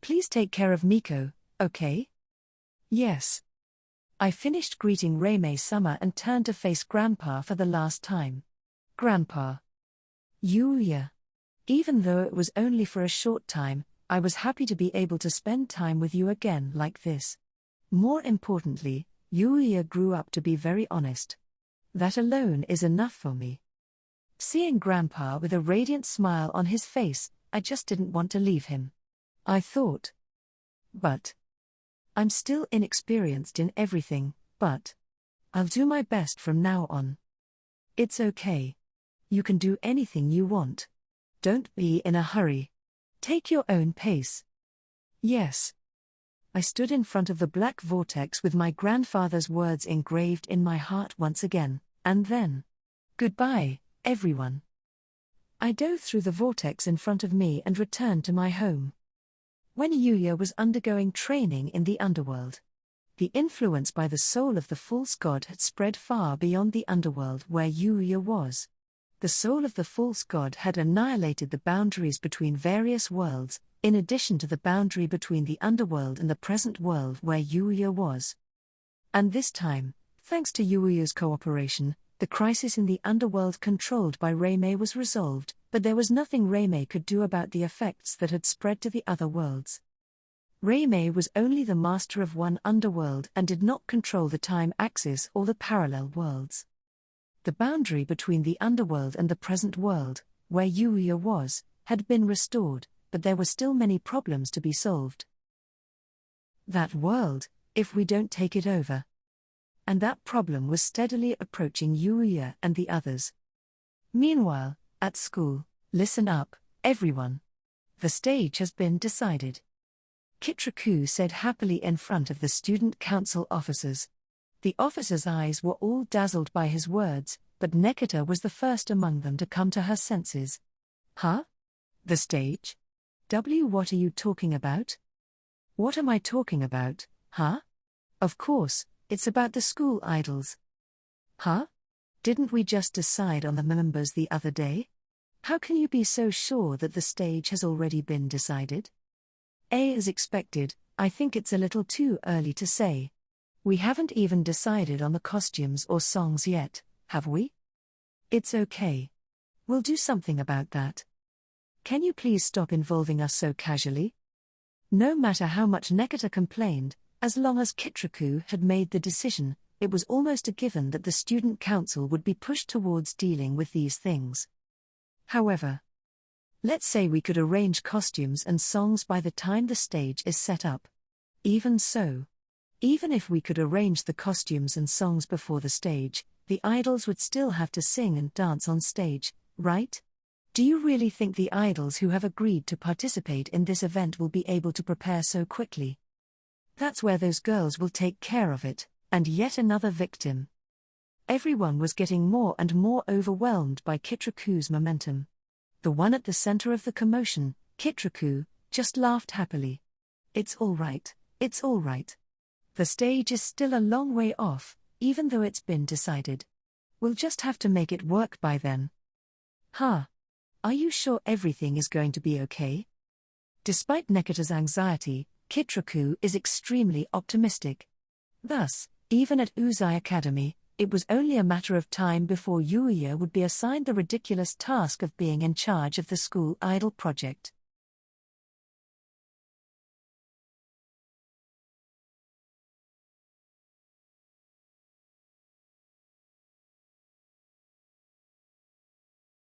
Please take care of Miko, okay? Yes. I finished greeting Reime-sama and turned to face Grandpa for the last time. Grandpa. Yuuya. Even though it was only for a short time, I was happy to be able to spend time with you again like this. More importantly, Yuuya grew up to be very honest. That alone is enough for me. Seeing Grandpa with a radiant smile on his face, I just didn't want to leave him. I thought. But I'm still inexperienced in everything, but I'll do my best from now on. It's okay. You can do anything you want. Don't be in a hurry. Take your own pace. Yes. I stood in front of the black vortex with my grandfather's words engraved in my heart once again, and then, goodbye, everyone. I dove through the vortex in front of me and returned to my home. When Yuuya was undergoing training in the underworld, the influence by the soul of the false god had spread far beyond the underworld where Yuuya was. The soul of the false god had annihilated the boundaries between various worlds, in addition to the boundary between the underworld and the present world where Yuuya was. And this time, thanks to Yuuya's cooperation, the crisis in the underworld controlled by Reime was resolved, but there was nothing Reime could do about the effects that had spread to the other worlds. Reime was only the master of one underworld and did not control the time axis or the parallel worlds. The boundary between the underworld and the present world, where Yuuya was, had been restored, but there were still many problems to be solved. That world, if we don't take it over. And that problem was steadily approaching Yuuya and the others. Meanwhile, at school, listen up, everyone. The stage has been decided. Kitraku said happily in front of the student council officers. The officers' eyes were all dazzled by his words, but Nekita was the first among them to come to her senses. Huh? The stage? What are you talking about? What am I talking about, huh? Of course, it's about the school idols. Huh? Didn't we just decide on the members the other day? How can you be so sure that the stage has already been decided? As expected, I think it's a little too early to say. We haven't even decided on the costumes or songs yet, have we? It's okay. We'll do something about that. Can you please stop involving us so casually? No matter how much Nekita complained, as long as Kitraku had made the decision, it was almost a given that the student council would be pushed towards dealing with these things. However, let's say we could arrange costumes and songs by the time the stage is set up. Even so, even if we could arrange the costumes and songs before the stage, the idols would still have to sing and dance on stage, right? Do you really think the idols who have agreed to participate in this event will be able to prepare so quickly? That's where those girls will take care of it, and yet another victim. Everyone was getting more and more overwhelmed by Kitraku's momentum. The one at the center of the commotion, Kitraku, just laughed happily. It's all right, it's all right. The stage is still a long way off, even though it's been decided. We'll just have to make it work by then. Huh. Are you sure everything is going to be okay? Despite Nekata's anxiety, Kitraku is extremely optimistic. Thus, even at Uzai Academy, it was only a matter of time before Yuuya would be assigned the ridiculous task of being in charge of the school idol project.